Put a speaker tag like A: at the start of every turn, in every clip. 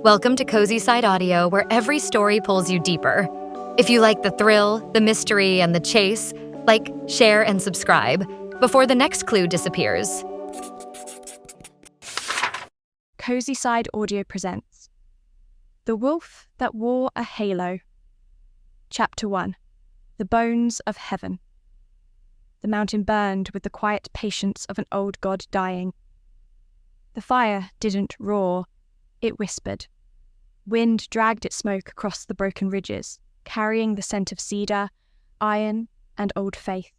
A: Welcome to CozySideAudio, where every story pulls you deeper. If you like the thrill, the mystery, and the chase, like, share, and subscribe before the next clue disappears.
B: CozySideAudio presents The Wolf That Wore a Halo. Chapter 1. The Bones of Heaven. The mountain burned with the quiet patience of an old god dying. The fire didn't roar, it whispered. Wind dragged its smoke across the broken ridges, carrying the scent of cedar, iron, and old faith.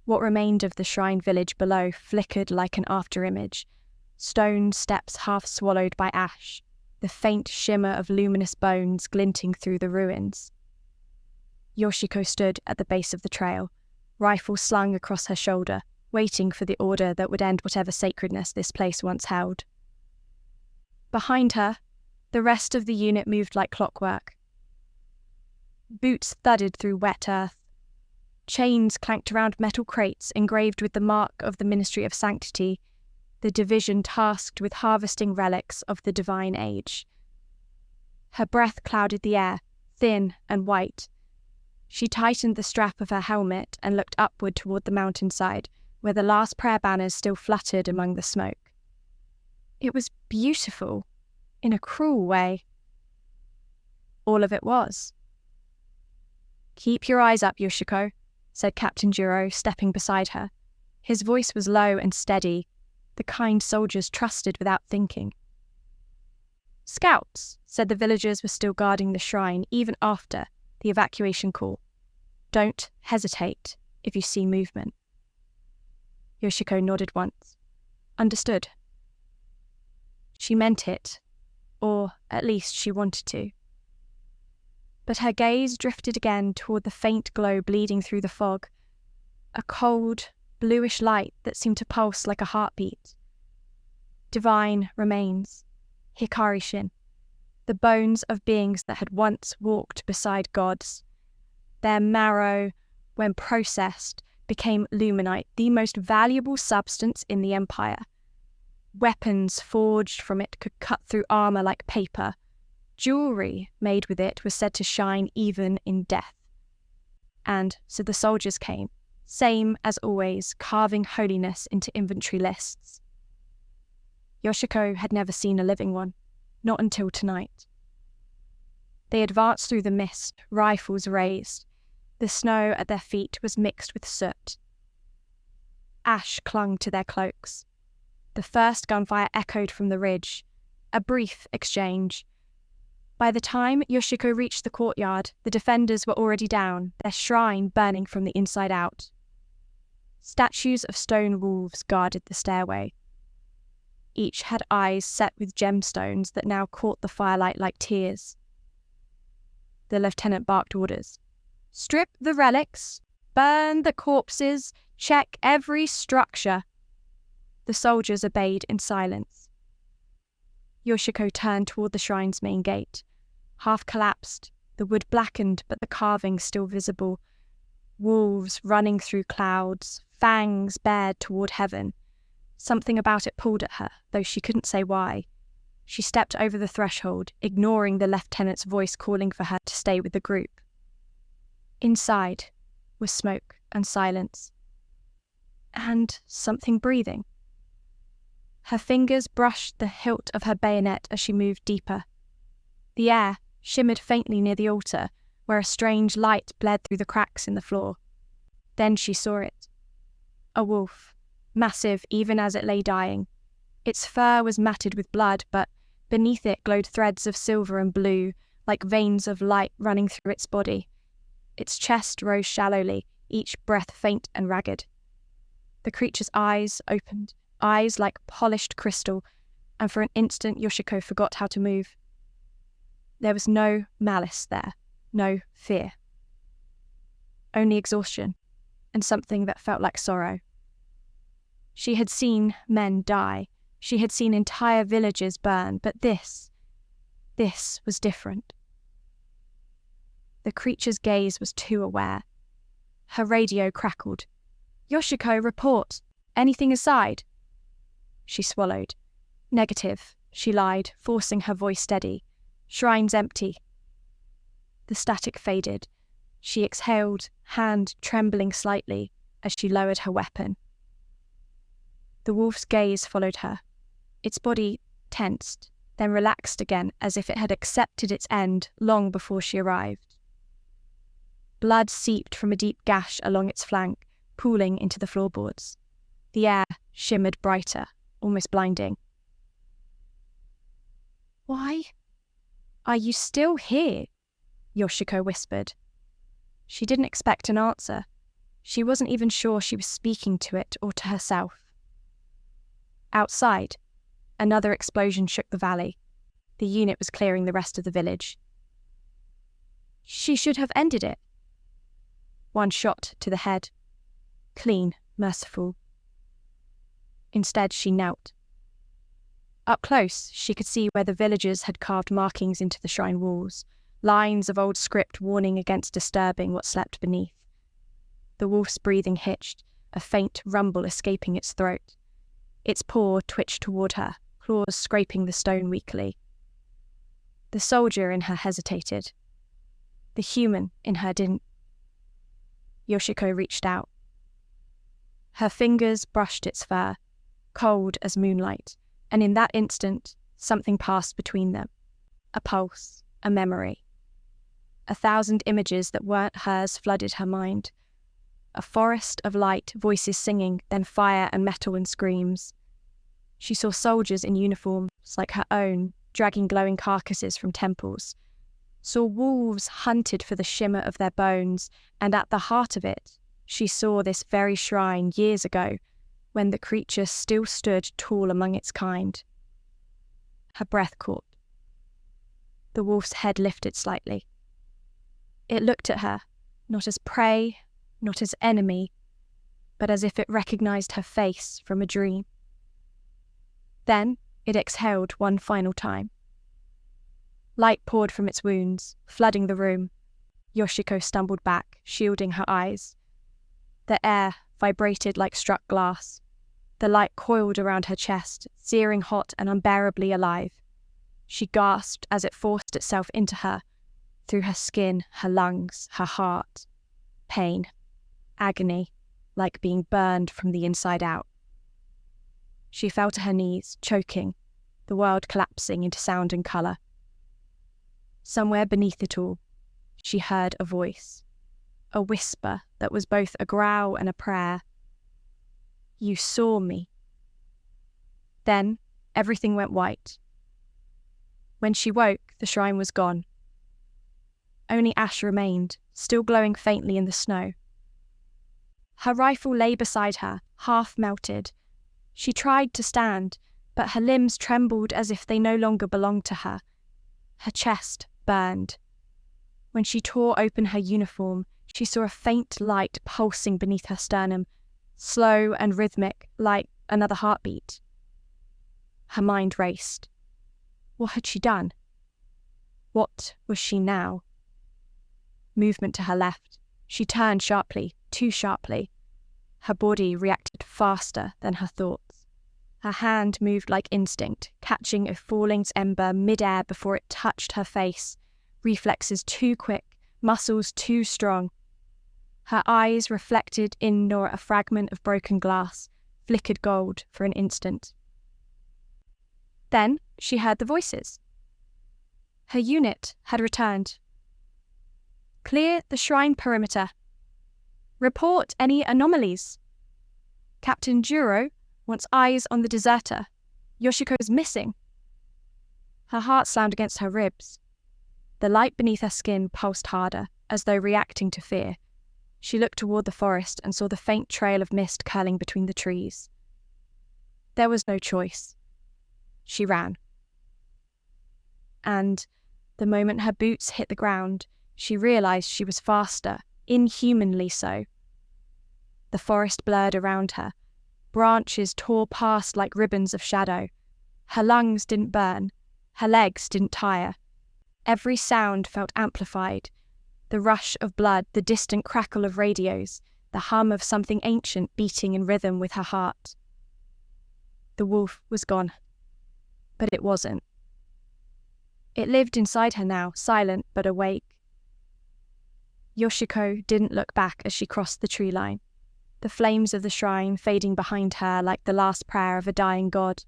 B: What remained of the shrine village below flickered like an afterimage, stone steps half swallowed by ash, the faint shimmer of luminous bones glinting through the ruins. Yoshiko stood at the base of the trail, rifle slung across her shoulder, waiting for the order that would end whatever sacredness this place once held. Behind her, the rest of the unit moved like clockwork. Boots thudded through wet earth. Chains clanked around metal crates engraved with the mark of the Ministry of Sanctity, the division tasked with harvesting relics of the divine age. Her breath clouded the air, thin and white. She tightened the strap of her helmet and looked upward toward the mountainside, where the last prayer banners still fluttered among the smoke. It was beautiful, in a cruel way. All of it was. "Keep your eyes up, Yoshiko," said Captain Jiro, stepping beside her. His voice was low and steady, the kind soldiers trusted without thinking. "Scouts," said the villagers were still guarding the shrine even after the evacuation call. "Don't hesitate if you see movement." Yoshiko nodded once. Understood. She meant it, or at least she wanted to. But her gaze drifted again toward the faint glow bleeding through the fog, a cold, bluish light that seemed to pulse like a heartbeat. Divine remains, Hikari Shin, the bones of beings that had once walked beside gods. Their marrow, when processed, became luminite, the most valuable substance in the Empire. Weapons forged from it could cut through armor like paper. Jewelry made with it was said to shine even in death. And so the soldiers came, same as always, carving holiness into inventory lists. Yoshiko had never seen a living one, not until tonight. They advanced through the mist, rifles raised. The snow at their feet was mixed with soot. Ash clung to their cloaks. The first gunfire echoed from the ridge, a brief exchange. By the time Yoshiko reached the courtyard, the defenders were already down, their shrine burning from the inside out. Statues of stone wolves guarded the stairway. Each had eyes set with gemstones that now caught the firelight like tears. The lieutenant barked orders. "Strip the relics, burn the corpses, check every structure." The soldiers obeyed in silence. Yoshiko turned toward the shrine's main gate. Half collapsed, the wood blackened but the carving still visible. Wolves running through clouds, fangs bared toward heaven. Something about it pulled at her, though she couldn't say why. She stepped over the threshold, ignoring the lieutenant's voice calling for her to stay with the group. Inside was smoke and silence. And something breathing. Her fingers brushed the hilt of her bayonet as she moved deeper. The air shimmered faintly near the altar, where a strange light bled through the cracks in the floor. Then she saw it. A wolf, massive even as it lay dying. Its fur was matted with blood, but beneath it glowed threads of silver and blue, like veins of light running through its body. Its chest rose shallowly, each breath faint and ragged. The creature's eyes opened, eyes like polished crystal, and for an instant Yoshiko forgot how to move. There was no malice there, no fear. Only exhaustion, and something that felt like sorrow. She had seen men die, she had seen entire villages burn, but this was different. The creature's gaze was too aware. Her radio crackled. "Yoshiko, report. Anything aside?" She swallowed. Negative, she lied, forcing her voice steady. Shrine's empty. The static faded. She exhaled, hand trembling slightly as she lowered her weapon. The wolf's gaze followed her. Its body tensed, then relaxed again as if it had accepted its end long before she arrived. Blood seeped from a deep gash along its flank, pooling into the floorboards. The air shimmered brighter, almost blinding. "Why are you still here?" Yoshiko whispered. She didn't expect an answer. She wasn't even sure she was speaking to it or to herself. Outside, another explosion shook the valley. The unit was clearing the rest of the village. She should have ended it. One shot to the head. Clean, merciful. Instead, she knelt. Up close, she could see where the villagers had carved markings into the shrine walls, lines of old script warning against disturbing what slept beneath. The wolf's breathing hitched, a faint rumble escaping its throat. Its paw twitched toward her, claws scraping the stone weakly. The soldier in her hesitated. The human in her didn't. Yoshiko reached out. Her fingers brushed its fur, cold as moonlight, and in that instant, something passed between them. A pulse, a memory. 1,000 images that weren't hers flooded her mind. A forest of light, voices singing, then fire and metal and screams. She saw soldiers in uniforms like her own, dragging glowing carcasses from temples. Saw wolves hunted for the shimmer of their bones, and at the heart of it, she saw this very shrine years ago, when the creature still stood tall among its kind. Her breath caught. The wolf's head lifted slightly. It looked at her, not as prey, not as enemy, but as if it recognized her face from a dream. Then it exhaled one final time. Light poured from its wounds, flooding the room. Yoshiko stumbled back, shielding her eyes. The air vibrated like struck glass. The light coiled around her chest, searing hot and unbearably alive. She gasped as it forced itself into her, through her skin, her lungs, her heart. Pain, agony, like being burned from the inside out. She fell to her knees, choking, the world collapsing into sound and colour. Somewhere beneath it all, she heard a voice, a whisper that was both a growl and a prayer. "You saw me." Then everything went white. When she woke, the shrine was gone. Only ash remained, still glowing faintly in the snow. Her rifle lay beside her, half melted. She tried to stand, but her limbs trembled as if they no longer belonged to her. Her chest burned. When she tore open her uniform, she saw a faint light pulsing beneath her sternum, slow and rhythmic, like another heartbeat. Her mind raced. What had she done? What was she now? Movement to her left. She turned sharply, too sharply. Her body reacted faster than her thoughts. Her hand moved like instinct, catching a falling ember mid-air before it touched her face. Reflexes too quick, muscles too strong. Her eyes reflected in nor a fragment of broken glass, flickered gold for an instant. Then she heard the voices. Her unit had returned. "Clear the shrine perimeter. Report any anomalies. Captain Juro wants eyes on the deserter. Yoshiko's missing." Her heart slammed against her ribs. The light beneath her skin pulsed harder, as though reacting to fear. She looked toward the forest and saw the faint trail of mist curling between the trees. There was no choice. She ran. And the moment her boots hit the ground, she realized she was faster, inhumanly so. The forest blurred around her. Branches tore past like ribbons of shadow. Her lungs didn't burn. Her legs didn't tire. Every sound felt amplified. The rush of blood, the distant crackle of radios, the hum of something ancient beating in rhythm with her heart. The wolf was gone. But it wasn't. It lived inside her now, silent but awake. Yoshiko didn't look back as she crossed the tree line, the flames of the shrine fading behind her like the last prayer of a dying god.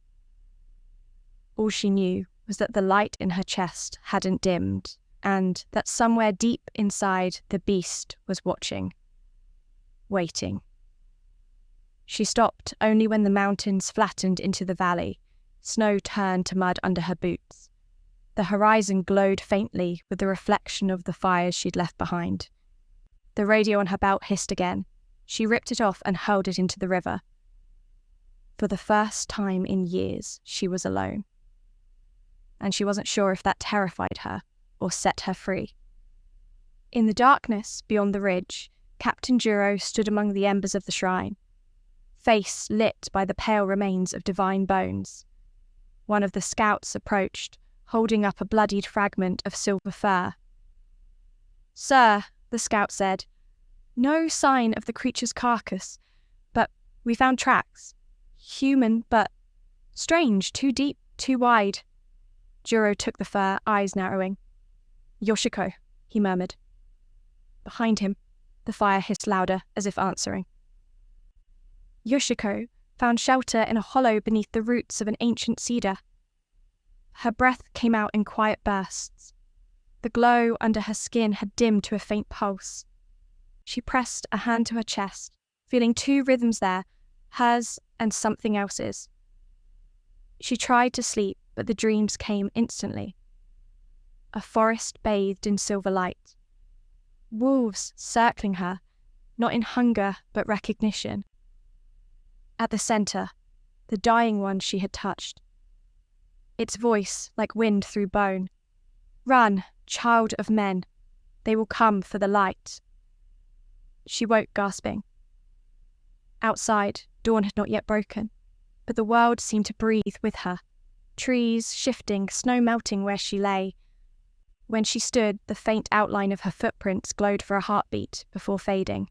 B: All she knew was that the light in her chest hadn't dimmed, and that somewhere deep inside the beast was watching, waiting. She stopped only when the mountains flattened into the valley, snow turned to mud under her boots. The horizon glowed faintly with the reflection of the fires she'd left behind. The radio on her belt hissed again. She ripped it off and hurled it into the river. For the first time in years, she was alone. And she wasn't sure if that terrified her or set her free. In the darkness beyond the ridge, Captain Juro stood among the embers of the shrine, face lit by the pale remains of divine bones. One of the scouts approached, holding up a bloodied fragment of silver fur. "Sir," the scout said, "no sign of the creature's carcass, but we found tracks. Human, but strange, too deep, too wide." Juro took the fur, eyes narrowing. "Yoshiko," he murmured. Behind him, the fire hissed louder, as if answering. Yoshiko found shelter in a hollow beneath the roots of an ancient cedar. Her breath came out in quiet bursts. The glow under her skin had dimmed to a faint pulse. She pressed a hand to her chest, feeling two rhythms there, hers and something else's. She tried to sleep, but the dreams came instantly. A forest bathed in silver light. Wolves circling her, not in hunger but recognition. At the centre, the dying one she had touched. Its voice like wind through bone. "Run, child of men. They will come for the light." She woke, gasping. Outside, dawn had not yet broken, but the world seemed to breathe with her. Trees shifting, snow melting where she lay. When she stood, the faint outline of her footprints glowed for a heartbeat before fading.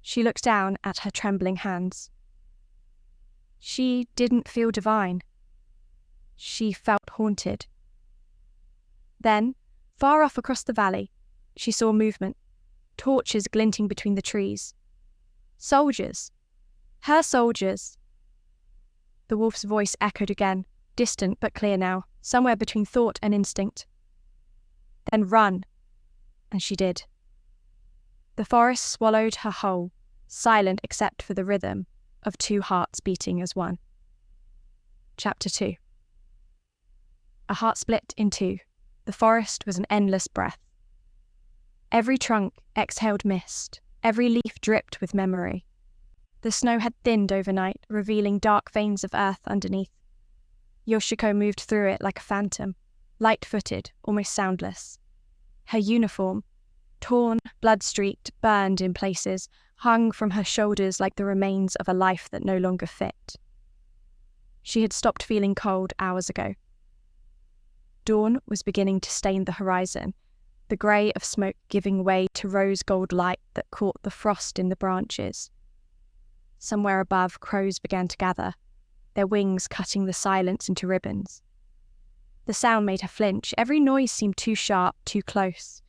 B: She looked down at her trembling hands. She didn't feel divine. She felt haunted. Then, far off across the valley, she saw movement, torches glinting between the trees. Soldiers. Her soldiers. The wolf's voice echoed again, distant but clear now, somewhere between thought and instinct. "Then run." And she did. The forest swallowed her whole, silent except for the rhythm of two hearts beating as one. Chapter 2. A heart split in two. The forest was an endless breath. Every trunk exhaled mist, every leaf dripped with memory. The snow had thinned overnight, revealing dark veins of earth underneath. Yoshiko moved through it like a phantom, light-footed, almost soundless. Her uniform, torn, blood-streaked, burned in places, hung from her shoulders like the remains of a life that no longer fit. She had stopped feeling cold hours ago. Dawn was beginning to stain the horizon, the grey of smoke giving way to rose-gold light that caught the frost in the branches. Somewhere above, crows began to gather, their wings cutting the silence into ribbons. The sound made her flinch. Every noise seemed too sharp, too close.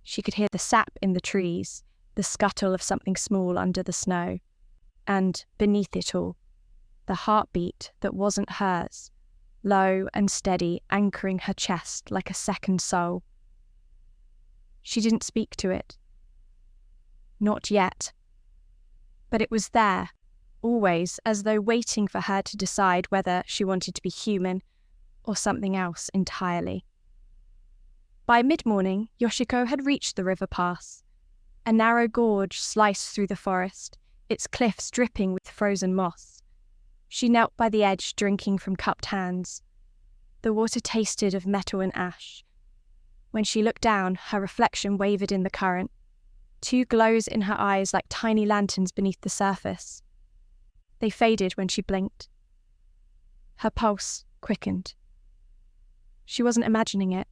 B: She could hear the sap in the trees, the scuttle of something small under the snow, and, beneath it all, the heartbeat that wasn't hers, low and steady, anchoring her chest like a second soul. She didn't speak to it. Not yet. But it was there, always, as though waiting for her to decide whether she wanted to be human or something else entirely. By mid-morning, Yoshiko had reached the river pass. A narrow gorge sliced through the forest, its cliffs dripping with frozen moss. She knelt by the edge, drinking from cupped hands. The water tasted of metal and ash. When she looked down, her reflection wavered in the current, two glows in her eyes like tiny lanterns beneath the surface. They faded when she blinked. Her pulse quickened. She wasn't imagining it.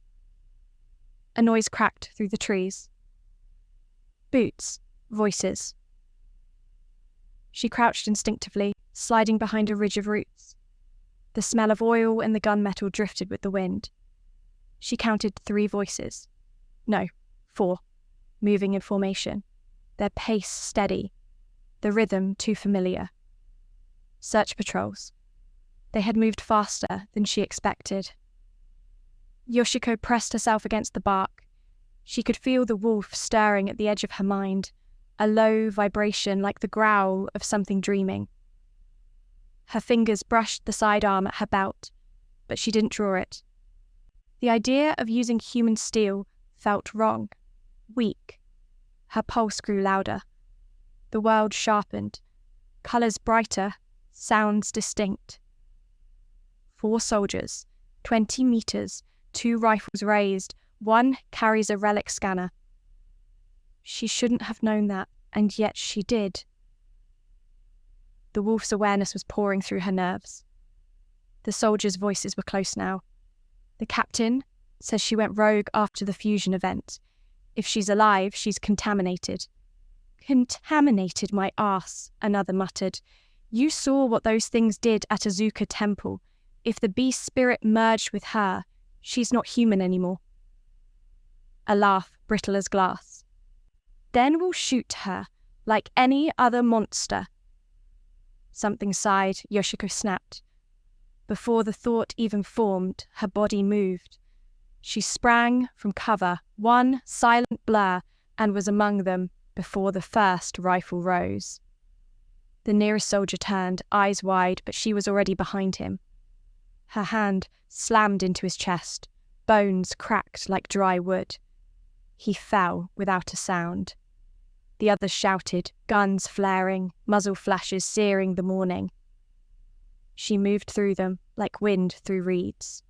B: A noise cracked through the trees. Boots, voices. She crouched instinctively, sliding behind a ridge of roots. The smell of oil and the gunmetal drifted with the wind. She counted 3 voices. No, 4, moving in formation, their pace steady, the rhythm too familiar. Search patrols. They had moved faster than she expected. Yoshiko pressed herself against the bark. She could feel the wolf stirring at the edge of her mind, a low vibration like the growl of something dreaming. Her fingers brushed the sidearm at her belt, but she didn't draw it. The idea of using human steel felt wrong, weak. Her pulse grew louder. The world sharpened, colours brighter, sounds distinct. 4 soldiers, 20 meters, 2 rifles raised, 1 carries a relic scanner. She shouldn't have known that, and yet she did. The wolf's awareness was pouring through her nerves. The soldiers' voices were close now. The captain says she went rogue after the fusion event. If she's alive, she's contaminated. Contaminated, my arse, another muttered. You saw what those things did at Azuka Temple. If the beast spirit merged with her, she's not human anymore. A laugh, brittle as glass. Then we'll shoot her, like any other monster. Something sighed, Yoshiko snapped. Before the thought even formed, her body moved. She sprang from cover, one silent blur, and was among them before the first rifle rose. The nearest soldier turned, eyes wide, but she was already behind him. Her hand slammed into his chest, bones cracked like dry wood. He fell without a sound. The others shouted, guns flaring, muzzle flashes searing the morning. She moved through them like wind through reeds.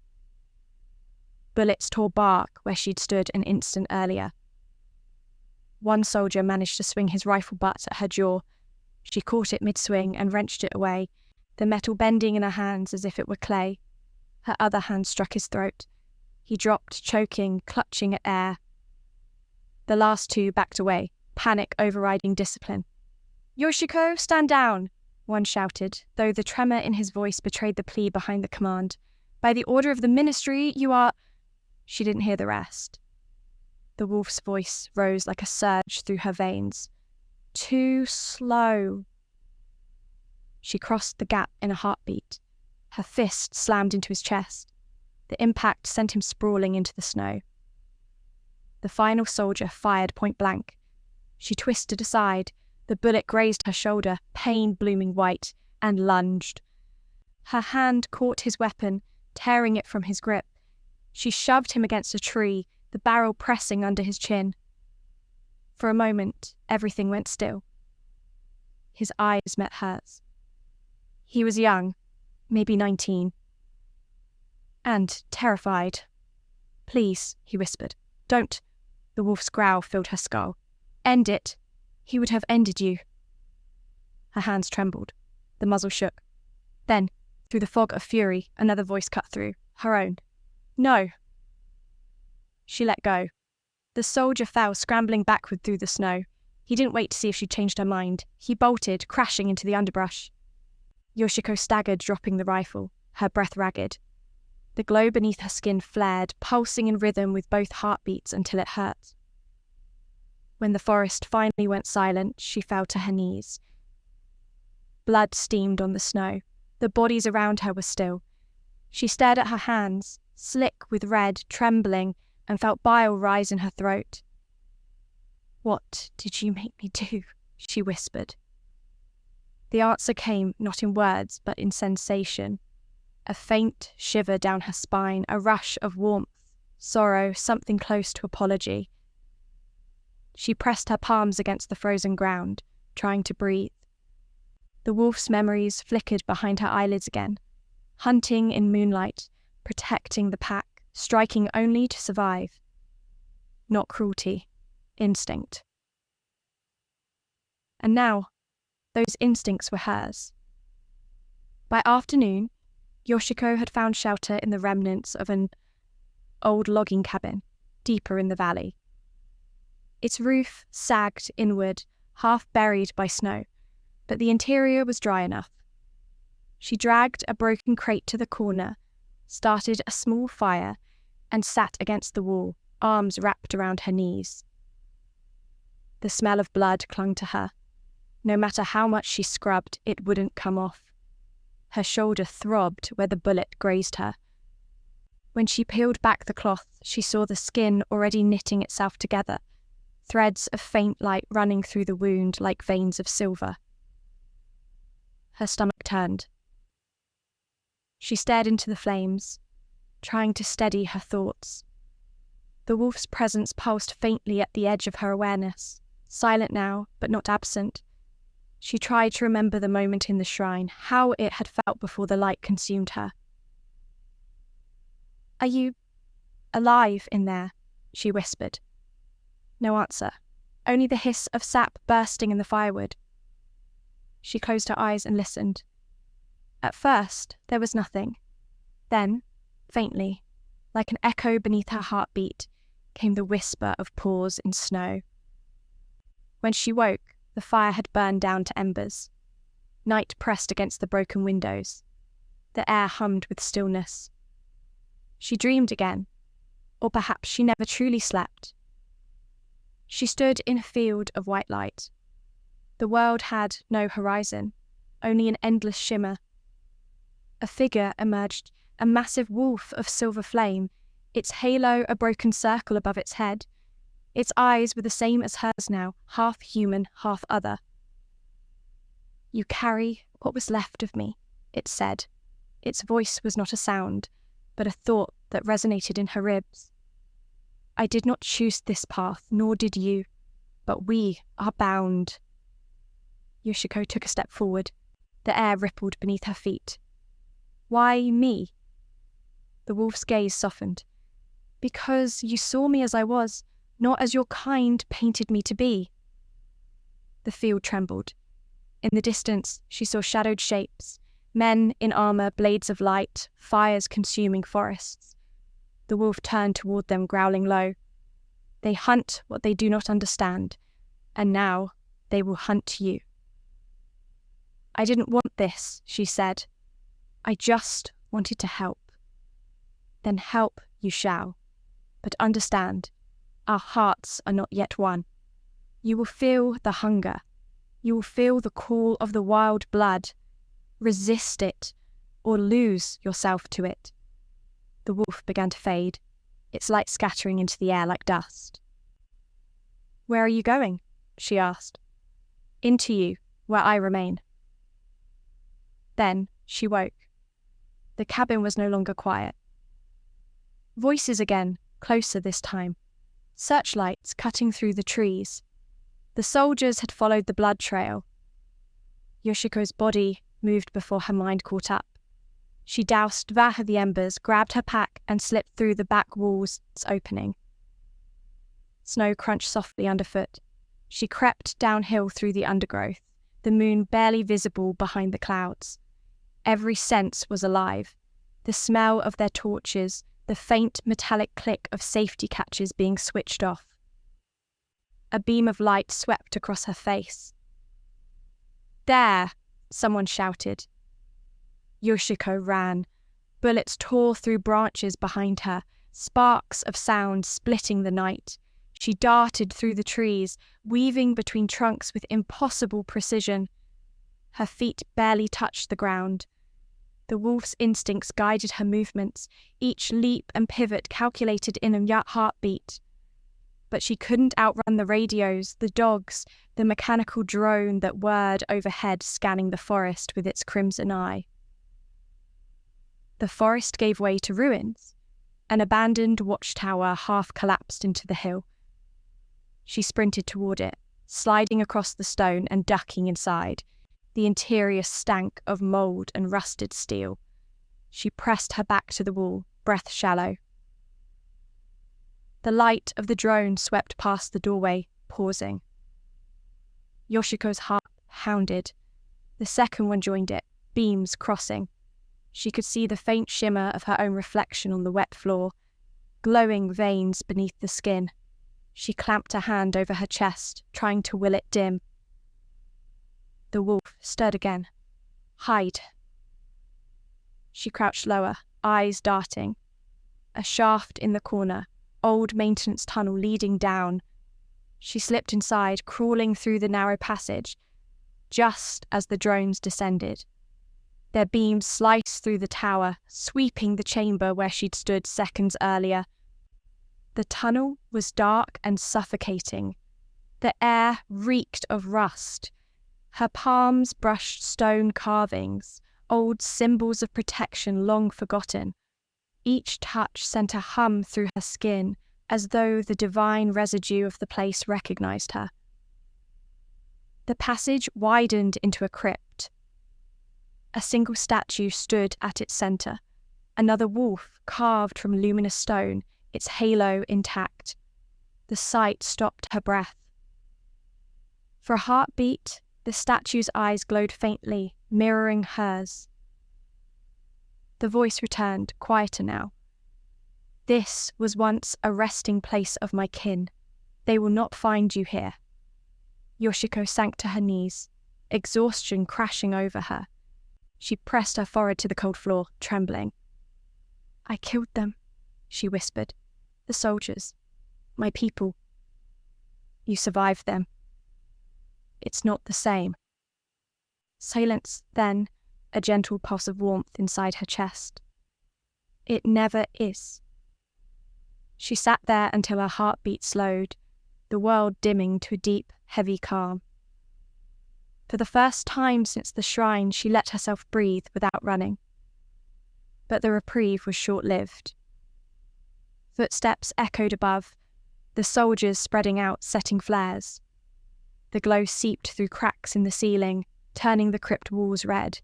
B: Bullets tore bark where she'd stood an instant earlier. One soldier managed to swing his rifle butt at her jaw. She caught it mid-swing and wrenched it away, the metal bending in her hands as if it were clay. Her other hand struck his throat. He dropped, choking, clutching at air. The last 2 backed away, panic overriding discipline. "Yoshiko, stand down!" one shouted, though the tremor in his voice betrayed the plea behind the command. "By the order of the ministry, you are—" She didn't hear the rest. The wolf's voice rose like a surge through her veins. Too slow. She crossed the gap in a heartbeat. Her fist slammed into his chest. The impact sent him sprawling into the snow. The final soldier fired point blank. She twisted aside. The bullet grazed her shoulder, pain blooming white, and lunged. Her hand caught his weapon, tearing it from his grip. She shoved him against a tree, the barrel pressing under his chin. For a moment, everything went still. His eyes met hers. He was young, maybe 19. And terrified. "Please," he whispered. "Don't." The wolf's growl filled her skull. "End it. He would have ended you." Her hands trembled. The muzzle shook. Then, through the fog of fury, another voice cut through. Her own. "No." She let go. The soldier fell, scrambling backward through the snow. He didn't wait to see if she changed her mind. He bolted, crashing into the underbrush. Yoshiko staggered, dropping the rifle, her breath ragged. The glow beneath her skin flared, pulsing in rhythm with both heartbeats until it hurt. When the forest finally went silent, she fell to her knees. Blood steamed on the snow. The bodies around her were still. She stared at her hands, slick with red, trembling, and felt bile rise in her throat. "What did you make me do?" she whispered. The answer came not in words, but in sensation. A faint shiver down her spine, a rush of warmth, sorrow, something close to apology. She pressed her palms against the frozen ground, trying to breathe. The wolf's memories flickered behind her eyelids again. Hunting in moonlight, protecting the pack, striking only to survive. Not cruelty, instinct. And now, those instincts were hers. By afternoon, Yoshiko had found shelter in the remnants of an old logging cabin, deeper in the valley. Its roof sagged inward, half buried by snow, but the interior was dry enough. She dragged a broken crate to the corner, started a small fire, and sat against the wall, arms wrapped around her knees. The smell of blood clung to her. No matter how much she scrubbed, it wouldn't come off. Her shoulder throbbed where the bullet grazed her. When she peeled back the cloth, she saw the skin already knitting itself together, threads of faint light running through the wound like veins of silver. Her stomach turned. She stared into the flames, trying to steady her thoughts. The wolf's presence pulsed faintly at the edge of her awareness, silent now, but not absent. She tried to remember the moment in the shrine, how it had felt before the light consumed her. "Are you alive in there?" she whispered. No answer, only the hiss of sap bursting in the firewood. She closed her eyes and listened. At first, there was nothing. Then, faintly, like an echo beneath her heartbeat, came the whisper of paws in snow. When she woke, the fire had burned down to embers. Night pressed against the broken windows. The air hummed with stillness. She dreamed again, or perhaps she never truly slept. She stood in a field of white light. The world had no horizon, only an endless shimmer. A figure emerged, a massive wolf of silver flame, its halo a broken circle above its head. Its eyes were the same as hers now, half human, half other. "You carry what was left of me," it said. Its voice was not a sound, but a thought that resonated in her ribs. "I did not choose this path, nor did you, but we are bound." Yoshiko took a step forward. The air rippled beneath her feet. "Why me?" The wolf's gaze softened. "Because you saw me as I was, not as your kind painted me to be." The field trembled. In the distance, she saw shadowed shapes, men in armor, blades of light, fires consuming forests. The wolf turned toward them, growling low. "They hunt what they do not understand, and now they will hunt you." "I didn't want this," she said. "I just wanted to help." "Then help you shall. But understand, our hearts are not yet one. You will feel the hunger. You will feel the call of the wild blood. Resist it, or lose yourself to it." The wolf began to fade, its light scattering into the air like dust. "Where are you going?" she asked. "Into you, where I remain." Then she woke. The cabin was no longer quiet. Voices again, closer this time. Searchlights cutting through the trees. The soldiers had followed the blood trail. Yoshiko's body moved before her mind caught up. She doused that of the embers, grabbed her pack, and slipped through the back wall's opening. Snow crunched softly underfoot. She crept downhill through the undergrowth, the moon barely visible behind the clouds. Every sense was alive. The smell of their torches, the faint metallic click of safety catches being switched off. A beam of light swept across her face. "There!" someone shouted. Yoshiko ran. Bullets tore through branches behind her, sparks of sound splitting the night. She darted through the trees, weaving between trunks with impossible precision. Her feet barely touched the ground. The wolf's instincts guided her movements, each leap and pivot calculated in a heartbeat. But she couldn't outrun the radios, the dogs, the mechanical drone that whirred overhead, scanning the forest with its crimson eye. The forest gave way to ruins. An abandoned watchtower half collapsed into the hill. She sprinted toward it, sliding across the stone and ducking inside. The interior stank of mold and rusted steel. She pressed her back to the wall, breath shallow. The light of the drone swept past the doorway, pausing. Yoshiko's heart hounded. The second one joined it, beams crossing. She could see the faint shimmer of her own reflection on the wet floor, glowing veins beneath the skin. She clamped a hand over her chest, trying to will it dim. The wolf stirred again. "Hide." She crouched lower, eyes darting. A shaft in the corner, old maintenance tunnel leading down. She slipped inside, crawling through the narrow passage, just as the drones descended. Their beams sliced through the tower, sweeping the chamber where she'd stood seconds earlier. The tunnel was dark and suffocating. The air reeked of rust. Her palms brushed stone carvings, old symbols of protection long forgotten. Each touch sent a hum through her skin, as though the divine residue of the place recognized her. The passage widened into a crypt. A single statue stood at its center, another wolf carved from luminous stone, its halo intact. The sight stopped her breath. For a heartbeat, the statue's eyes glowed faintly, mirroring hers. The voice returned, quieter now. This was once a resting place of my kin. They will not find you here. Yoshiko sank to her knees, exhaustion crashing over her. She pressed her forehead to the cold floor, trembling. I killed them, she whispered. The soldiers. My people. You survived them. It's not the same. Silence, then, a gentle pulse of warmth inside her chest. It never is. She sat there until her heartbeat slowed, the world dimming to a deep, heavy calm. For the first time since the shrine, she let herself breathe without running. But the reprieve was short-lived. Footsteps echoed above, the soldiers spreading out, setting flares. The glow seeped through cracks in the ceiling, turning the crypt walls red.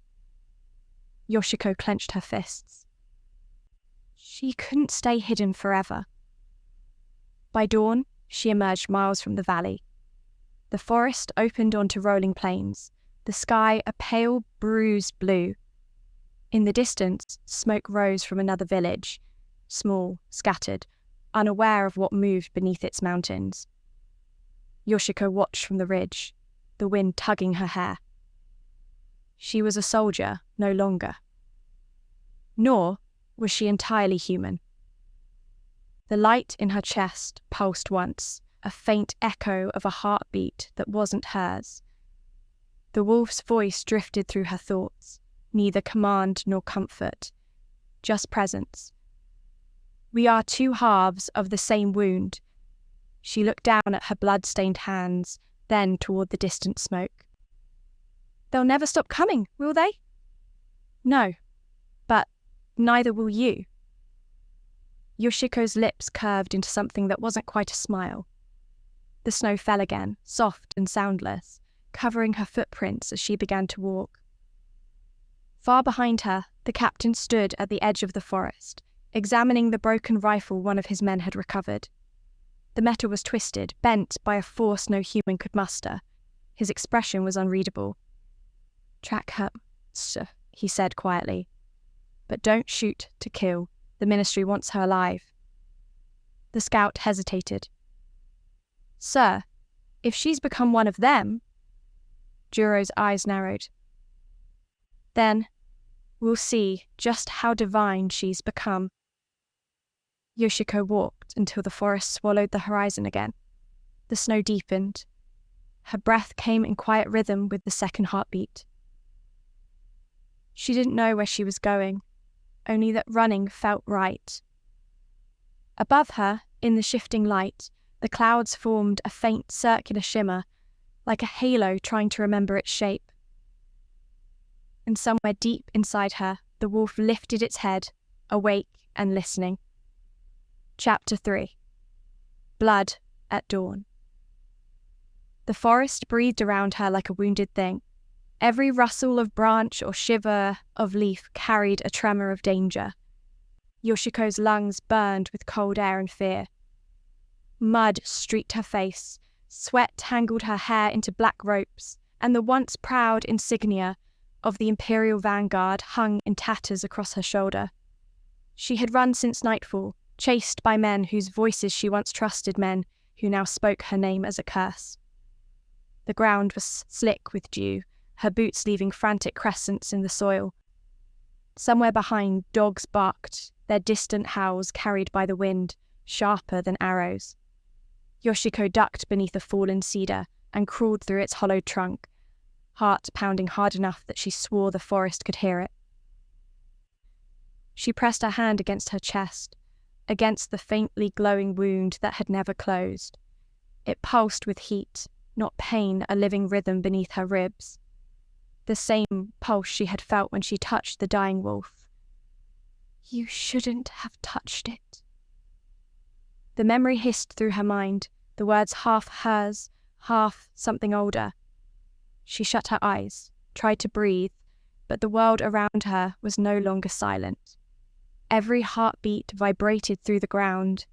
B: Yoshiko clenched her fists. She couldn't stay hidden forever. By dawn, she emerged miles from the valley. The forest opened onto rolling plains, the sky a pale, bruised blue. In the distance, smoke rose from another village, small, scattered, unaware of what moved beneath its mountains. Yoshiko watched from the ridge, the wind tugging her hair. She was a soldier no longer. Nor was she entirely human. The light in her chest pulsed once, a faint echo of a heartbeat that wasn't hers. The wolf's voice drifted through her thoughts, neither command nor comfort, just presence. We are two halves of the same wound. She looked down at her blood-stained hands, then toward the distant smoke. They'll never stop coming, will they? No, but neither will you. Yoshiko's lips curved into something that wasn't quite a smile. The snow fell again, soft and soundless, covering her footprints as she began to walk. Far behind her, the captain stood at the edge of the forest, examining the broken rifle one of his men had recovered. The metal was twisted, bent by a force no human could muster. His expression was unreadable. Track her, sir, he said quietly. But don't shoot to kill. The ministry wants her alive. The scout hesitated. Sir, if she's become one of them... Juro's eyes narrowed. Then we'll see just how divine she's become. Yoshiko walked until the forest swallowed the horizon again. The snow deepened. Her breath came in quiet rhythm with the second heartbeat. She didn't know where she was going, only that running felt right. Above her, in the shifting light, the clouds formed a faint circular shimmer, like a halo trying to remember its shape. And somewhere deep inside her, the wolf lifted its head, awake and listening. Chapter 3. Blood at Dawn. The forest breathed around her like a wounded thing. Every rustle of branch or shiver of leaf carried a tremor of danger. Yoshiko's lungs burned with cold air and fear. Mud streaked her face, sweat tangled her hair into black ropes, and the once proud insignia of the Imperial Vanguard hung in tatters across her shoulder. She had run since nightfall, chased by men whose voices she once trusted, men who now spoke her name as a curse. The ground was slick with dew, her boots leaving frantic crescents in the soil. Somewhere behind, dogs barked, their distant howls carried by the wind, sharper than arrows. Yoshiko ducked beneath a fallen cedar and crawled through its hollowed trunk, heart pounding hard enough that she swore the forest could hear it. She pressed her hand against her chest, against the faintly glowing wound that had never closed. It pulsed with heat, not pain, a living rhythm beneath her ribs. The same pulse she had felt when she touched the dying wolf. You shouldn't have touched it. The memory hissed through her mind, the words half hers, half something older. She shut her eyes, tried to breathe, but the world around her was no longer silent. Every heartbeat vibrated through the ground.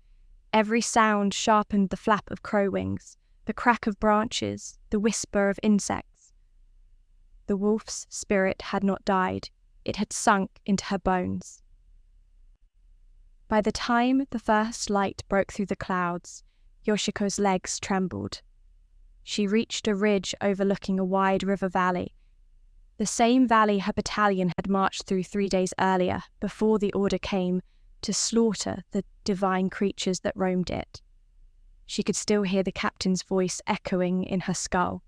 B: Every sound sharpened the flap of crow wings, the crack of branches, the whisper of insects. The wolf's spirit had not died. It had sunk into her bones. By the time the first light broke through the clouds, Yoshiko's legs trembled. She reached a ridge overlooking a wide river valley, the same valley her battalion had marched through 3 days earlier, before the order came to slaughter the divine creatures that roamed it. She could still hear the captain's voice echoing in her skull.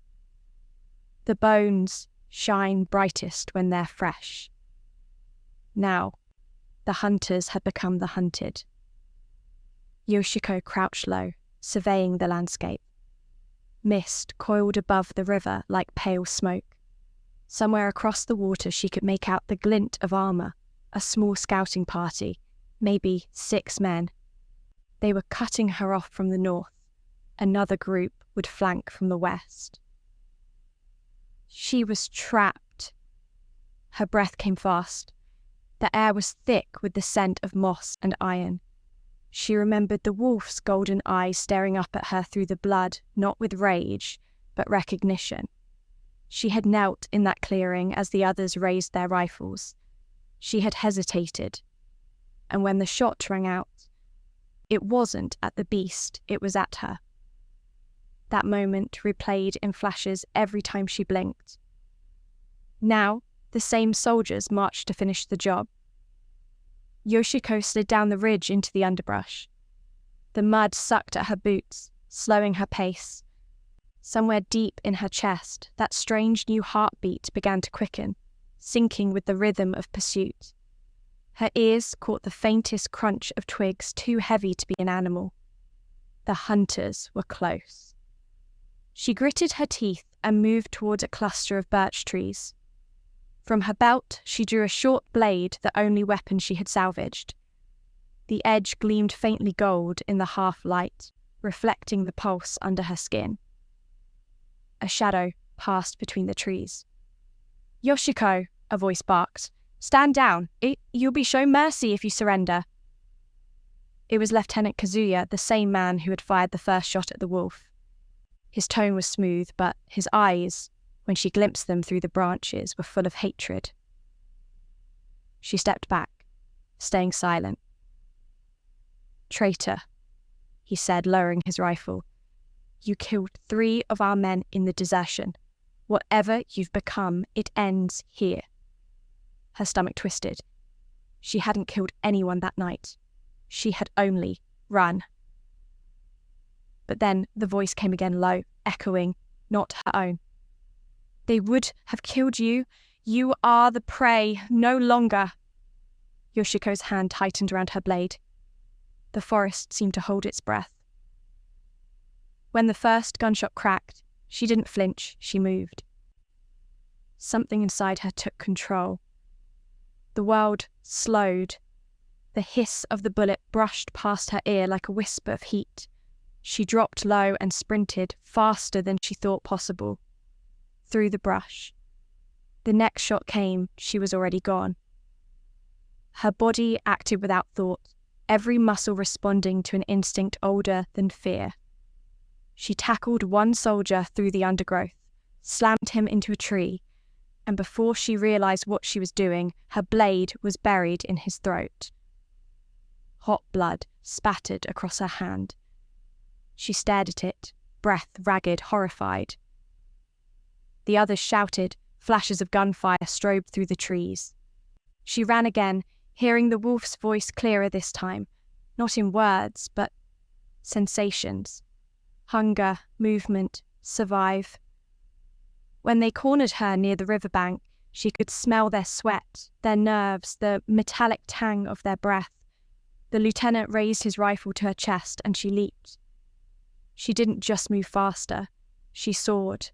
B: The bones shine brightest when they're fresh. Now, the hunters had become the hunted. Yoshiko crouched low, surveying the landscape. Mist coiled above the river like pale smoke. Somewhere across the water she could make out the glint of armour, a small scouting party, maybe 6 men. They were cutting her off from the north. Another group would flank from the west. She was trapped. Her breath came fast. The air was thick with the scent of moss and iron. She remembered the wolf's golden eyes staring up at her through the blood, not with rage, but recognition. She had knelt in that clearing as the others raised their rifles. She had hesitated, and when the shot rang out, it wasn't at the beast, it was at her. That moment replayed in flashes every time she blinked. Now, the same soldiers marched to finish the job. Yoshiko slid down the ridge into the underbrush. The mud sucked at her boots, slowing her pace. Somewhere deep in her chest, that strange new heartbeat began to quicken, syncing with the rhythm of pursuit. Her ears caught the faintest crunch of twigs too heavy to be an animal. The hunters were close. She gritted her teeth and moved towards a cluster of birch trees. From her belt, she drew a short blade, the only weapon she had salvaged. The edge gleamed faintly gold in the half-light, reflecting the pulse under her skin. A shadow passed between the trees. "Yoshiko," a voice barked. "Stand down. You'll be shown mercy if you surrender." It was Lieutenant Kazuya, the same man who had fired the first shot at the wolf. His tone was smooth, but his eyes, when she glimpsed them through the branches, were full of hatred. She stepped back, staying silent. "Traitor," he said, lowering his rifle. "You killed 3 of our men in the desertion. Whatever you've become, it ends here." Her stomach twisted. She hadn't killed anyone that night. She had only run. But then the voice came again low, echoing, not her own. "They would have killed you. You are the prey, no longer." Yoshiko's hand tightened around her blade. The forest seemed to hold its breath. When the first gunshot cracked, she didn't flinch, she moved. Something inside her took control. The world slowed. The hiss of the bullet brushed past her ear like a whisper of heat. She dropped low and sprinted, faster than she thought possible. Through the brush. The next shot came, she was already gone. Her body acted without thought, every muscle responding to an instinct older than fear. She tackled one soldier through the undergrowth, slammed him into a tree, and before she realized what she was doing, her blade was buried in his throat. Hot blood spattered across her hand. She stared at it, breath ragged, horrified. The others shouted, flashes of gunfire strobed through the trees. She ran again, hearing the wolf's voice clearer this time, not in words, but sensations. Hunger, movement, survive. When they cornered her near the riverbank, she could smell their sweat, their nerves, the metallic tang of their breath. The lieutenant raised his rifle to her chest and she leaped. She didn't just move faster, she soared.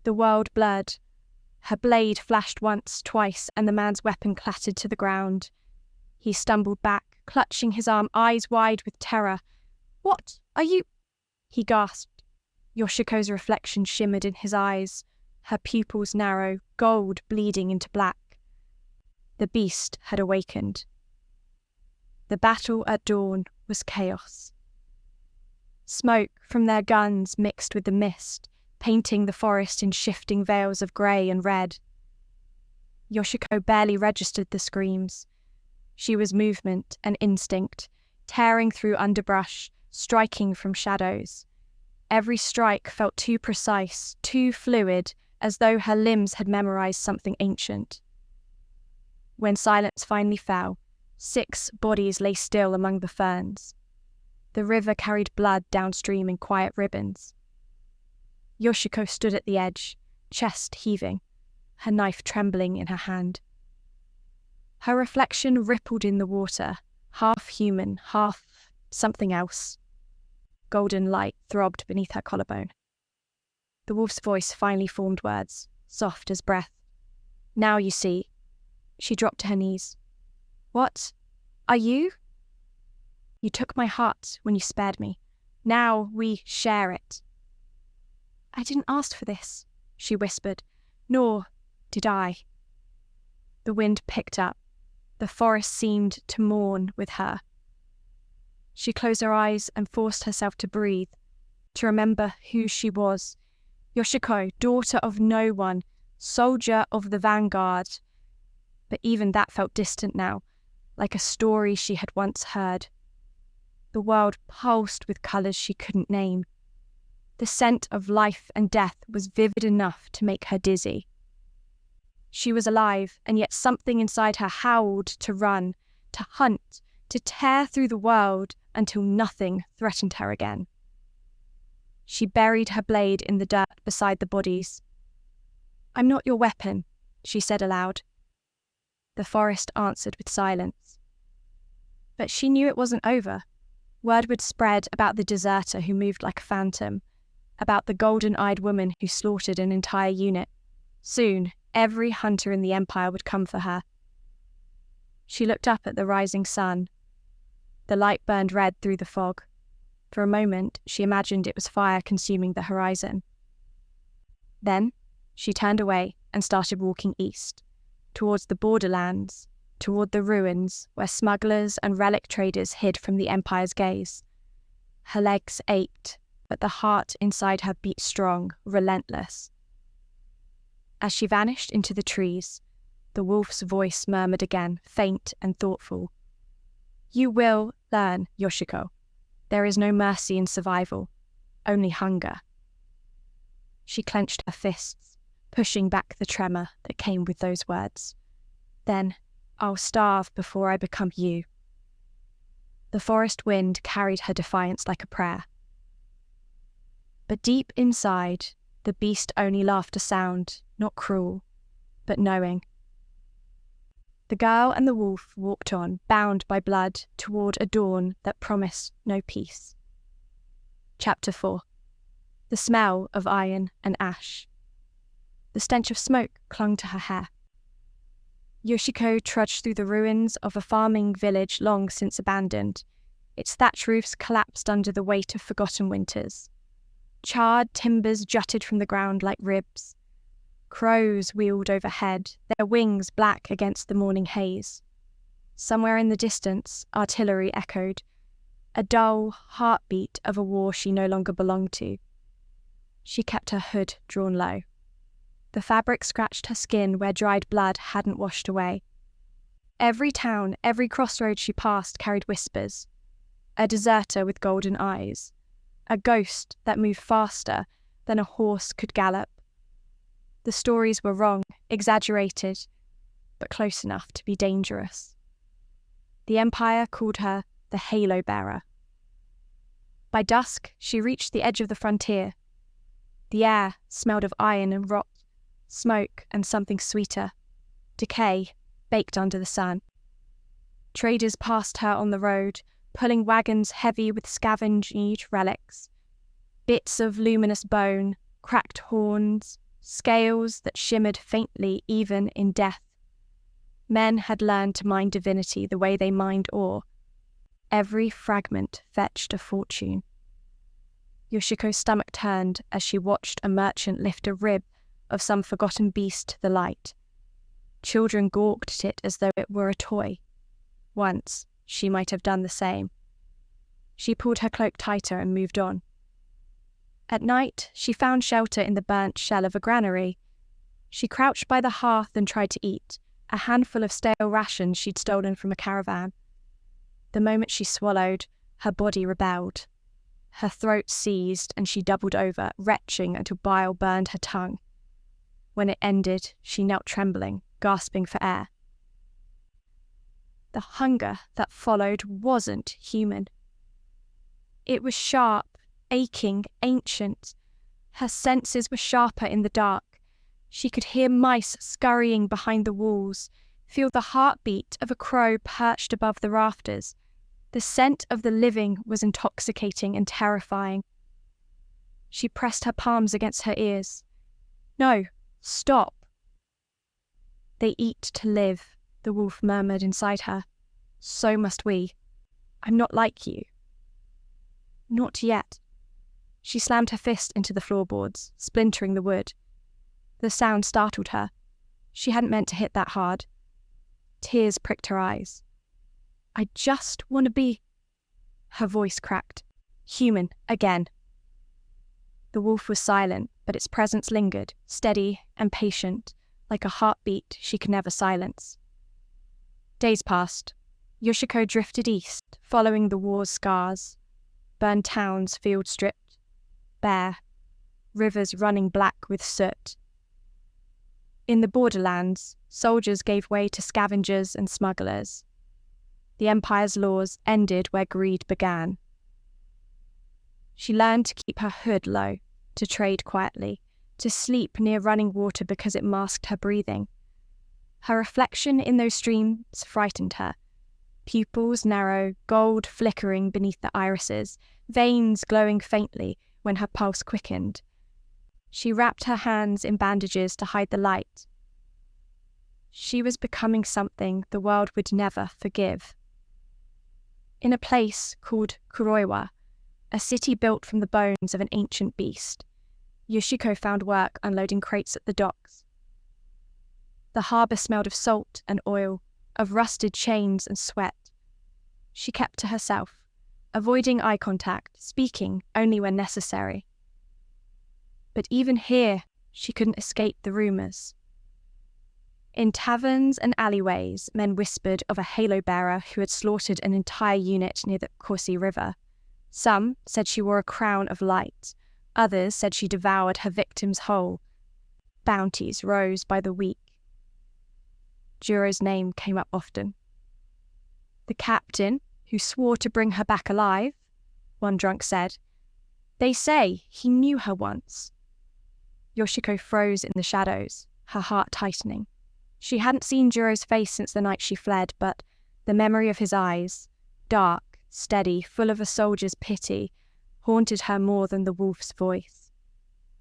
B: The world blurred. Her blade flashed once, twice, and the man's weapon clattered to the ground. He stumbled back, clutching his arm, eyes wide with terror. "What are you?" he gasped. Yoshiko's reflection shimmered in his eyes, her pupils narrow, gold bleeding into black. The beast had awakened. The battle at dawn was chaos. Smoke from their guns mixed with the mist, painting the forest in shifting veils of grey and red. Yoshiko barely registered the screams. She was movement and instinct, tearing through underbrush, striking from shadows. Every strike felt too precise, too fluid, as though her limbs had memorized something ancient. When silence finally fell, 6 bodies lay still among the ferns. The river carried blood downstream in quiet ribbons. Yoshiko stood at the edge, chest heaving, her knife trembling in her hand. Her reflection rippled in the water, half human, half something else. Golden light throbbed beneath her collarbone. The wolf's voice finally formed words, soft as breath. "Now you see." She dropped to her knees. "What? Are you?" "You took my heart when you spared me. Now we share it." "I didn't ask for this," she whispered. "Nor did I." The wind picked up. The forest seemed to mourn with her. She closed her eyes and forced herself to breathe, to remember who she was. Yoshiko, daughter of no one, soldier of the vanguard. But even that felt distant now, like a story she had once heard. The world pulsed with colours she couldn't name. The scent of life and death was vivid enough to make her dizzy. She was alive, and yet something inside her howled to run, to hunt, to tear through the world until nothing threatened her again. She buried her blade in the dirt beside the bodies. "I'm not your weapon," she said aloud. The forest answered with silence. But she knew it wasn't over. Word would spread about the deserter who moved like a phantom, about the golden-eyed woman who slaughtered an entire unit. Soon, every hunter in the Empire would come for her. She looked up at the rising sun. The light burned red through the fog. For a moment, she imagined it was fire consuming the horizon. Then, she turned away and started walking east, towards the borderlands, toward the ruins where smugglers and relic traders hid from the Empire's gaze. Her legs ached, but the heart inside her beat strong, relentless. As she vanished into the trees, the wolf's voice murmured again, faint and thoughtful. "You will learn, Yoshiko. There is no mercy in survival, only hunger." She clenched her fists, pushing back the tremor that came with those words. "Then I'll starve before I become you." The forest wind carried her defiance like a prayer. But deep inside, the beast only laughed a sound, not cruel, but knowing. The girl and the wolf walked on, bound by blood, toward a dawn that promised no peace. Chapter 4. The smell of iron and ash. The stench of smoke clung to her hair. Yoshiko trudged through the ruins of a farming village long since abandoned. Its thatch roofs collapsed under the weight of forgotten winters. Charred timbers jutted from the ground like ribs. Crows wheeled overhead, their wings black against the morning haze. Somewhere in the distance, artillery echoed, a dull heartbeat of a war she no longer belonged to. She kept her hood drawn low. The fabric scratched her skin where dried blood hadn't washed away. Every town, every crossroad she passed carried whispers. A deserter with golden eyes. A ghost that moved faster than a horse could gallop. The stories were wrong, exaggerated, but close enough to be dangerous. The Empire called her the Halo Bearer. By dusk, she reached the edge of the frontier. The air smelled of iron and rot, smoke and something sweeter, decay baked under the sun. Traders passed her on the road, pulling wagons heavy with scavenged relics, bits of luminous bone, cracked horns, scales that shimmered faintly even in death. Men had learned to mine divinity the way they mined ore. Every fragment fetched a fortune. Yoshiko's stomach turned as she watched a merchant lift a rib of some forgotten beast to the light. Children gawked at it as though it were a toy. Once, she might have done the same. She pulled her cloak tighter and moved on. At night, she found shelter in the burnt shell of a granary. She crouched by the hearth and tried to eat, a handful of stale rations she'd stolen from a caravan. The moment she swallowed, her body rebelled. Her throat seized and she doubled over, retching until bile burned her tongue. When it ended, she knelt trembling, gasping for air. The hunger that followed wasn't human. It was sharp, aching, ancient. Her senses were sharper in the dark. She could hear mice scurrying behind the walls, feel the heartbeat of a crow perched above the rafters. The scent of the living was intoxicating and terrifying. She pressed her palms against her ears. No, stop. They eat to live, the wolf murmured inside her. So must we. I'm not like you. Not yet. She slammed her fist into the floorboards, splintering the wood. The sound startled her. She hadn't meant to hit that hard. Tears pricked her eyes. I just want to be... Her voice cracked. Human, again. The wolf was silent, but its presence lingered, steady and patient, like a heartbeat she could never silence. Days passed. Yoshiko drifted east, following the war's scars. Burned towns, fields stripped, bare, rivers running black with soot. In the borderlands, soldiers gave way to scavengers and smugglers. The Empire's laws ended where greed began. She learned to keep her hood low, to trade quietly, to sleep near running water because it masked her breathing. Her reflection in those streams frightened her. Pupils narrow, gold flickering beneath the irises, veins glowing faintly when her pulse quickened. She wrapped her hands in bandages to hide the light. She was becoming something the world would never forgive. In a place called Kuroiwa, a city built from the bones of an ancient beast, Yoshiko found work unloading crates at the docks. The harbour smelled of salt and oil, of rusted chains and sweat. She kept to herself, avoiding eye contact, speaking only when necessary. But even here, she couldn't escape the rumours. In taverns and alleyways, men whispered of a halo bearer who had slaughtered an entire unit near the Kosi River. Some said she wore a crown of light. Others said she devoured her victims whole. Bounties rose by the week. Juro's name came up often. The captain, who swore to bring her back alive, one drunk said. They say he knew her once. Yoshiko froze in the shadows, her heart tightening. She hadn't seen Juro's face since the night she fled, but the memory of his eyes, dark, steady, full of a soldier's pity, haunted her more than the wolf's voice.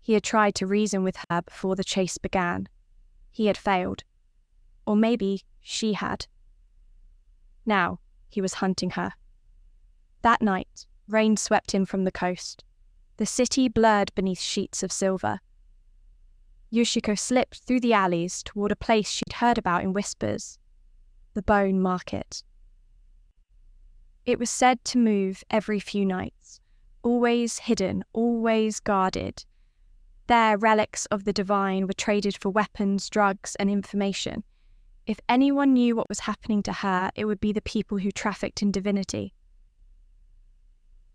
B: He had tried to reason with her before the chase began. He had failed. Or maybe she had. Now he was hunting her. That night, rain swept in from the coast. The city blurred beneath sheets of silver. Yoshiko slipped through the alleys toward a place she'd heard about in whispers, the Bone Market. It was said to move every few nights, always hidden, always guarded. There, relics of the divine were traded for weapons, drugs, and information. If anyone knew what was happening to her, it would be the people who trafficked in divinity.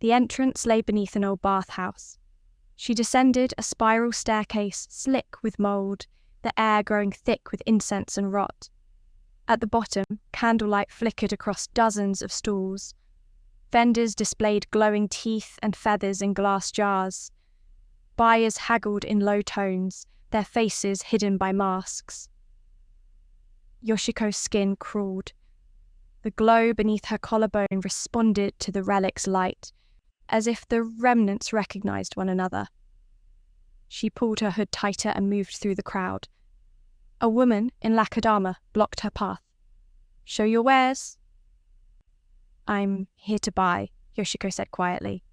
B: The entrance lay beneath an old bathhouse. She descended a spiral staircase slick with mould, the air growing thick with incense and rot. At the bottom, candlelight flickered across dozens of stalls. Vendors displayed glowing teeth and feathers in glass jars. Buyers haggled in low tones, their faces hidden by masks. Yoshiko's skin crawled. The glow beneath her collarbone responded to the relic's light, as if the remnants recognized one another. She pulled her hood tighter and moved through the crowd. A woman in lacquered armor blocked her path. "Show your wares." "I'm here to buy," Yoshiko said quietly.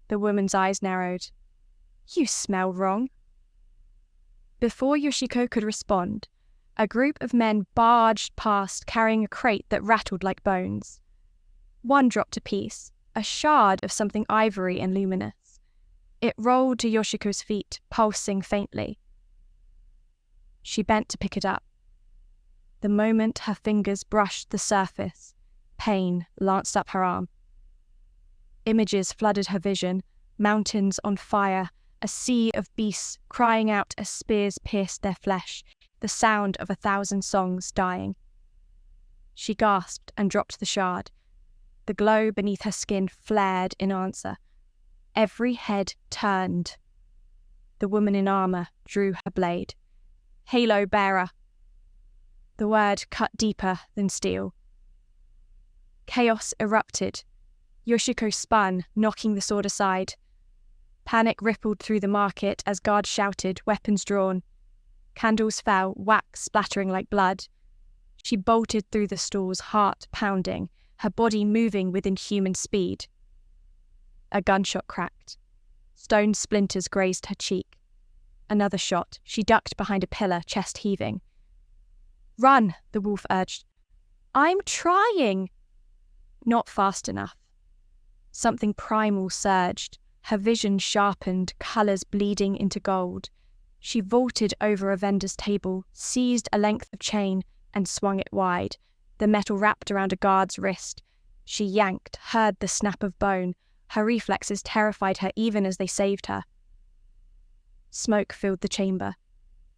B: The woman's eyes narrowed. "You smell wrong." Before Yoshiko could respond, a group of men barged past carrying a crate that rattled like bones. One dropped a piece, a shard of something ivory and luminous. It rolled to Yoshiko's feet, pulsing faintly. She bent to pick it up. The moment her fingers brushed the surface, pain lanced up her arm. Images flooded her vision, mountains on fire, a sea of beasts crying out as spears pierced their flesh, the sound of 1,000 songs dying. She gasped and dropped the shard. The glow beneath her skin flared in answer. Every head turned. The woman in armor drew her blade. "Halo bearer." The word cut deeper than steel. Chaos erupted. Yoshiko spun, knocking the sword aside. Panic rippled through the market as guards shouted, weapons drawn. Candles fell, wax splattering like blood. She bolted through the stalls, heart pounding, her body moving with inhuman speed. A gunshot cracked. Stone splinters grazed her cheek. Another shot. She ducked behind a pillar, chest heaving. "Run," the wolf urged. "I'm trying." Not fast enough. Something primal surged. Her vision sharpened, colours bleeding into gold. She vaulted over a vendor's table, seized a length of chain, and swung it wide. The metal wrapped around a guard's wrist. She yanked, heard the snap of bone. Her reflexes terrified her even as they saved her. Smoke filled the chamber.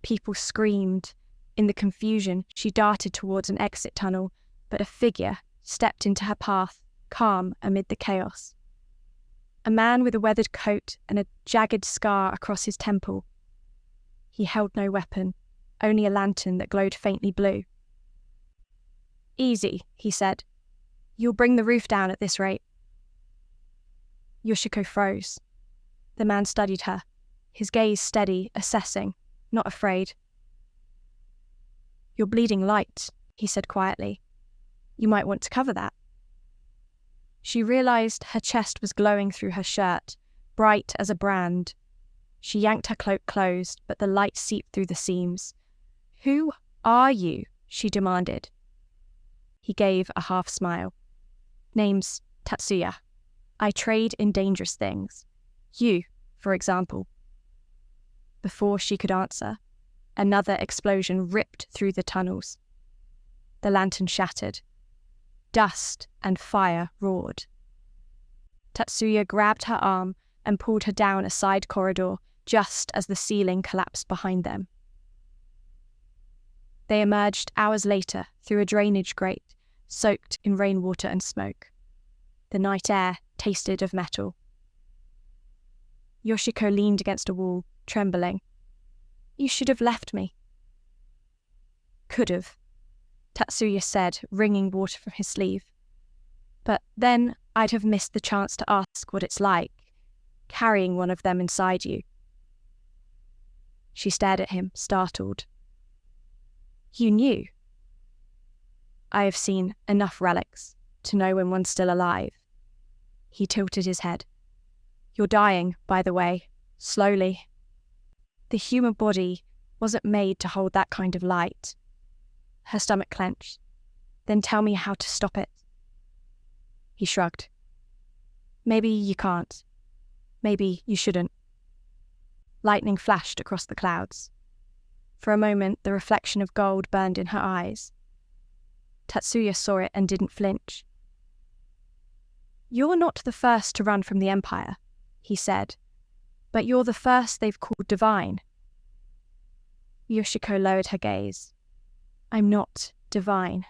B: People screamed. In the confusion, she darted towards an exit tunnel, but a figure stepped into her path, calm amid the chaos. A man with a weathered coat and a jagged scar across his temple. He held no weapon, only a lantern that glowed faintly blue. "Easy," he said. "You'll bring the roof down at this rate." Yoshiko froze. The man studied her, his gaze steady, assessing, not afraid. "You're bleeding light," he said quietly. "You might want to cover that." She realized her chest was glowing through her shirt, bright as a brand. She yanked her cloak closed, but the light seeped through the seams. "Who are you?" she demanded. He gave a half smile. "Name's Tatsuya. I trade in dangerous things. You, for example." Before she could answer, another explosion ripped through the tunnels. The lantern shattered. Dust and fire roared. Tatsuya grabbed her arm and pulled her down a side corridor just as the ceiling collapsed behind them. They emerged hours later through a drainage grate, soaked in rainwater and smoke. The night air tasted of metal. Yoshiko leaned against a wall, trembling. "You should have left me." "Could have," Tatsuya said, wringing water from his sleeve. "But then I'd have missed the chance to ask what it's like, carrying one of them inside you." She stared at him, startled. "You knew?" "I have seen enough relics to know when one's still alive." He tilted his head. "You're dying, by the way, slowly. The human body wasn't made to hold that kind of light." Her stomach clenched. "Then tell me how to stop it." He shrugged. "Maybe you can't. Maybe you shouldn't." Lightning flashed across the clouds. For a moment, the reflection of gold burned in her eyes. Tatsuya saw it and didn't flinch. "You're not the first to run from the Empire," he said, "but you're the first they've called divine." Yoshiko lowered her gaze. "I'm not divine.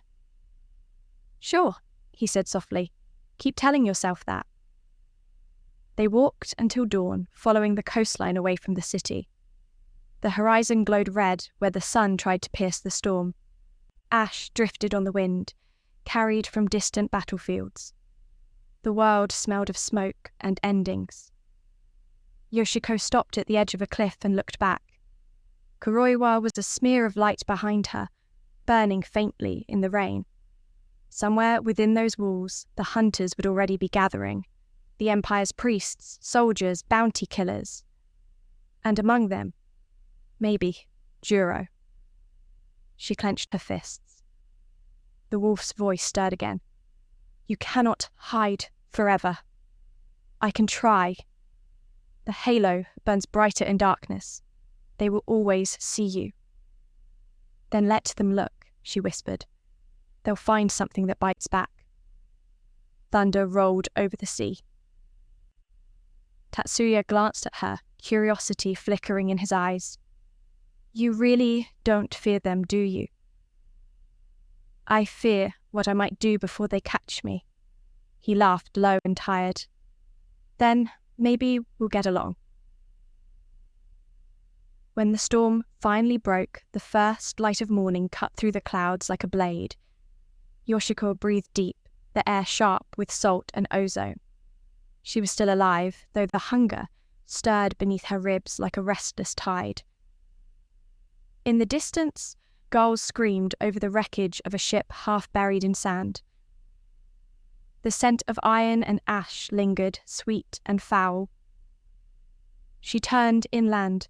B: Sure, he said softly. Keep telling yourself that. They walked until dawn, following the coastline away from the city. The horizon glowed red where the sun tried to pierce the storm. Ash drifted on the wind, carried from distant battlefields. The world smelled of smoke and endings. Yoshiko stopped at the edge of a cliff and looked back. Kuroiwa was a smear of light behind her, burning faintly in the rain. Somewhere within those walls, the hunters would already be gathering. The Empire's priests, soldiers, bounty killers. And among them, maybe, Juro. She clenched her fists. The wolf's voice stirred again. You cannot hide forever. I can try. The halo burns brighter in darkness. They will always see you. Then let them look, she whispered. They'll find something that bites back. Thunder rolled over the sea. Tatsuya glanced at her, curiosity flickering in his eyes. You really don't fear them, do you? I fear what I might do before they catch me. He laughed low and tired. Then maybe we'll get along. When the storm finally broke, the first light of morning cut through the clouds like a blade. Yoshiko breathed deep, the air sharp with salt and ozone. She was still alive, though the hunger stirred beneath her ribs like a restless tide. In the distance, gulls screamed over the wreckage of a ship half buried in sand. The scent of iron and ash lingered, sweet and foul. She turned inland,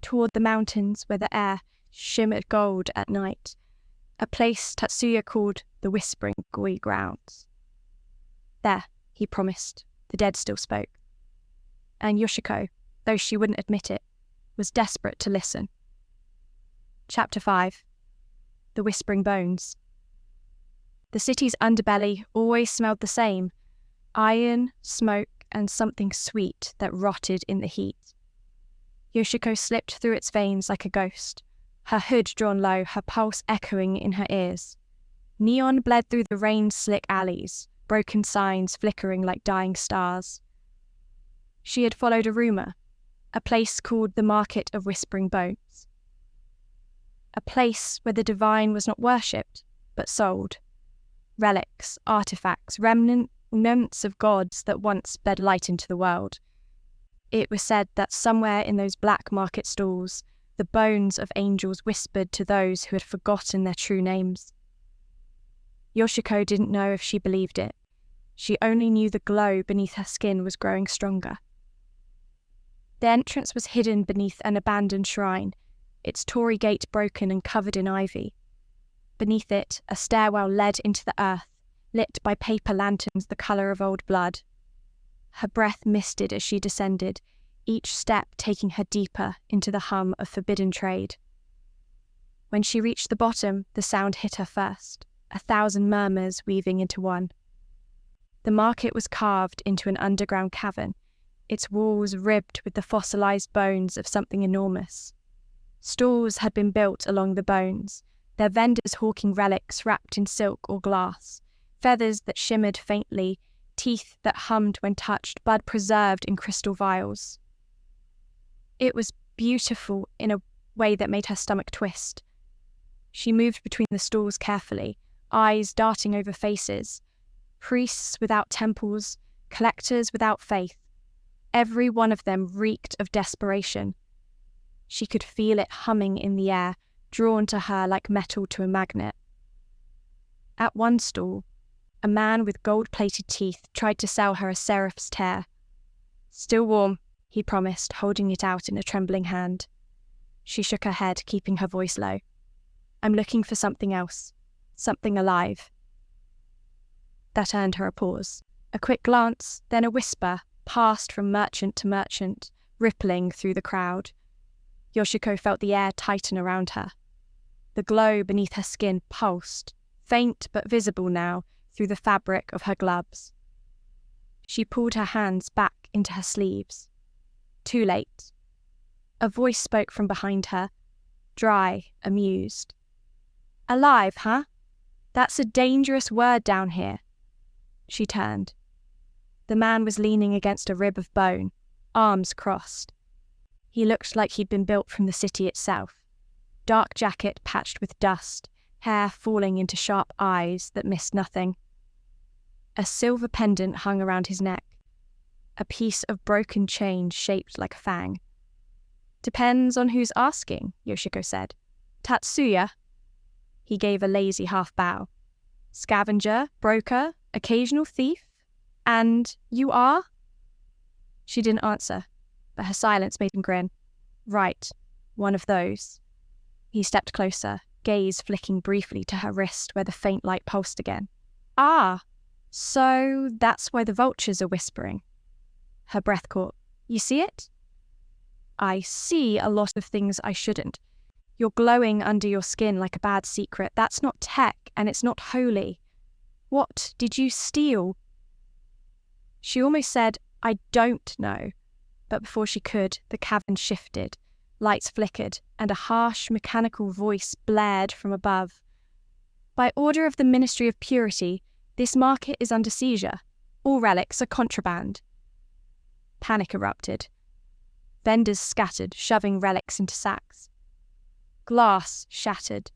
B: toward the mountains where the air shimmered gold at night, a place Tatsuya called the Whispering Gui Grounds. There, he promised, the dead still spoke. And Yoshiko, though she wouldn't admit it, was desperate to listen. Chapter 5. The Whispering Bones. The city's underbelly always smelled the same, iron, smoke, and something sweet that rotted in the heat. Yoshiko slipped through its veins like a ghost, her hood drawn low, her pulse echoing in her ears. Neon bled through the rain-slick alleys, broken signs flickering like dying stars. She had followed a rumour, a place called the Market of Whispering Bones. A place where the divine was not worshipped, but sold. Relics, artifacts, remnants of gods that once bled light into the world. It was said that somewhere in those black market stalls, the bones of angels whispered to those who had forgotten their true names. Yoshiko didn't know if she believed it. She only knew the glow beneath her skin was growing stronger. The entrance was hidden beneath an abandoned shrine, its torii gate broken and covered in ivy. Beneath it, a stairwell led into the earth, lit by paper lanterns the colour of old blood. Her breath misted as she descended, each step taking her deeper into the hum of forbidden trade. When she reached the bottom, the sound hit her first, 1,000 murmurs weaving into one. The market was carved into an underground cavern, its walls ribbed with the fossilised bones of something enormous. Stalls had been built along the bones, their vendors hawking relics wrapped in silk or glass, feathers that shimmered faintly, teeth that hummed when touched, blood preserved in crystal vials. It was beautiful in a way that made her stomach twist. She moved between the stalls carefully, eyes darting over faces. Priests without temples, collectors without faith. Every one of them reeked of desperation. She could feel it humming in the air, drawn to her like metal to a magnet. At one stall, a man with gold-plated teeth tried to sell her a seraph's tear. Still warm, he promised, holding it out in a trembling hand. She shook her head, keeping her voice low. I'm looking for something else, something alive. That earned her a pause. A quick glance, then a whisper, passed from merchant to merchant, rippling through the crowd. Yoshiko felt the air tighten around her. The glow beneath her skin pulsed, faint but visible now, through the fabric of her gloves. She pulled her hands back into her sleeves. Too late. A voice spoke from behind her, dry, amused. Alive, huh? That's a dangerous word down here. She turned. The man was leaning against a rib of bone, arms crossed. He looked like he'd been built from the city itself. Dark jacket patched with dust, hair falling into sharp eyes that missed nothing. A silver pendant hung around his neck, a piece of broken chain shaped like a fang. Depends on who's asking, Yoshiko said. Tatsuya? He gave a lazy half bow. Scavenger, broker, occasional thief? And you are? She didn't answer, but her silence made him grin. Right, one of those. He stepped closer, gaze flicking briefly to her wrist where the faint light pulsed again. Ah, so that's why the vultures are whispering. Her breath caught. You see it? I see a lot of things I shouldn't. You're glowing under your skin like a bad secret. That's not tech, and it's not holy. What did you steal? She almost said, I don't know. But before she could, the cavern shifted. Lights flickered, and a harsh, mechanical voice blared from above. By order of the Ministry of Purity, this market is under seizure. All relics are contraband. Panic erupted. Vendors scattered, shoving relics into sacks. Glass shattered.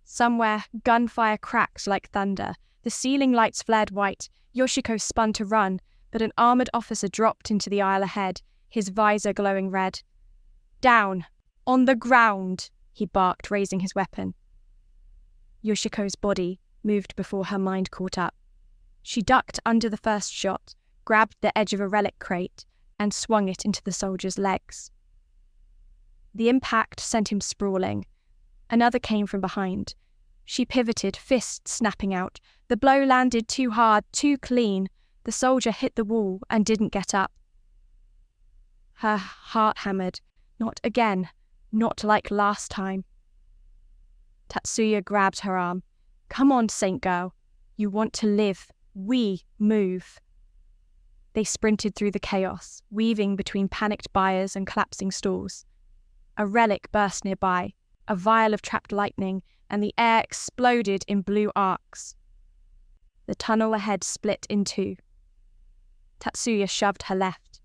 B: Somewhere, gunfire cracked like thunder. The ceiling lights flared white. Yoshiko spun to run, but an armoured officer dropped into the aisle ahead, his visor glowing red. Down! On the ground! He barked, raising his weapon. Yoshiko's body moved before her mind caught up. She ducked under the first shot, grabbed the edge of a relic crate, and swung it into the soldier's legs. The impact sent him sprawling. Another came from behind. She pivoted, fists snapping out. The blow landed too hard, too clean. The soldier hit the wall and didn't get up. Her heart hammered. Not again. Not like last time. Tatsuya grabbed her arm. Come on, Saint Girl. You want to live. We move. They sprinted through the chaos, weaving between panicked buyers and collapsing stalls. A relic burst nearby, a vial of trapped lightning, and the air exploded in blue arcs. The tunnel ahead split in two. Tatsuya shoved her left.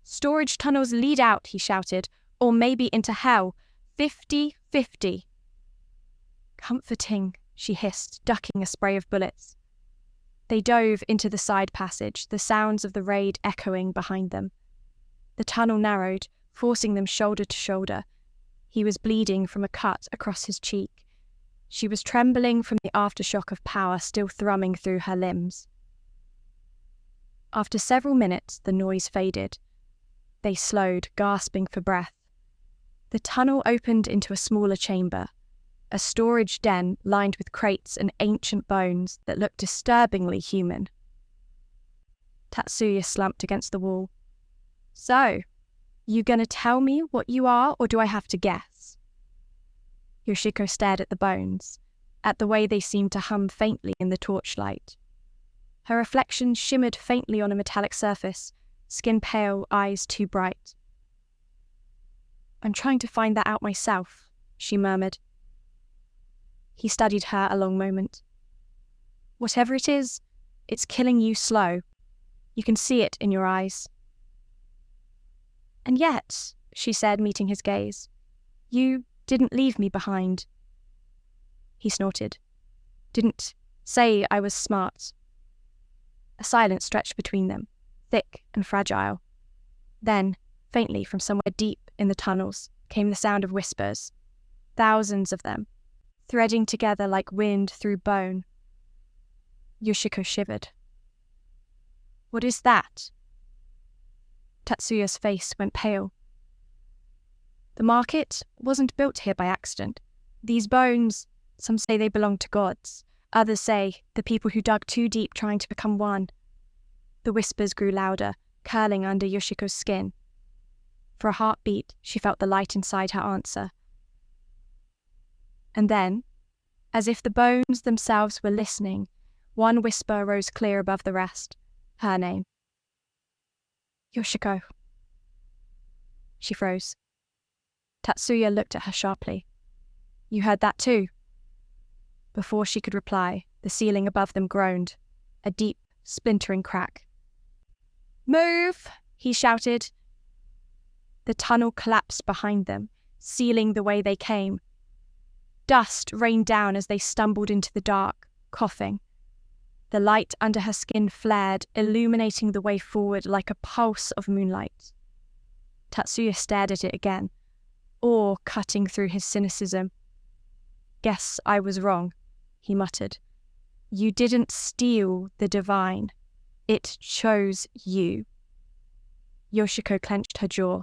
B: Storage tunnels lead out, he shouted, or maybe into hell. 50-50. Comforting, she hissed, ducking a spray of bullets. They dove into the side passage, the sounds of the raid echoing behind them. The tunnel narrowed, forcing them shoulder to shoulder. He was bleeding from a cut across his cheek. She was trembling from the aftershock of power still thrumming through her limbs. After several minutes, the noise faded. They slowed, gasping for breath. The tunnel opened into a smaller chamber, a storage den lined with crates and ancient bones that looked disturbingly human. Tatsuya slumped against the wall. So, you gonna tell me what you are, or do I have to guess? Yoshiko stared at the bones, at the way they seemed to hum faintly in the torchlight. Her reflection shimmered faintly on a metallic surface, skin pale, eyes too bright. I'm trying to find that out myself, she murmured. He studied her a long moment. Whatever it is, it's killing you slow. You can see it in your eyes. And yet, she said, meeting his gaze, you didn't leave me behind. He snorted. Didn't say I was smart. A silence stretched between them, thick and fragile. Then, faintly from somewhere deep in the tunnels, came the sound of whispers. Thousands of them, threading together like wind through bone. Yoshiko shivered. What is that? Tatsuya's face went pale. The market wasn't built here by accident. These bones, some say they belong to gods. Others say the people who dug too deep trying to become one. The whispers grew louder, curling under Yoshiko's skin. For a heartbeat, she felt the light inside her answer. And then, as if the bones themselves were listening, one whisper rose clear above the rest. Her name. Yoshiko. She froze. Tatsuya looked at her sharply. You heard that too? Before she could reply, The ceiling above them groaned, a deep, splintering crack. "Move!" he shouted. The tunnel collapsed behind them, sealing the way they came. Dust rained down as they stumbled into the dark, coughing. The light under her skin flared, illuminating the way forward like a pulse of moonlight. Tatsuya stared at it again, awe cutting through his cynicism. "Guess I was wrong," he muttered. "You didn't steal the divine. It chose you." Yoshiko clenched her jaw,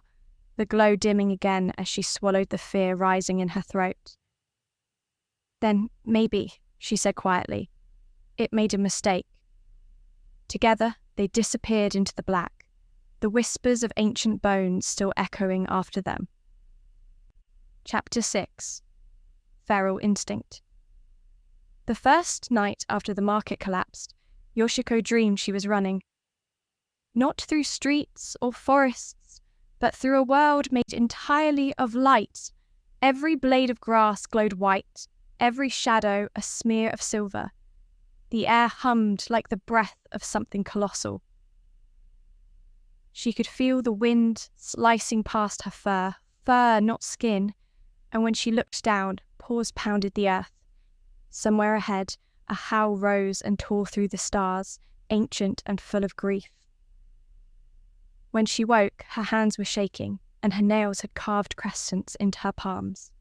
B: the glow dimming again as she swallowed the fear rising in her throat. "Then maybe," she said quietly, "it made a mistake." Together, they disappeared into the black, the whispers of ancient bones still echoing after them. Chapter 6. Feral Instinct. The first night after the market collapsed, Yoshiko dreamed she was running. Not through streets or forests, but through a world made entirely of light. Every blade of grass glowed white, every shadow a smear of silver. The air hummed like the breath of something colossal. She could feel the wind slicing past her fur not skin, and when she looked down, paws pounded the earth. Somewhere ahead, a howl rose and tore through the stars, ancient and full of grief. When she woke, her hands were shaking, and her nails had carved crescents into her palms.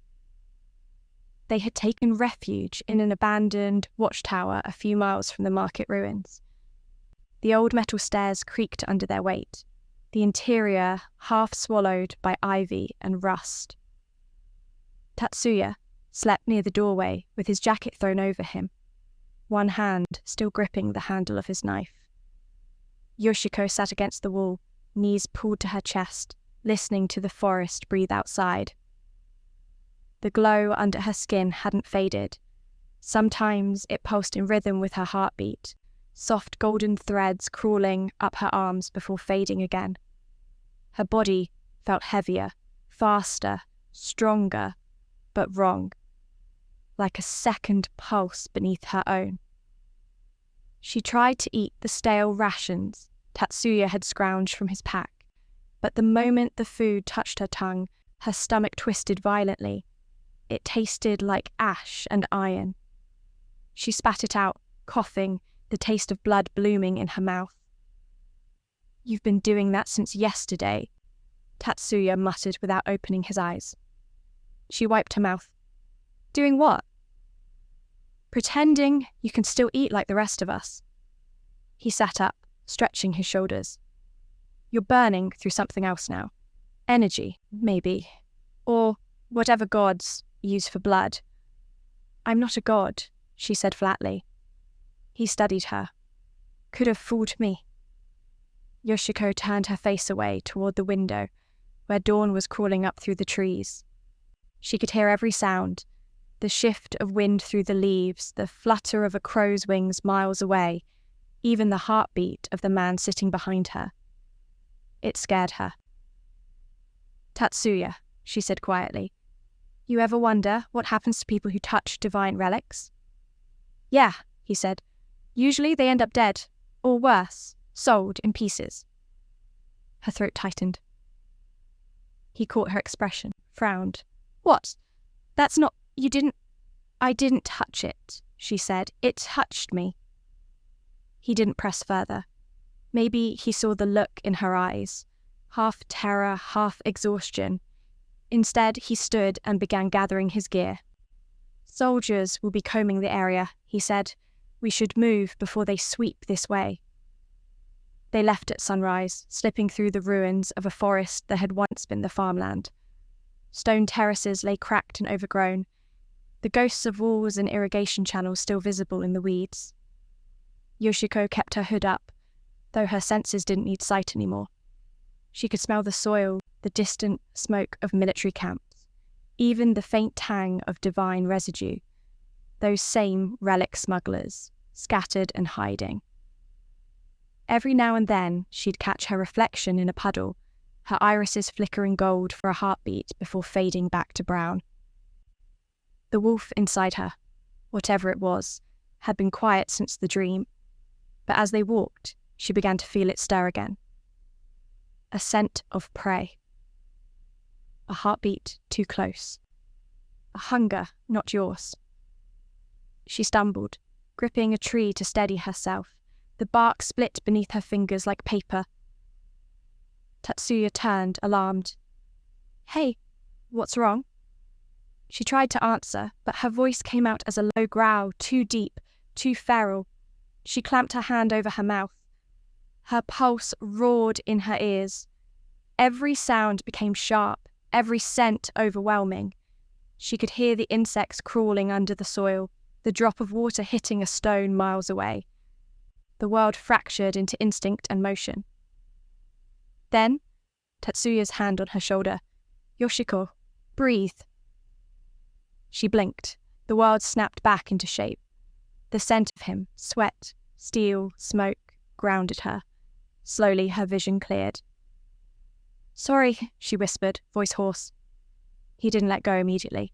B: They had taken refuge in an abandoned watchtower a few miles from the market ruins. The old metal stairs creaked under their weight, the interior half swallowed by ivy and rust. Tatsuya slept near the doorway with his jacket thrown over him, one hand still gripping the handle of his knife. Yoshiko sat against the wall, knees pulled to her chest, listening to the forest breathe outside. The glow under her skin hadn't faded. Sometimes it pulsed in rhythm with her heartbeat, soft golden threads crawling up her arms before fading again. Her body felt heavier, faster, stronger, but wrong, like a second pulse beneath her own. She tried to eat the stale rations Tatsuya had scrounged from his pack, but the moment the food touched her tongue, her stomach twisted violently. It tasted like ash and iron. She spat it out, coughing, the taste of blood blooming in her mouth. "You've been doing that since yesterday," Tatsuya muttered without opening his eyes. She wiped her mouth. "Doing what?" "Pretending you can still eat like the rest of us." He sat up, stretching his shoulders. "You're burning through something else now. Energy, maybe. Or whatever gods use for blood." "I'm not a god," she said flatly. He studied her. "Could have fooled me." Yoshiko turned her face away toward the window, where dawn was crawling up through the trees. She could hear every sound, the shift of wind through the leaves, the flutter of a crow's wings miles away, even the heartbeat of the man sitting behind her. It scared her. "Tatsuya," she said quietly, "you ever wonder what happens to people who touch divine relics?" "Yeah," he said. "Usually they end up dead, or worse, sold in pieces." Her throat tightened. He caught her expression, frowned. "What? That's not... You didn't... I didn't touch it," she said. "It touched me." He didn't press further. Maybe he saw the look in her eyes, half terror, half exhaustion. Instead, he stood and began gathering his gear. "Soldiers will be combing the area," he said. "We should move before they sweep this way." They left at sunrise, slipping through the ruins of a forest that had once been the farmland. Stone terraces lay cracked and overgrown, the ghosts of walls and irrigation channels still visible in the weeds. Yoshiko kept her hood up, though her senses didn't need sight anymore. She could smell the soil, the distant smoke of military camps, even the faint tang of divine residue, those same relic smugglers, scattered and hiding. Every now and then she'd catch her reflection in a puddle, her irises flickering gold for a heartbeat before fading back to brown. The wolf inside her, whatever it was, had been quiet since the dream, but as they walked, she began to feel it stir again. A scent of prey. A heartbeat too close. A hunger not yours. She stumbled, gripping a tree to steady herself. The bark split beneath her fingers like paper. Tatsuya turned, alarmed. "Hey, what's wrong?" She tried to answer, but her voice came out as a low growl, too deep, too feral. She clamped her hand over her mouth. Her pulse roared in her ears. Every sound became sharp, every scent overwhelming. She could hear the insects crawling under the soil, the drop of water hitting a stone miles away. The world fractured into instinct and motion. Then, Tatsuya's hand on her shoulder. "Yoshiko, breathe." She blinked. The world snapped back into shape. The scent of him, sweat, steel, smoke, grounded her. Slowly her vision cleared. "Sorry," she whispered, voice hoarse. He didn't let go immediately.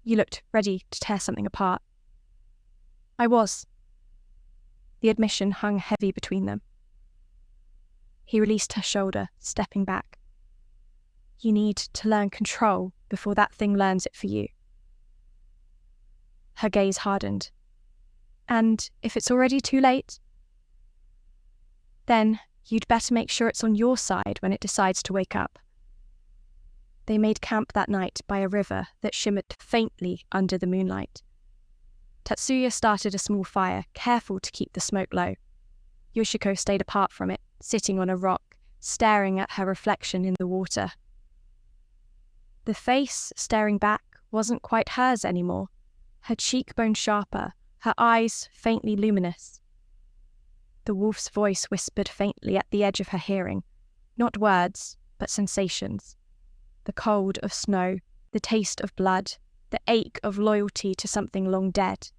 B: "You looked ready to tear something apart." "I was." The admission hung heavy between them. He released her shoulder, stepping back. "You need to learn control before that thing learns it for you." Her gaze hardened. "And if it's already too late?" "Then you'd better make sure it's on your side when it decides to wake up." They made camp that night by a river that shimmered faintly under the moonlight. Tatsuya started a small fire, careful to keep the smoke low. Yoshiko stayed apart from it, sitting on a rock, staring at her reflection in the water. The face staring back wasn't quite hers anymore, her cheekbone sharper, her eyes faintly luminous. The wolf's voice whispered faintly at the edge of her hearing, not words, but sensations. The cold of snow, the taste of blood, the ache of loyalty to something long dead.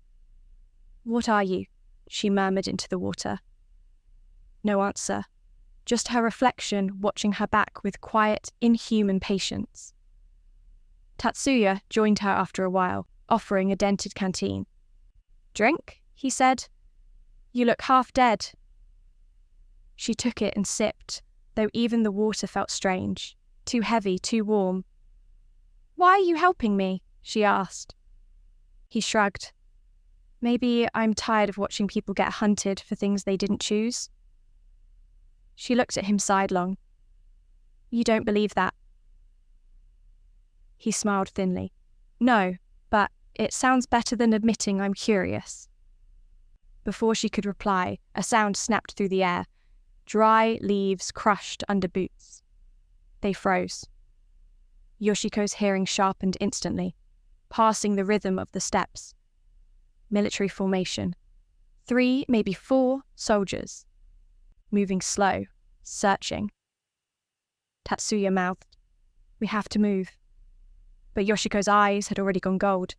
B: "What are you?" she murmured into the water. No answer, just her reflection watching her back with quiet, inhuman patience. Tatsuya joined her after a while, offering a dented canteen. "Drink?" he said. "You look half dead." She took it and sipped, though even the water felt strange, too heavy, too warm. "Why are you helping me?" she asked. He shrugged. "Maybe I'm tired of watching people get hunted for things they didn't choose." She looked at him sidelong. "You don't believe that?" He smiled thinly. "No, but it sounds better than admitting I'm curious." Before she could reply, a sound snapped through the air. Dry leaves crushed under boots. They froze. Yoshiko's hearing sharpened instantly, passing the rhythm of the steps. Military formation. 3, maybe 4 soldiers. Moving slow, searching. Tatsuya mouthed, "We have to move." But Yoshiko's eyes had already gone gold.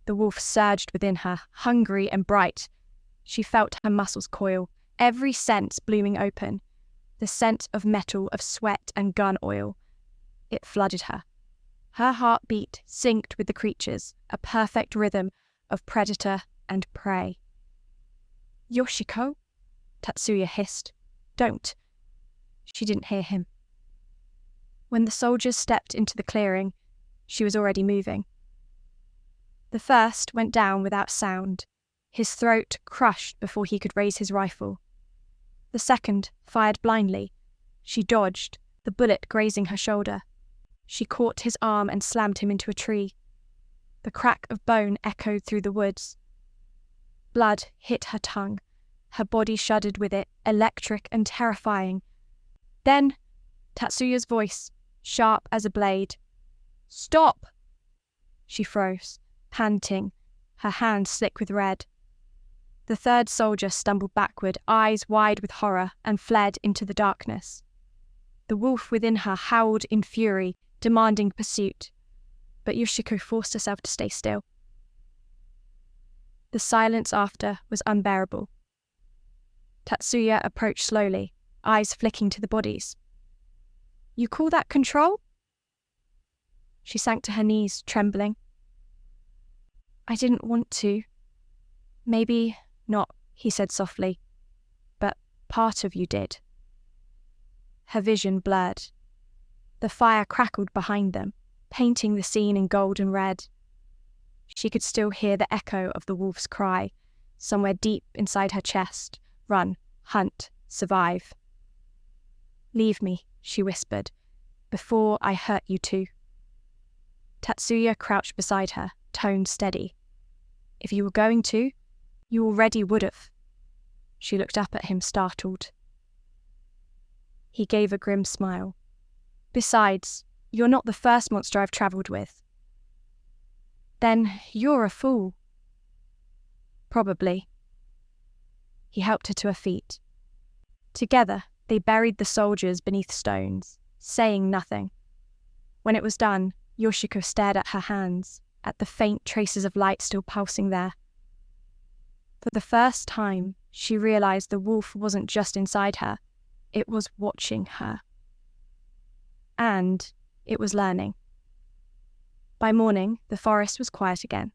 B: The wolf surged within her, hungry and bright. She felt her muscles coil, every sense blooming open. The scent of metal, of sweat and gun oil. It flooded her. Her heartbeat synced with the creature's, a perfect rhythm of predator and prey. "Yoshiko?" Tatsuya hissed. "Don't." She didn't hear him. When the soldiers stepped into the clearing, she was already moving. The first went down without sound, his throat crushed before he could raise his rifle. The second fired blindly. She dodged, the bullet grazing her shoulder. She caught his arm and slammed him into a tree. The crack of bone echoed through the woods. Blood hit her tongue. Her body shuddered with it, electric and terrifying. Then, Tatsuya's voice, sharp as a blade. "Stop!" She froze, panting, her hand slick with red. The third soldier stumbled backward, eyes wide with horror, and fled into the darkness. The wolf within her howled in fury, demanding pursuit, but Yoshiko forced herself to stay still. The silence after was unbearable. Tatsuya approached slowly, eyes flicking to the bodies. "You call that control?" She sank to her knees, trembling. "I didn't want to." Maybe not, he said softly, but part of you did. Her vision blurred. The fire crackled behind them, painting the scene in gold and red. She could still hear the echo of the wolf's cry, somewhere deep inside her chest. Run, hunt, survive. Leave me, she whispered, before I hurt you too. Tatsuya crouched beside her, tone steady. If you were going to, you already would have. She looked up at him, startled. He gave a grim smile. Besides, you're not the first monster I've travelled with. Then you're a fool. Probably. He helped her to her feet. Together, they buried the soldiers beneath stones, saying nothing. When it was done, Yoshiko stared at her hands, at the faint traces of light still pulsing there. For the first time, she realized the wolf wasn't just inside her, it was watching her. And it was learning. By morning, the forest was quiet again,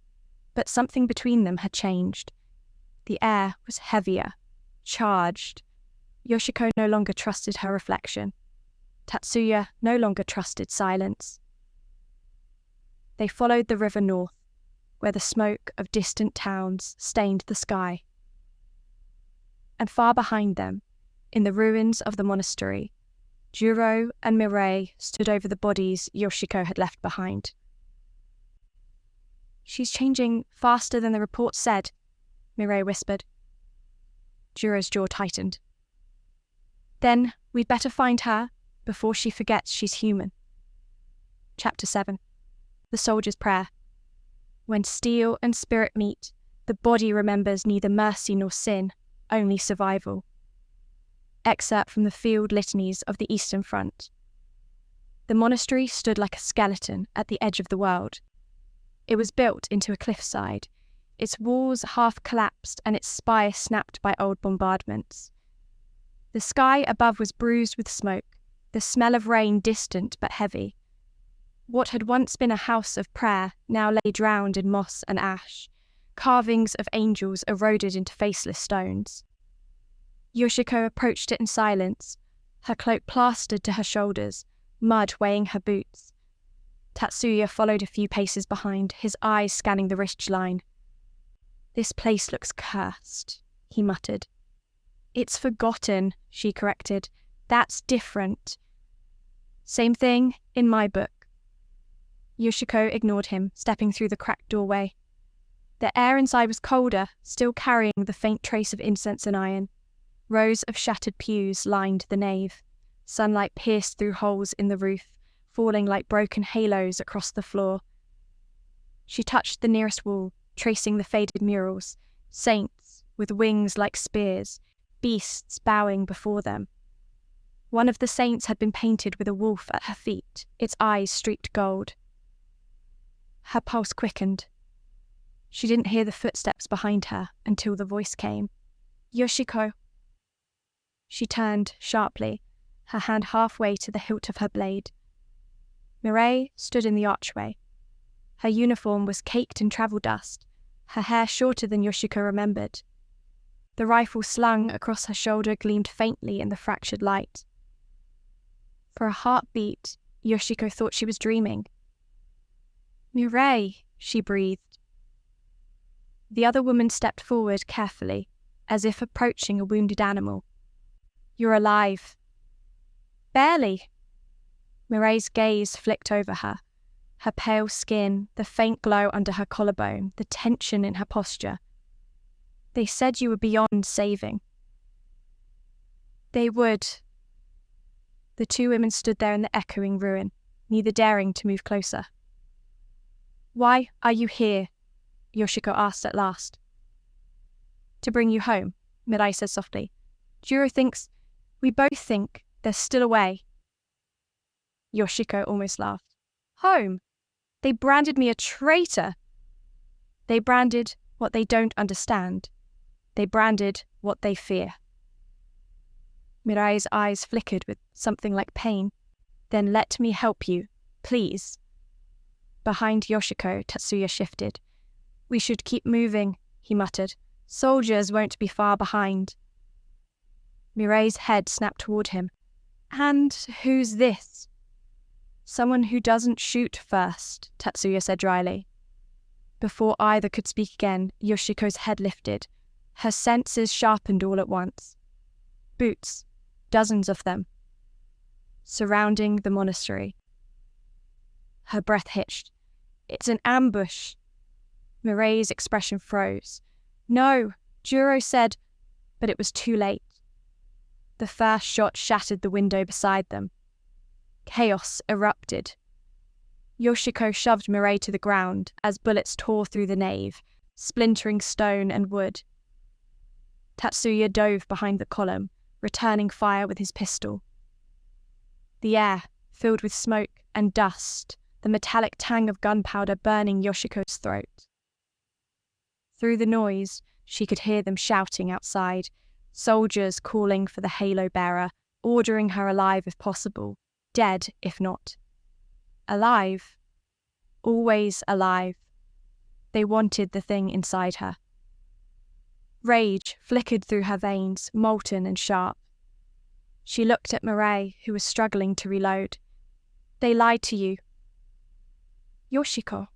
B: but something between them had changed. The air was heavier, charged. Yoshiko no longer trusted her reflection. Tatsuya no longer trusted silence. They followed the river north, where the smoke of distant towns stained the sky. And far behind them, in the ruins of the monastery, Juro and Mireille stood over the bodies Yoshiko had left behind. She's changing faster than the report said, Mireille whispered. Juro's jaw tightened. Then we'd better find her before she forgets she's human. Chapter 7. The Soldier's Prayer. When steel and spirit meet, the body remembers neither mercy nor sin, only survival. Excerpt from the field litanies of the Eastern Front. The monastery stood like a skeleton at the edge of the world. It was built into a cliffside, its walls half collapsed and its spire snapped by old bombardments. The sky above was bruised with smoke, the smell of rain distant but heavy. What had once been a house of prayer now lay drowned in moss and ash, carvings of angels eroded into faceless stones. Yoshiko approached it in silence, her cloak plastered to her shoulders, mud weighing her boots. Tatsuya followed a few paces behind, his eyes scanning the ridgeline. "This place looks cursed," he muttered. "It's forgotten," she corrected. "That's different." "Same thing in my book." Yoshiko ignored him, stepping through the cracked doorway. The air inside was colder, still carrying the faint trace of incense and iron. Rows of shattered pews lined the nave. Sunlight pierced through holes in the roof, falling like broken halos across the floor. She touched the nearest wall, tracing the faded murals, saints with wings like spears, beasts bowing before them. One of the saints had been painted with a wolf at her feet, its eyes streaked gold. Her pulse quickened. She didn't hear the footsteps behind her until the voice came. "Yoshiko." She turned sharply, her hand halfway to the hilt of her blade. Mireille stood in the archway. Her uniform was caked in travel dust, her hair shorter than Yoshiko remembered. The rifle slung across her shoulder gleamed faintly in the fractured light. For a heartbeat, Yoshiko thought she was dreaming. "Mireille," she breathed. The other woman stepped forward carefully, as if approaching a wounded animal. "You're alive." "Barely." Mireille's gaze flicked over her. Her pale skin, the faint glow under her collarbone, the tension in her posture. "They said you were beyond saving." "They would." The two women stood there in the echoing ruin, neither daring to move closer. "Why are you here?" Yoshiko asked at last. "To bring you home," Mireille said softly. We both think, there's still a way." Yoshiko almost laughed. "Home? They branded me a traitor." "They branded what they don't understand. They branded what they fear." Mireille's eyes flickered with something like pain. "Then let me help you, please." Behind Yoshiko, Tatsuya shifted. "We should keep moving," he muttered. Soldiers won't be far behind. Mirei's head snapped toward him. And who's this? Someone who doesn't shoot first, Tatsuya said dryly. Before either could speak again, Yoshiko's head lifted. Her senses sharpened all at once. Boots, dozens of them, surrounding the monastery. Her breath hitched. It's an ambush. Mirei's expression froze. No, Juro said, but it was too late. The first shot shattered the window beside them. Chaos erupted. Yoshiko shoved Mirei to the ground as bullets tore through the nave, splintering stone and wood. Tatsuya dove behind the column, returning fire with his pistol. The air, filled with smoke and dust, the metallic tang of gunpowder burning Yoshiko's throat. Through the noise, she could hear them shouting outside, soldiers calling for the halo bearer, ordering her alive if possible, dead if not. Alive. Always alive. They wanted the thing inside her. Rage flickered through her veins, molten and sharp. She looked at Mirei, who was struggling to reload. They lied to you. Yoshiko.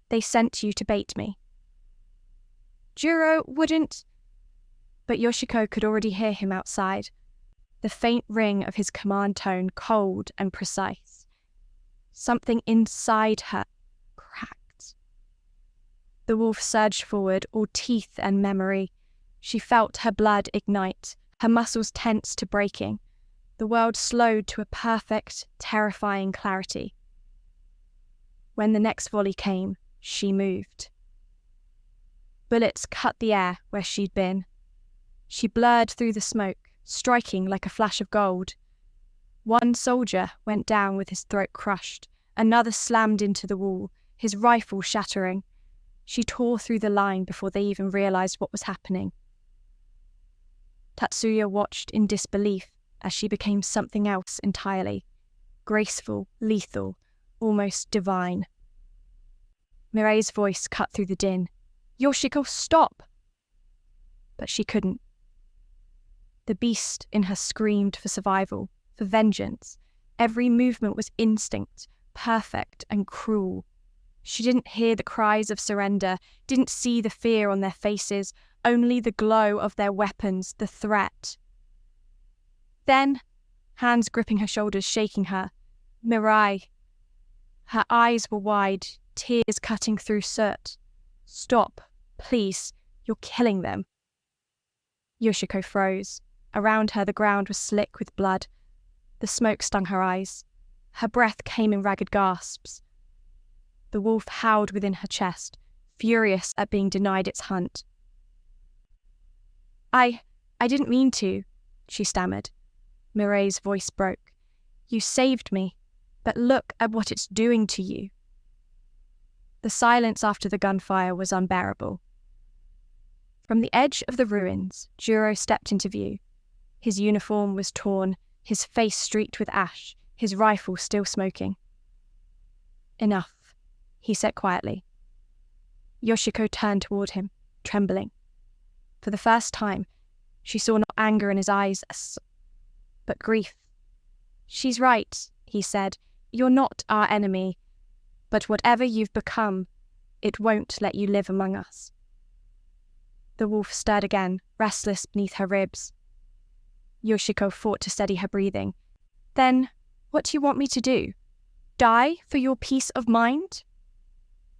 B: They sent you to bait me. Juro wouldn't... But Yoshiko could already hear him outside, the faint ring of his command tone cold and precise. Something inside her cracked. The wolf surged forward, all teeth and memory. She felt her blood ignite, her muscles tense to breaking. The world slowed to a perfect, terrifying clarity. When the next volley came, she moved. Bullets cut the air where she'd been. She blurred through the smoke, striking like a flash of gold. One soldier went down with his throat crushed. Another slammed into the wall, his rifle shattering. She tore through the line before they even realized what was happening. Tatsuya watched in disbelief as she became something else entirely. Graceful, lethal, almost divine. Mirei's voice cut through the din. Yoshiko, stop! But she couldn't. The beast in her screamed for survival, for vengeance. Every movement was instinct, perfect and cruel. She didn't hear the cries of surrender, didn't see the fear on their faces, only the glow of their weapons, the threat. Then, hands gripping her shoulders, shaking her, Mirei. Her eyes were wide, tears cutting through soot. Stop, please, you're killing them. Yoshiko froze. Around her the ground was slick with blood. The smoke stung her eyes. Her breath came in ragged gasps. The wolf howled within her chest, furious at being denied its hunt. I didn't mean to, she stammered. Mirei's voice broke. You saved me, but look at what it's doing to you. The silence after the gunfire was unbearable. From the edge of the ruins, Juro stepped into view. His uniform was torn, his face streaked with ash, his rifle still smoking. Enough, he said quietly. Yoshiko turned toward him, trembling. For the first time, she saw not anger in his eyes, but grief. She's right, he said. You're not our enemy, but whatever you've become, it won't let you live among us. The wolf stirred again, restless beneath her ribs. Yoshiko fought to steady her breathing. Then, what do you want me to do? Die for your peace of mind?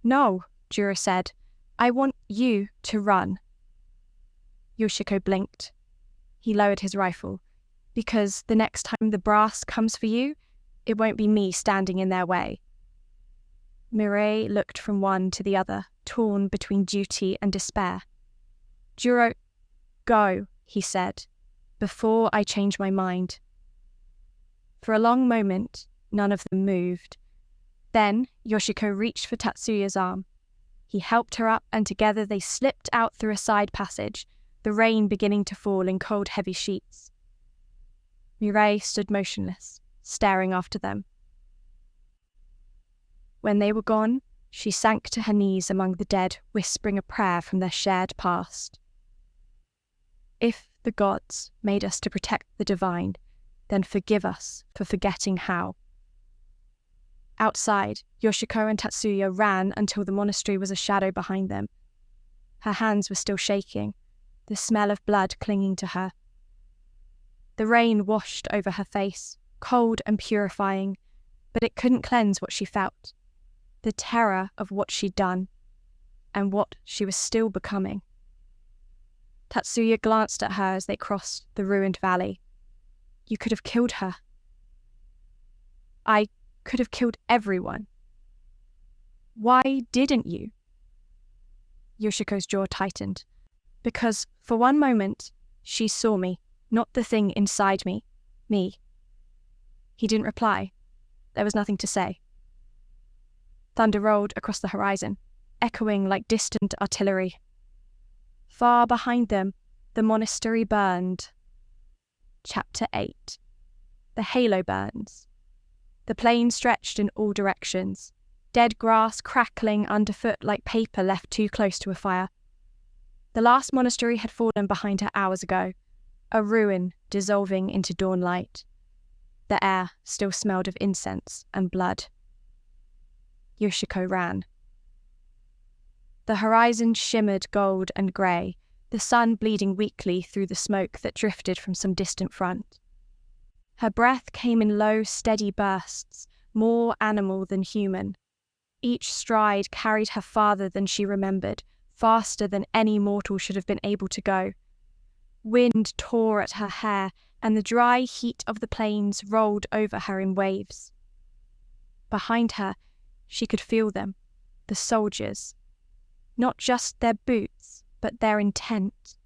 B: No, Juro said. I want you to run. Yoshiko blinked. He lowered his rifle. Because the next time the brass comes for you, it won't be me standing in their way. Mirei looked from one to the other, torn between duty and despair. Juro, go, he said, before I change my mind. For a long moment, none of them moved. Then Yoshiko reached for Tatsuya's arm. He helped her up, and together they slipped out through a side passage, the rain beginning to fall in cold, heavy sheets. Mirei stood motionless, staring after them. When they were gone, She sank to her knees among the dead, whispering a prayer from their shared past. If the gods made us to protect the divine, then forgive us for forgetting how. Outside, Yoshiko and Tatsuya ran until the monastery was a shadow behind them. Her hands were still shaking, the smell of blood clinging to her. The rain washed over her face, cold and purifying, but it couldn't cleanse what she felt. The terror of what she'd done, and what she was still becoming. Tatsuya glanced at her as they crossed the ruined valley. You could have killed her. I could have killed everyone. Why didn't you? Yoshiko's jaw tightened. Because for one moment, she saw me, not the thing inside me. Me. He didn't reply. There was nothing to say. Thunder rolled across the horizon, echoing like distant artillery. Far behind them, the monastery burned. Chapter 8. The halo burns. The plain stretched in all directions, dead grass crackling underfoot like paper left too close to a fire. The last monastery had fallen behind her hours ago, a ruin dissolving into dawnlight. The air still smelled of incense and blood. Yoshiko ran. The horizon shimmered gold and grey, the sun bleeding weakly through the smoke that drifted from some distant front. Her breath came in low, steady bursts, more animal than human. Each stride carried her farther than she remembered, faster than any mortal should have been able to go. Wind tore at her hair, and the dry heat of the plains rolled over her in waves. Behind her, she could feel them, the soldiers. Not just their boots, but their intent.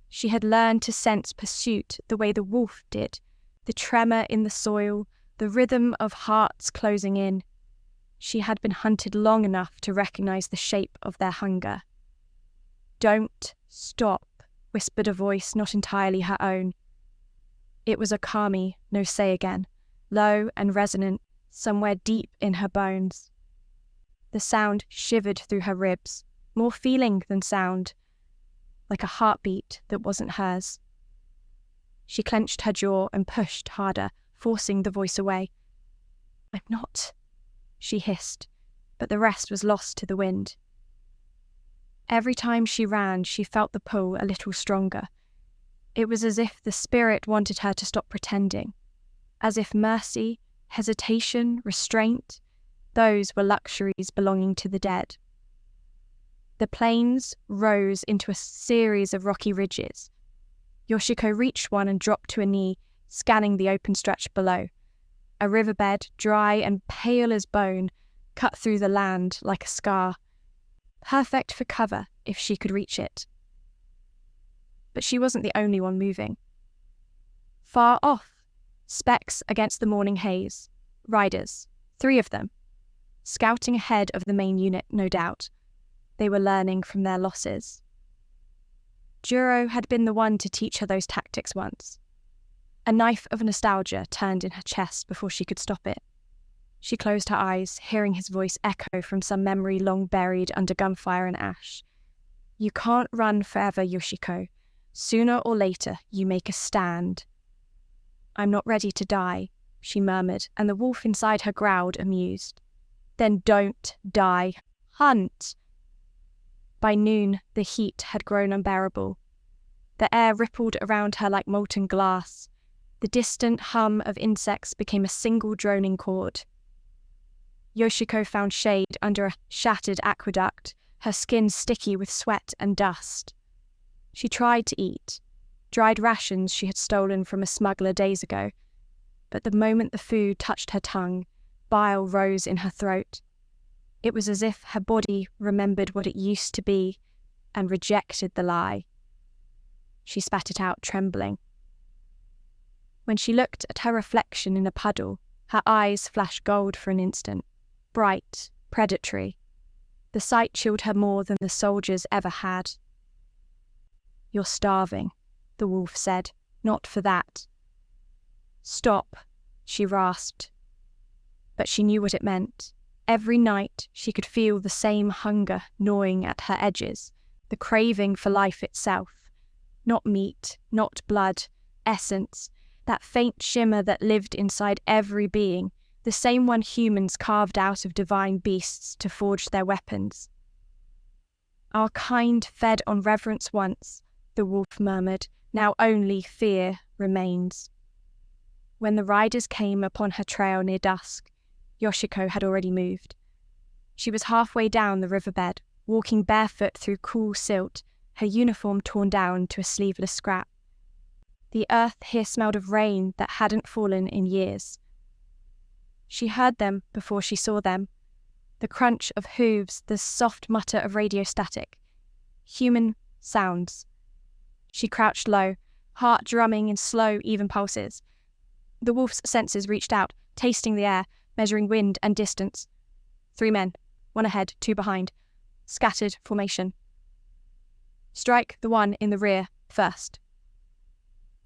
B: She had learned to sense pursuit the way the wolf did, the tremor in the soil, the rhythm of hearts closing in. She had been hunted long enough to recognize the shape of their hunger. Don't stop, whispered a voice not entirely her own. It was Okami, no say again, low and resonant, somewhere deep in her bones. The sound shivered through her ribs, more feeling than sound, like a heartbeat that wasn't hers. She clenched her jaw and pushed harder, forcing the voice away. I'm not, she hissed, but the rest was lost to the wind. Every time she ran, she felt the pull a little stronger. It was as if the spirit wanted her to stop pretending, as if mercy, hesitation, restraint, those were luxuries belonging to the dead. The plains rose into a series of rocky ridges. Yoshiko reached one and dropped to a knee, scanning the open stretch below. A riverbed, dry and pale as bone, cut through the land like a scar. Perfect for cover if she could reach it. But she wasn't the only one moving. Far off, specks against the morning haze. Riders, 3 of them. Scouting ahead of the main unit, no doubt. They were learning from their losses. Juro had been the one to teach her those tactics once. A knife of nostalgia turned in her chest before she could stop it. She closed her eyes, hearing his voice echo from some memory long buried under gunfire and ash. You can't run forever, Yoshiko. Sooner or later, you make a stand. I'm not ready to die, she murmured, and the wolf inside her growled, amused. Then don't die. Hunt! By noon, the heat had grown unbearable. The air rippled around her like molten glass. The distant hum of insects became a single droning chord. Yoshiko found shade under a shattered aqueduct, her skin sticky with sweat and dust. She tried to eat, dried rations she had stolen from a smuggler days ago, but the moment the food touched her tongue, bile rose in her throat. It was as if her body remembered what it used to be and rejected the lie. She spat it out, trembling. When she looked at her reflection in a puddle, her eyes flashed gold for an instant, bright, predatory. The sight chilled her more than the soldiers ever had. You're starving, the wolf said, not for that. Stop, she rasped. But she knew what it meant. Every night she could feel the same hunger gnawing at her edges, the craving for life itself. Not meat, not blood, essence, that faint shimmer that lived inside every being, the same one humans carved out of divine beasts to forge their weapons. Our kind fed on reverence once, the wolf murmured, now only fear remains. When the riders came upon her trail near dusk, Yoshiko had already moved. She was halfway down the riverbed, walking barefoot through cool silt, her uniform torn down to a sleeveless scrap. The earth here smelled of rain that hadn't fallen in years. She heard them before she saw them. The crunch of hooves, the soft mutter of radio static. Human sounds. She crouched low, heart drumming in slow, even pulses. The wolf's senses reached out, tasting the air, measuring wind and distance. 3 men, 1 ahead, 2 behind. Scattered formation. Strike the one in the rear first.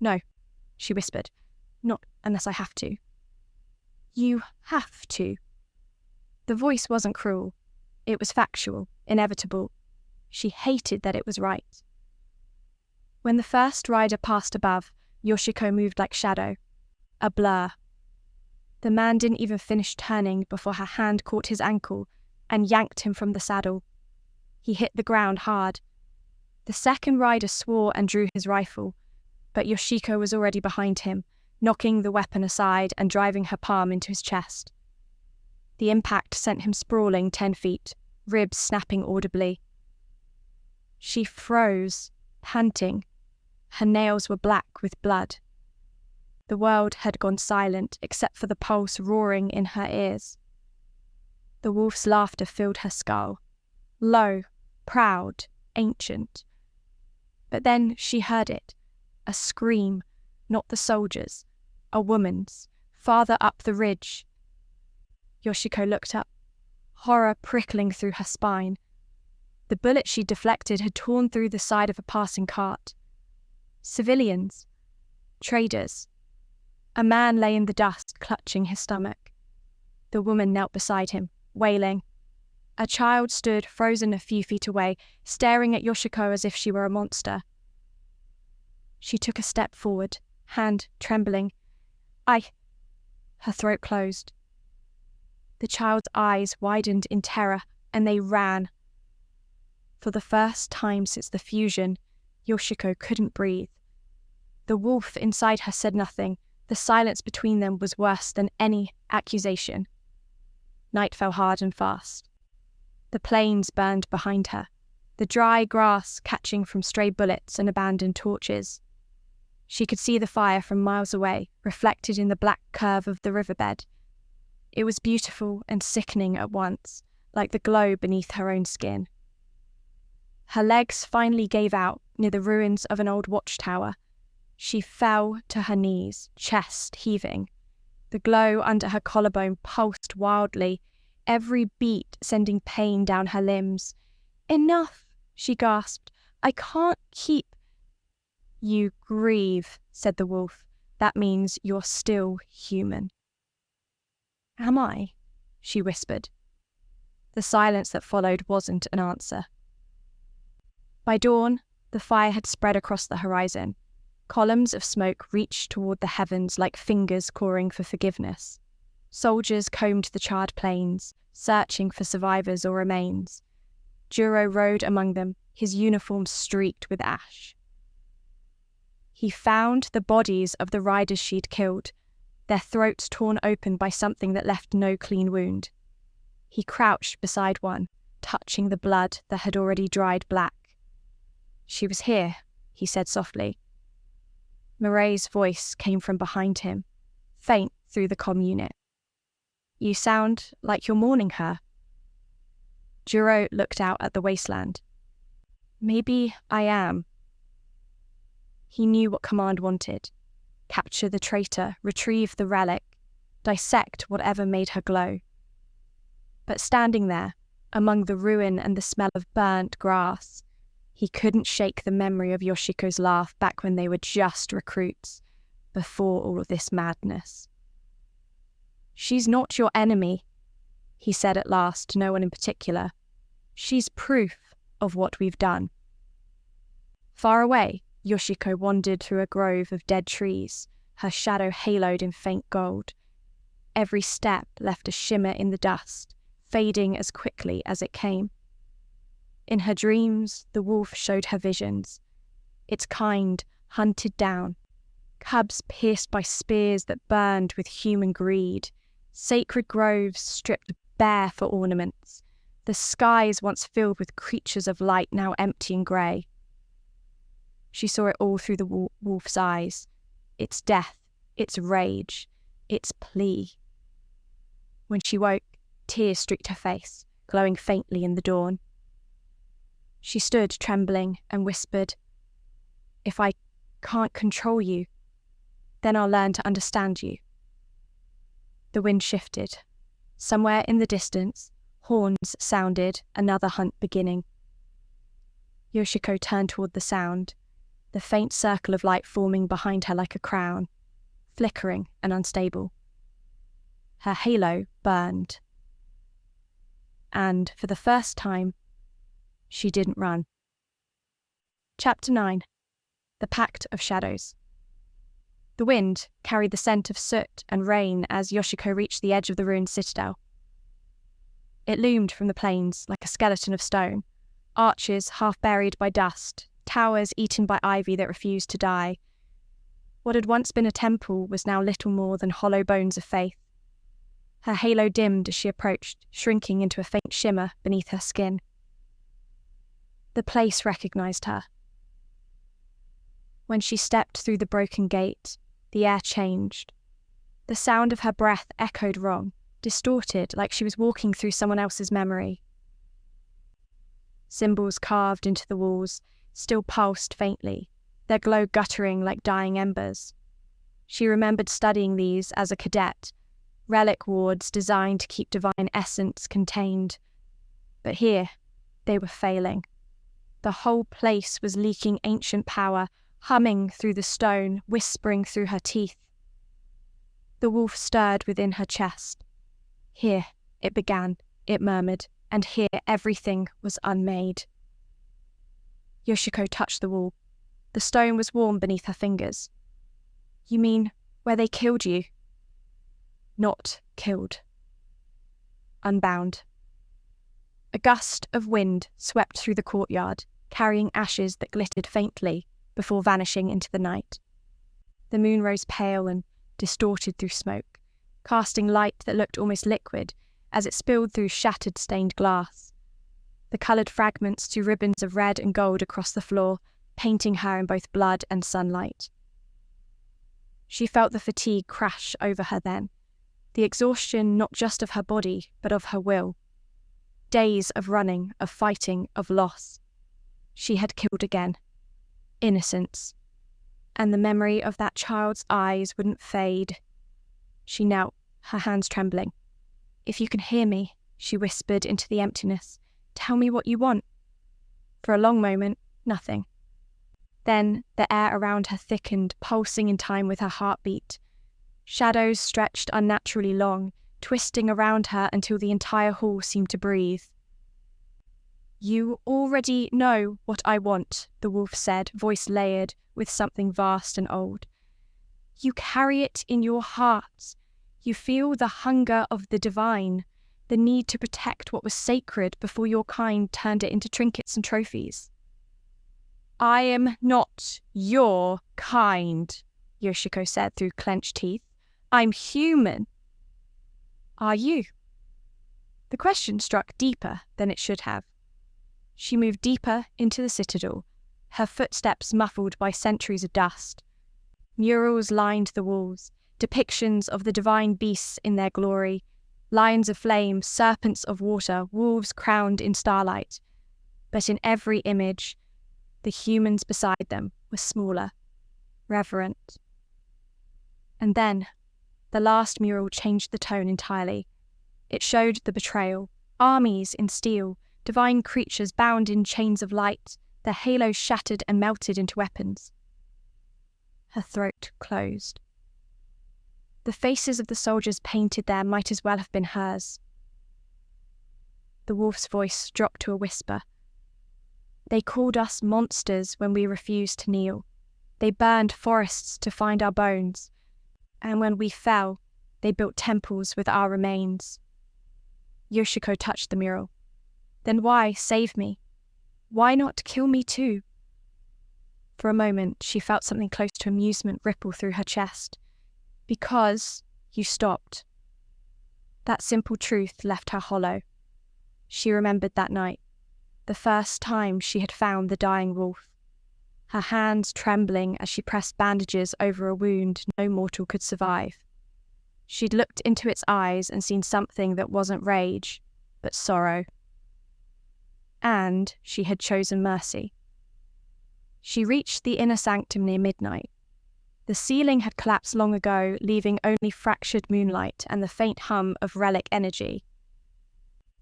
B: No, she whispered. Not unless I have to. You have to. The voice wasn't cruel. It was factual, inevitable. She hated that it was right. When the first rider passed above, Yoshiko moved like shadow. A blur. The man didn't even finish turning before her hand caught his ankle and yanked him from the saddle. He hit the ground hard. The second rider swore and drew his rifle, but Yoshiko was already behind him, knocking the weapon aside and driving her palm into his chest. The impact sent him sprawling 10 feet, ribs snapping audibly. She froze, panting. Her nails were black with blood. The world had gone silent except for the pulse roaring in her ears. The wolf's laughter filled her skull, low, proud, ancient. But then she heard it, a scream, not the soldiers', a woman's, farther up the ridge. Yoshiko looked up, horror prickling through her spine. The bullet she deflected had torn through the side of a passing cart. Civilians. Traders. A man lay in the dust, clutching his stomach. The woman knelt beside him, wailing. A child stood frozen a few feet away, staring at Yoshiko as if she were a monster. She took a step forward, hand trembling. Her throat closed. The child's eyes widened in terror, and they ran. For the first time since the fusion, Yoshiko couldn't breathe. The wolf inside her said nothing. The silence between them was worse than any accusation. Night fell hard and fast. The plains burned behind her, the dry grass catching from stray bullets and abandoned torches. She could see the fire from miles away, reflected in the black curve of the riverbed. It was beautiful and sickening at once, like the glow beneath her own skin. Her legs finally gave out near the ruins of an old watchtower. She fell to her knees, chest heaving. The glow under her collarbone pulsed wildly, every beat sending pain down her limbs. "Enough," she gasped. "I can't keep—" "You grieve," said the wolf. "That means you're still human." "Am I?" she whispered. The silence that followed wasn't an answer. By dawn, the fire had spread across the horizon. Columns of smoke reached toward the heavens like fingers clawing for forgiveness. Soldiers combed the charred plains, searching for survivors or remains. Juro rode among them, his uniform streaked with ash. He found the bodies of the riders she'd killed, their throats torn open by something that left no clean wound. He crouched beside one, touching the blood that had already dried black. "She was here," he said softly. Moray's voice came from behind him, faint through the comm unit. "You sound like you're mourning her." Juro looked out at the wasteland. "Maybe I am." He knew what Command wanted. Capture the traitor, retrieve the relic, dissect whatever made her glow. But standing there, among the ruin and the smell of burnt grass, he couldn't shake the memory of Yoshiko's laugh back when they were just recruits, before all of this madness. "She's not your enemy," he said at last to no one in particular. She's proof of what we've done. Far away, Yoshiko wandered through a grove of dead trees, her shadow haloed in faint gold. Every step left a shimmer in the dust, fading as quickly as it came. In her dreams, the wolf showed her visions, its kind hunted down, cubs pierced by spears that burned with human greed, sacred groves stripped bare for ornaments, the skies once filled with creatures of light now empty and grey. She saw it all through the wolf's eyes, its death, its rage, its plea. When she woke, tears streaked her face, glowing faintly in the dawn. She stood trembling and whispered, "If I can't control you, then I'll learn to understand you." The wind shifted. Somewhere in the distance, horns sounded, another hunt beginning. Yoshiko turned toward the sound, the faint circle of light forming behind her like a crown, flickering and unstable. Her halo burned. And for the first time, she didn't run. Chapter 9. The Pact of Shadows. The wind carried the scent of soot and rain as Yoshiko reached the edge of the ruined citadel. It loomed from the plains like a skeleton of stone, arches half buried by dust, towers eaten by ivy that refused to die. What had once been a temple was now little more than hollow bones of faith. Her halo dimmed as she approached, shrinking into a faint shimmer beneath her skin. The place recognized her. When she stepped through the broken gate, the air changed. The sound of her breath echoed wrong, distorted like she was walking through someone else's memory. Symbols carved into the walls still pulsed faintly, their glow guttering like dying embers. She remembered studying these as a cadet, relic wards designed to keep divine essence contained. But here, they were failing. The whole place was leaking ancient power, humming through the stone, whispering through her teeth. The wolf stirred within her chest. Here, it began, it murmured, and here everything was unmade. Yoshiko touched the wall. The stone was warm beneath her fingers. "You mean where they killed you?" "Not killed. Unbound." A gust of wind swept through the courtyard, carrying ashes that glittered faintly before vanishing into the night. The moon rose pale and distorted through smoke, casting light that looked almost liquid as it spilled through shattered stained glass. The coloured fragments threw ribbons of red and gold across the floor, painting her in both blood and sunlight. She felt the fatigue crash over her then, the exhaustion not just of her body, but of her will. Days of running, of fighting, of loss. She had killed again. Innocence. And the memory of that child's eyes wouldn't fade. She knelt, her hands trembling. "If you can hear me," she whispered into the emptiness, "tell me what you want." For a long moment, nothing. Then the air around her thickened, pulsing in time with her heartbeat. Shadows stretched unnaturally long, twisting around her until the entire hall seemed to breathe. "You already know what I want," the wolf said, voice layered with something vast and old. "You carry it in your heart. You feel the hunger of the divine, the need to protect what was sacred before your kind turned it into trinkets and trophies." "I am not your kind," Yoshiko said through clenched teeth. "I'm human." "Are you?" The question struck deeper than it should have. She moved deeper into the citadel, her footsteps muffled by centuries of dust. Murals lined the walls, depictions of the divine beasts in their glory, lions of flame, serpents of water, wolves crowned in starlight. But in every image, the humans beside them were smaller, reverent. And then, the last mural changed the tone entirely. It showed the betrayal, armies in steel, divine creatures bound in chains of light, their halos shattered and melted into weapons. Her throat closed. The faces of the soldiers painted there might as well have been hers. The wolf's voice dropped to a whisper. They called us monsters when we refused to kneel. They burned forests to find our bones. And when we fell, they built temples with our remains. Yoshiko touched the mural. Then why save me? Why not kill me too? For a moment, she felt something close to amusement ripple through her chest. Because you stopped. That simple truth left her hollow. She remembered that night, the first time she had found the dying wolf. Her hands trembling as she pressed bandages over a wound no mortal could survive. She'd looked into its eyes and seen something that wasn't rage, but sorrow. And she had chosen mercy. She reached the inner sanctum near midnight. The ceiling had collapsed long ago, leaving only fractured moonlight and the faint hum of relic energy.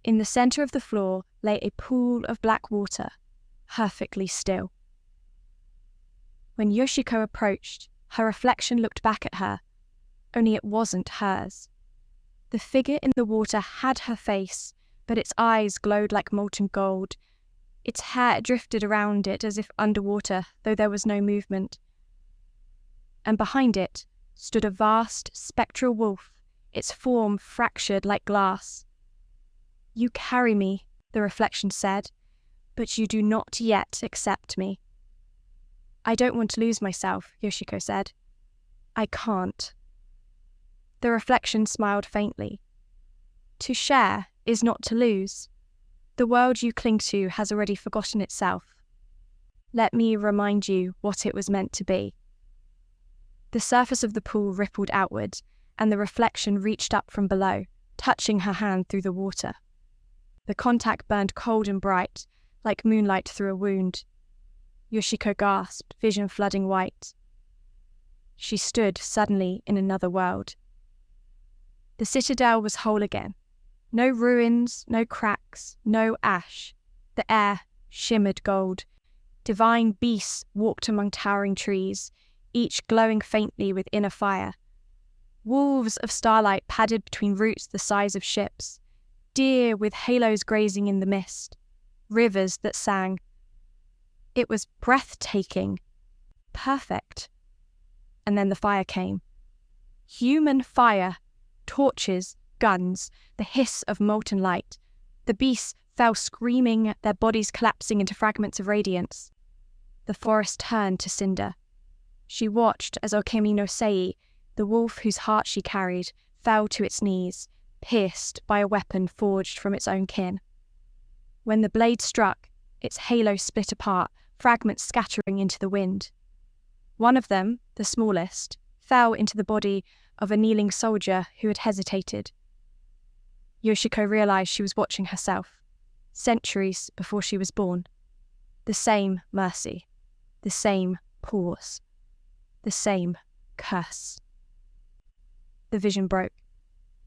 B: In the center of the floor lay a pool of black water, perfectly still. When Yoshiko approached, her reflection looked back at her, only it wasn't hers. The figure in the water had her face, but its eyes glowed like molten gold. Its hair drifted around it as if underwater, though there was no movement. And behind it stood a vast, spectral wolf, its form fractured like glass. You carry me, the reflection said, but you do not yet accept me. I don't want to lose myself, Yoshiko said. I can't. The reflection smiled faintly. To share is not to lose. The world you cling to has already forgotten itself. Let me remind you what it was meant to be. The surface of the pool rippled outward, and the reflection reached up from below, touching her hand through the water. The contact burned cold and bright, like moonlight through a wound. Yoshiko gasped, vision flooding white. She stood suddenly in another world. The citadel was whole again. No ruins, no cracks, no ash. The air shimmered gold. Divine beasts walked among towering trees, each glowing faintly with inner fire. Wolves of starlight padded between roots the size of ships. Deer with halos grazing in the mist. Rivers that sang. It was breathtaking. Perfect. And then the fire came. Human fire. Torches, guns, the hiss of molten light. The beasts fell screaming, their bodies collapsing into fragments of radiance. The forest turned to cinder. She watched as Okemi no Sei, the wolf whose heart she carried, fell to its knees, pierced by a weapon forged from its own kin. When the blade struck, its halo split apart, fragments scattering into the wind. One of them, the smallest, fell into the body of a kneeling soldier who had hesitated. Yoshiko realized she was watching herself, centuries before she was born. The same mercy, the same pause, the same curse. The vision broke.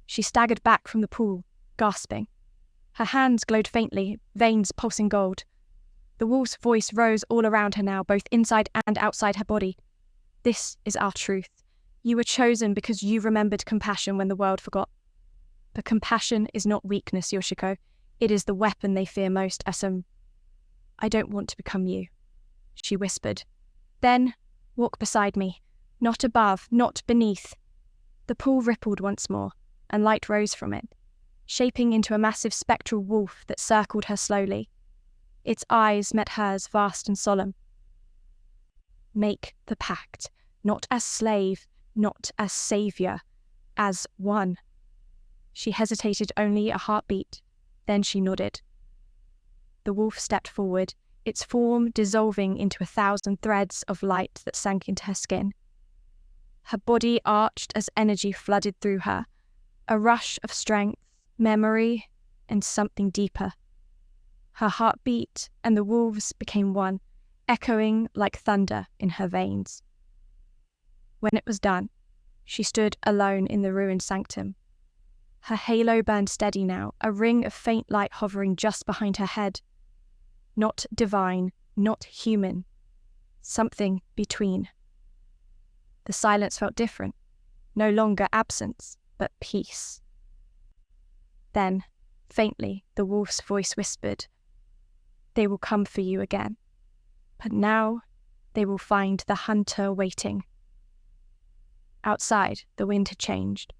B: She staggered back from the pool, gasping. Her hands glowed faintly, veins pulsing gold. The wolf's voice rose all around her now, both inside and outside her body. This is our truth. You were chosen because you remembered compassion when the world forgot. But compassion is not weakness, Yoshiko. It is the weapon they fear most, Asum. I don't want to become you, she whispered. Then, walk beside me. Not above, not beneath. The pool rippled once more, and light rose from it, shaping into a massive spectral wolf that circled her slowly. Its eyes met hers, vast and solemn. Make the pact, not as slave, not as savior, as one. She hesitated only a heartbeat, then she nodded. The wolf stepped forward, its form dissolving into 1,000 threads of light that sank into her skin. Her body arched as energy flooded through her, a rush of strength, memory, and something deeper. Her heartbeat and the wolf's became one, echoing like thunder in her veins. When it was done, she stood alone in the ruined sanctum. Her halo burned steady now, a ring of faint light hovering just behind her head. Not divine, not human. Something between. The silence felt different. No longer absence, but peace. Then, Faintly, the wolf's voice whispered, "They will come for you again, but now they will find the hunter waiting." Outside, the wind had changed.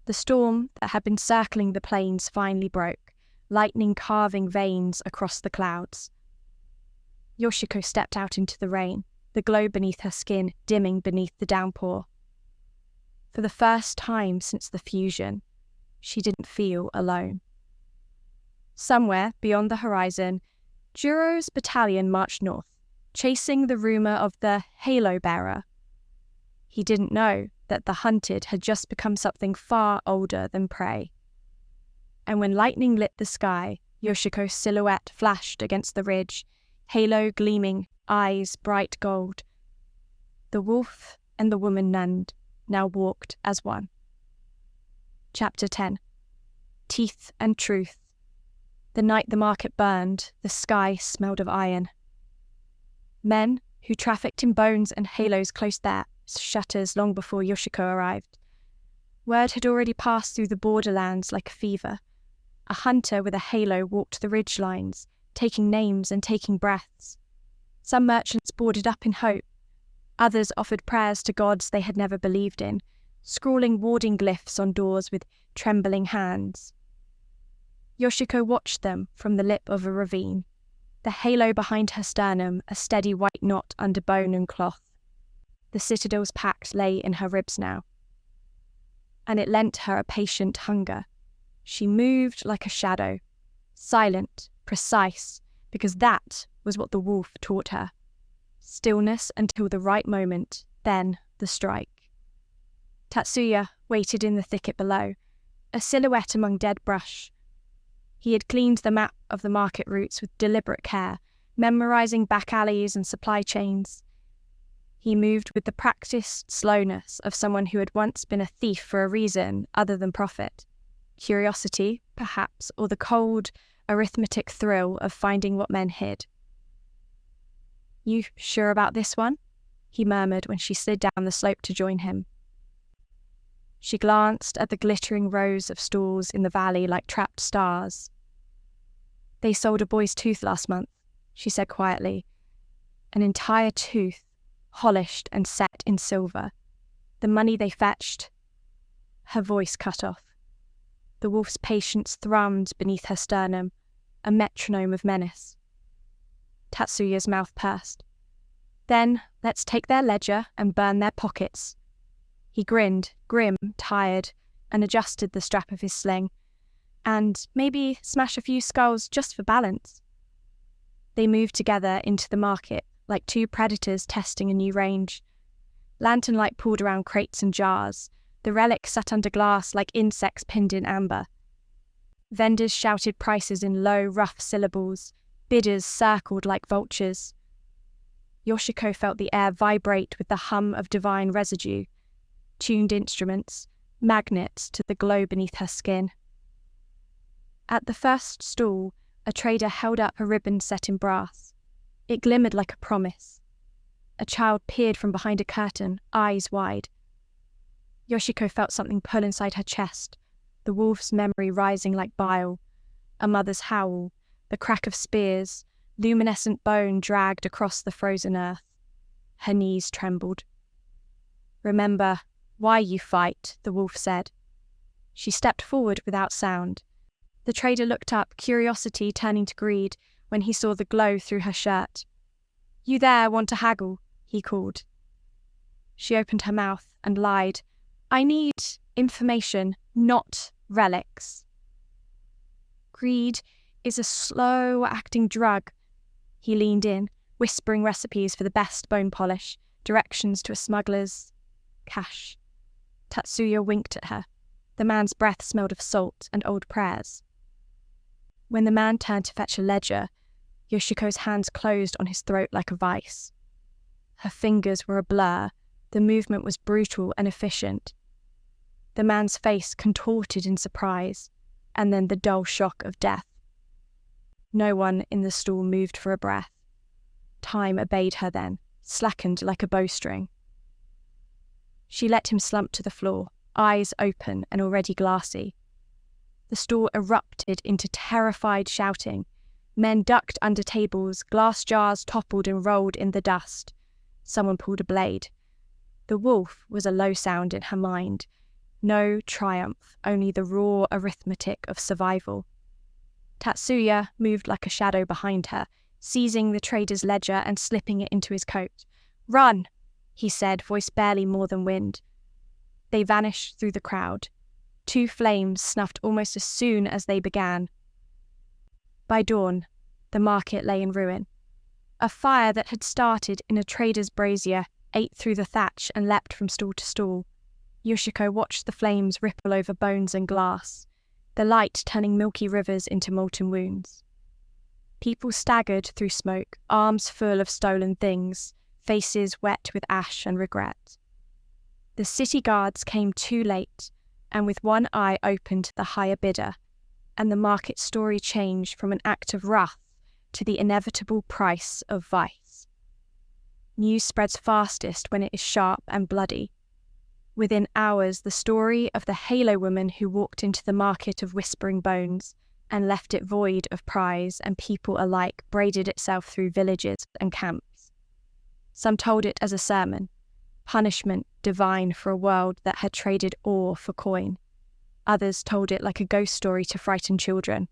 B: The storm that had been circling the plains finally broke, lightning carving veins across the clouds. Yoshiko stepped out into the rain, the glow beneath her skin dimming beneath the downpour. For the first time since the fusion, she didn't feel alone. Somewhere beyond the horizon, Juro's battalion marched north, chasing the rumour of the halo bearer. He didn't know that the hunted had just become something far older than prey. And when lightning lit the sky, Yoshiko's silhouette flashed against the ridge, halo gleaming, eyes bright gold. The wolf and the woman nunned now walked as one. Chapter 10. Teeth and Truth. The night the market burned, the sky smelled of iron. Men who trafficked in bones and halos closed their shutters long before Yoshiko arrived. Word had already passed through the borderlands like a fever. A hunter with a halo walked the ridgelines, taking names and taking breaths. Some merchants boarded up in hope. Others offered prayers to gods they had never believed in, scrawling warding glyphs on doors with trembling hands. Yoshiko watched them from the lip of a ravine, the halo behind her sternum a steady white knot under bone and cloth. The citadel's pact lay in her ribs now, and it lent her a patient hunger. She moved like a shadow, silent, precise, because that was what the wolf taught her. Stillness until the right moment, then the strike. Tatsuya waited in the thicket below, a silhouette among dead brush. He had cleaned the map of the market routes with deliberate care, memorizing back alleys and supply chains. He moved with the practiced slowness of someone who had once been a thief for a reason other than profit. Curiosity, perhaps, or the cold, arithmetic thrill of finding what men hid. "You sure about this one?" he murmured when she slid down the slope to join him. She glanced at the glittering rows of stalls in the valley like trapped stars. "They sold a boy's tooth last month," she said quietly. "An entire tooth, polished and set in silver. The money they fetched..." Her voice cut off. The wolf's patience thrummed beneath her sternum, a metronome of menace. Tatsuya's mouth pursed. "Then let's take their ledger and burn their pockets." He grinned, grim, tired, and adjusted the strap of his sling. "And maybe smash a few skulls just for balance." They moved together into the market, like two predators testing a new range. Lantern light pulled around crates and jars. The relics sat under glass like insects pinned in amber. Vendors shouted prices in low, rough syllables. Bidders circled like vultures. Yoshiko felt the air vibrate with the hum of divine residue. Tuned instruments, magnets to the glow beneath her skin. At the first stall, a trader held up a ribbon set in brass. It glimmered like a promise. A child peered from behind a curtain, eyes wide. Yoshiko felt something pull inside her chest, the wolf's memory rising like bile, a mother's howl, the crack of spears, luminescent bone dragged across the frozen earth. Her knees trembled. "Remember why you fight," the wolf said. She stepped forward without sound. The trader looked up, curiosity turning to greed when he saw the glow through her shirt. "You there want to haggle?" he called. She opened her mouth and lied. "I need information, not relics." "Greed is a slow-acting drug." He leaned in, whispering recipes for the best bone polish, directions to a smuggler's cache. Tatsuya winked at her. The man's breath smelled of salt and old prayers. When the man turned to fetch a ledger, Yoshiko's hands closed on his throat like a vice. Her fingers were a blur. The movement was brutal and efficient. The man's face contorted in surprise, and then the dull shock of death. No one in the stall moved for a breath. Time obeyed her then, slackened like a bowstring. She let him slump to the floor, eyes open and already glassy. The store erupted into terrified shouting. Men ducked under tables, glass jars toppled and rolled in the dust. Someone pulled a blade. The wolf was a low sound in her mind. No triumph, only the raw arithmetic of survival. Tatsuya moved like a shadow behind her, seizing the trader's ledger and slipping it into his coat. "Run!" he said, voice barely more than wind. They vanished through the crowd. Two flames snuffed almost as soon as they began. By dawn, the market lay in ruin. A fire that had started in a trader's brazier ate through the thatch and leapt from stall to stall. Yoshiko watched the flames ripple over bones and glass, the light turning milky rivers into molten wounds. People staggered through smoke, arms full of stolen things, faces wet with ash and regret. The city guards came too late, and with one eye open to the higher bidder, and the market story changed from an act of wrath to the inevitable price of vice. News spreads fastest when it is sharp and bloody. Within hours, the story of the Halo woman who walked into the market of whispering bones and left it void of prize and people alike braided itself through villages and camps. Some told it as a sermon, punishment divine for a world that had traded ore for coin. Others told it like a ghost story to frighten children.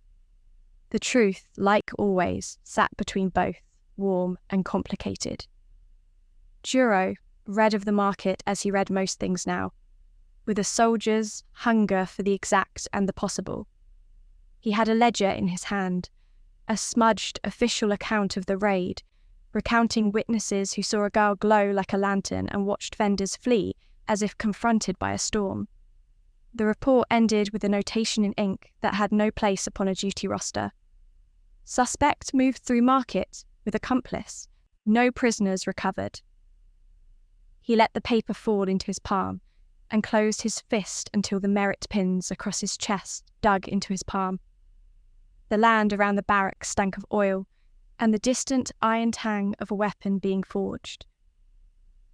B: The truth, like always, sat between both, warm and complicated. Juro read of the market as he read most things now, with a soldier's hunger for the exact and the possible. He had a ledger in his hand, a smudged official account of the raid, recounting witnesses who saw a girl glow like a lantern and watched vendors flee as if confronted by a storm. The report ended with a notation in ink that had no place upon a duty roster. Suspect moved through market with accomplice. No prisoners recovered. He let the paper fall into his palm and closed his fist until the merit pins across his chest dug into his palm. The land around the barracks stank of oil and the distant iron tang of a weapon being forged.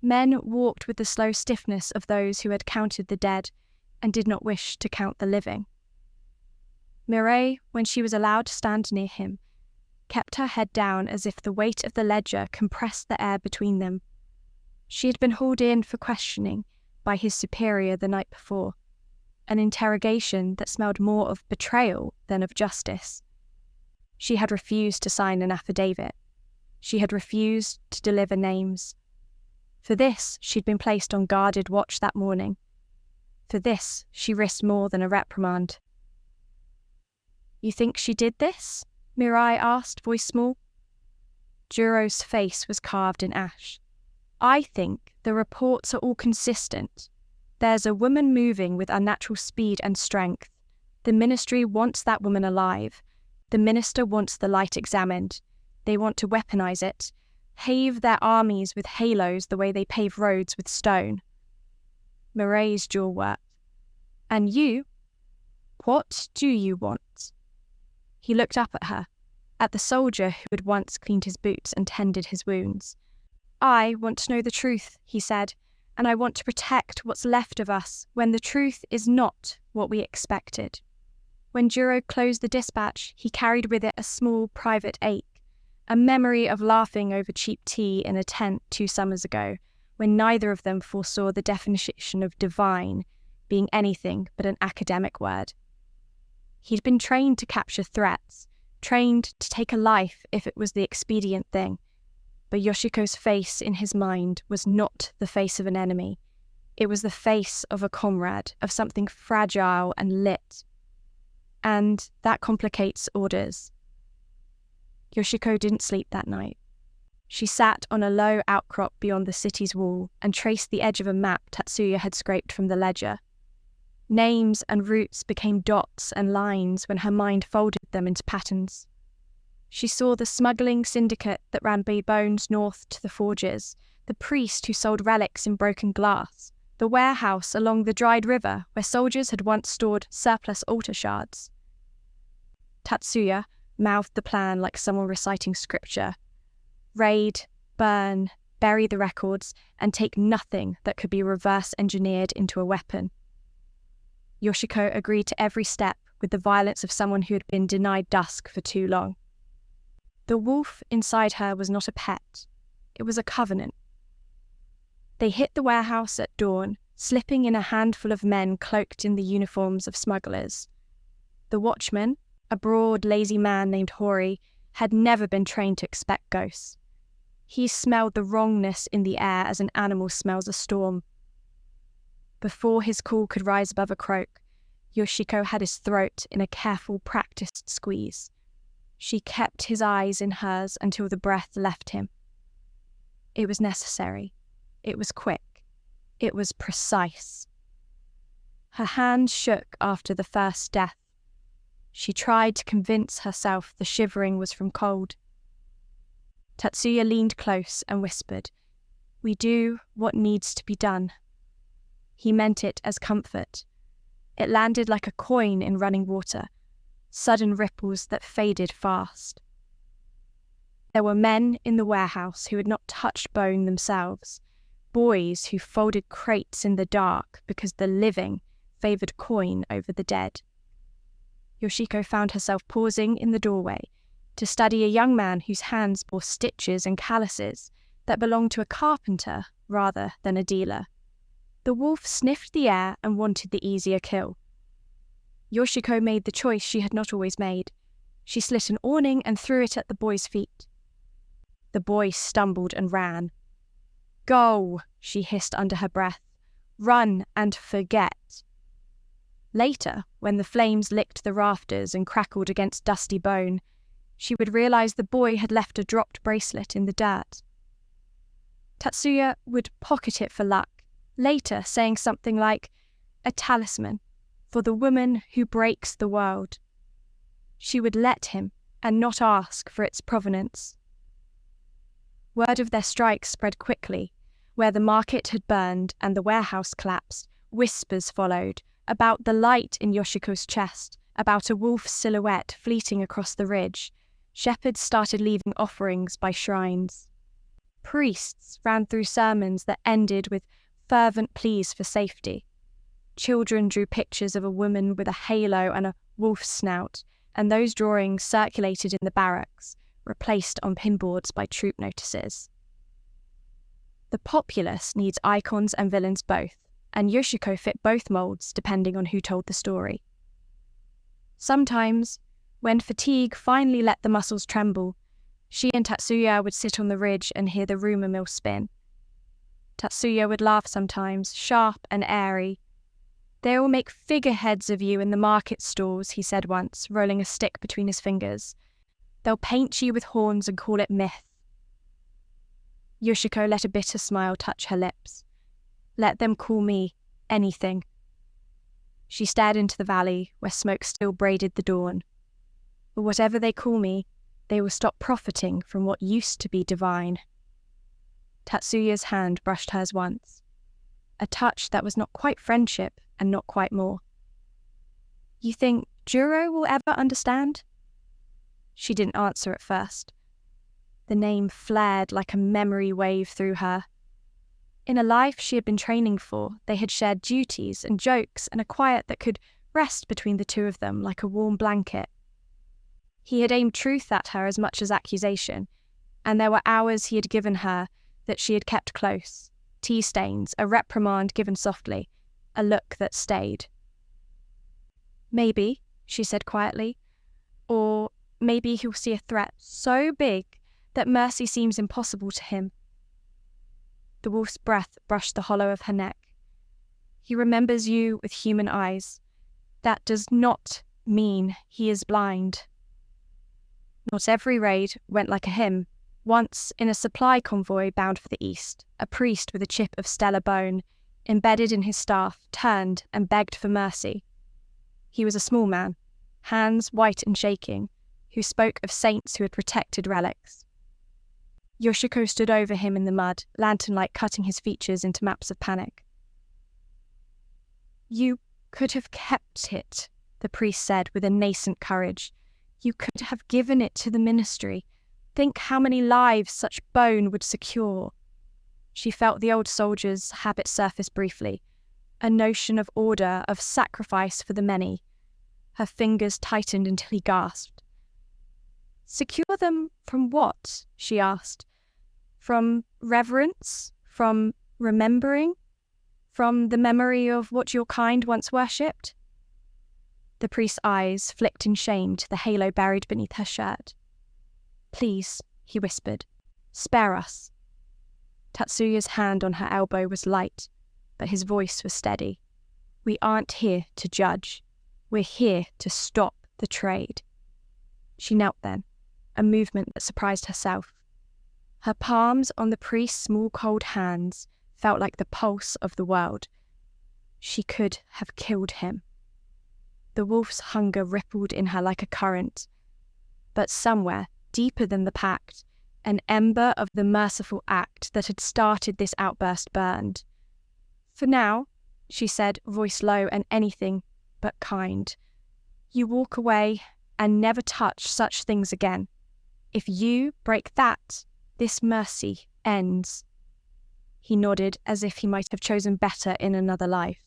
B: Men walked with the slow stiffness of those who had counted the dead and did not wish to count the living. Mireille, when she was allowed to stand near him, kept her head down as if the weight of the ledger compressed the air between them. She had been hauled in for questioning by his superior the night before, an interrogation that smelled more of betrayal than of justice. She had refused to sign an affidavit. She had refused to deliver names. For this, she'd been placed on guarded watch that morning. For this, she risked more than a reprimand. "You think she did this?" Mirai asked, voice small. Juro's face was carved in ash. "I think the reports are all consistent. There's a woman moving with unnatural speed and strength. The ministry wants that woman alive. The minister wants the light examined. They want to weaponize it, pave their armies with halos the way they pave roads with stone." Mireille's jaw worked. "And you? What do you want?" He looked up at her, at the soldier who had once cleaned his boots and tended his wounds. "I want to know the truth," he said, "and I want to protect what's left of us when the truth is not what we expected." When Juro closed the dispatch, he carried with it a small private ache, a memory of laughing over cheap tea in a tent 2 summers ago, when neither of them foresaw the definition of divine being anything but an academic word. He'd been trained to capture threats, trained to take a life if it was the expedient thing. But Yoshiko's face in his mind was not the face of an enemy. It was the face of a comrade, of something fragile and lit. And that complicates orders. Yoshiko didn't sleep that night. She sat on a low outcrop beyond the city's wall and traced the edge of a map Tatsuya had scraped from the ledger. Names and routes became dots and lines when her mind folded them into patterns. She saw the smuggling syndicate that ran bones north to the forges, the priest who sold relics in broken glass, the warehouse along the dried river where soldiers had once stored surplus altar shards. Tatsuya mouthed the plan like someone reciting scripture. Raid, burn, bury the records, and take nothing that could be reverse engineered into a weapon. Yoshiko agreed to every step with the violence of someone who had been denied dusk for too long. The wolf inside her was not a pet, it was a covenant. They hit the warehouse at dawn, slipping in a handful of men cloaked in the uniforms of smugglers. The watchman, a broad, lazy man named Hori, had never been trained to expect ghosts. He smelled the wrongness in the air as an animal smells a storm. Before his call could rise above a croak, Yoshiko had his throat in a careful, practiced squeeze. She kept his eyes in hers until the breath left him. It was necessary. It was quick. It was precise. Her hand shook after the first death. She tried to convince herself the shivering was from cold. Tatsuya leaned close and whispered, "We do what needs to be done." He meant it as comfort. It landed like a coin in running water, sudden ripples that faded fast. There were men in the warehouse who had not touched bone themselves, boys who folded crates in the dark because the living favoured coin over the dead. Yoshiko found herself pausing in the doorway to study a young man whose hands bore stitches and calluses that belonged to a carpenter rather than a dealer. The wolf sniffed the air and wanted the easier kill. Yoshiko made the choice she had not always made. She slit an awning and threw it at the boy's feet. The boy stumbled and ran. "Go," she hissed under her breath. "Run and forget." Later, when the flames licked the rafters and crackled against dusty bone, she would realize the boy had left a dropped bracelet in the dirt. Tatsuya would pocket it for luck, later saying something like, "A talisman for the woman who breaks the world." She would let him and not ask for its provenance. Word of their strike spread quickly. Where the market had burned and the warehouse collapsed, whispers followed about the light in Yoshiko's chest, about a wolf's silhouette fleeting across the ridge. Shepherds started leaving offerings by shrines. Priests ran through sermons that ended with fervent pleas for safety. Children drew pictures of a woman with a halo and a wolf's snout, and those drawings circulated in the barracks, replaced on pinboards by troop notices. The populace needs icons and villains both, and Yoshiko fit both molds depending on who told the story. Sometimes, when fatigue finally let the muscles tremble, she and Tatsuya would sit on the ridge and hear the rumour mill spin. Tatsuya would laugh sometimes, sharp and airy. "They will make figureheads of you in the market stalls," he said once, rolling a stick between his fingers. "They'll paint you with horns and call it myth." Yoshiko let a bitter smile touch her lips. "Let them call me anything." She stared into the valley, where smoke still braided the dawn. "But whatever they call me, they will stop profiting from what used to be divine." Tatsuya's hand brushed hers once, a touch that was not quite friendship and not quite more. "You think Juro will ever understand?" She didn't answer at first. The name flared like a memory wave through her. In a life she had been training for, they had shared duties and jokes and a quiet that could rest between the two of them like a warm blanket. He had aimed truth at her as much as accusation, and there were hours he had given her that she had kept close, tea stains, a reprimand given softly, a look that stayed. "Maybe," she said quietly, "or maybe he'll see a threat so big that mercy seems impossible to him." The wolf's breath brushed the hollow of her neck. "He remembers you with human eyes. That does not mean he is blind." Not every raid went like a hymn. Once, in a supply convoy bound for the east, a priest with a chip of stellar bone, embedded in his staff, turned and begged for mercy. He was a small man, hands white and shaking, who spoke of saints who had protected relics. Yoshiko stood over him in the mud, lantern-light cutting his features into maps of panic. "You could have kept it," the priest said with a nascent courage. "You could have given it to the ministry. Think how many lives such bone would secure." She felt the old soldier's habit surface briefly, a notion of order, of sacrifice for the many. Her fingers tightened until he gasped. "Secure them from what?" she asked. "From reverence? From remembering? From the memory of what your kind once worshipped?" The priest's eyes flicked in shame to the halo buried beneath her shirt. "Please," he whispered, "spare us." Tatsuya's hand on her elbow was light, but his voice was steady. "We aren't here to judge. We're here to stop the trade." She knelt then, a movement that surprised herself. Her palms on the priest's small cold hands felt like the pulse of the world. She could have killed him. The wolf's hunger rippled in her like a current, but somewhere, deeper than the pact, an ember of the merciful act that had started this outburst burned. "For now," she said, voice low and anything but kind, "you walk away and never touch such things again. If you break that, this mercy ends." He nodded as if he might have chosen better in another life.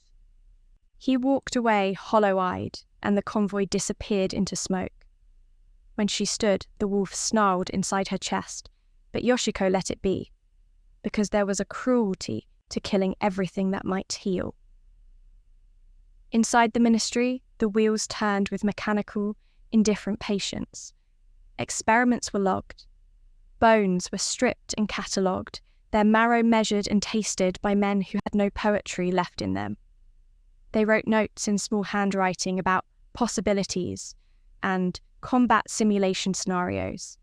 B: He walked away hollow-eyed, and the convoy disappeared into smoke. When she stood, the wolf snarled inside her chest, but Yoshiko let it be, because there was a cruelty to killing everything that might heal. Inside the ministry, the wheels turned with mechanical, indifferent patience. Experiments were logged. Bones were stripped and catalogued, their marrow measured and tasted by men who had no poetry left in them. They wrote notes in small handwriting about possibilities and combat simulation scenarios.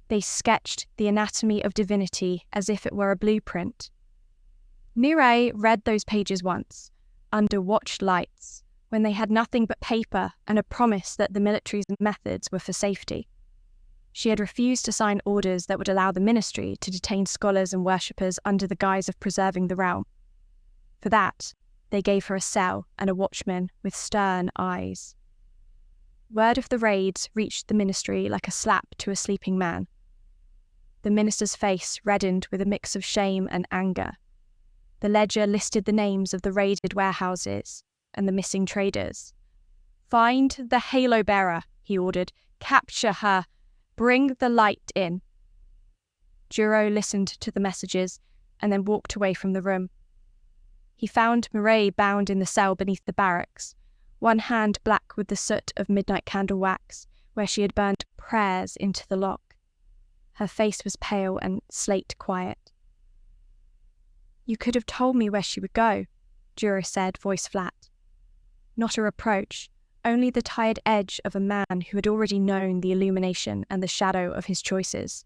B: They sketched the anatomy of divinity as if it were a blueprint. Mirai read those pages once, under watched lights, when they had nothing but paper and a promise that the military's methods were for safety. She had refused to sign orders that would allow the ministry to detain scholars and worshippers under the guise of preserving the realm. For that, they gave her a cell and a watchman with stern eyes. Word of the raids reached the ministry like a slap to a sleeping man. The minister's face reddened with a mix of shame and anger. The ledger listed the names of the raided warehouses and the missing traders. "Find the halo bearer," he ordered. "Capture her. Bring the light in." Juro listened to the messages and then walked away from the room. He found Mirai bound in the cell beneath the barracks, one hand black with the soot of midnight candle wax, where she had burned prayers into the lock. Her face was pale and slate quiet. "You could have told me where she would go," Juro said, voice flat. Not a reproach, only the tired edge of a man who had already known the illumination and the shadow of his choices.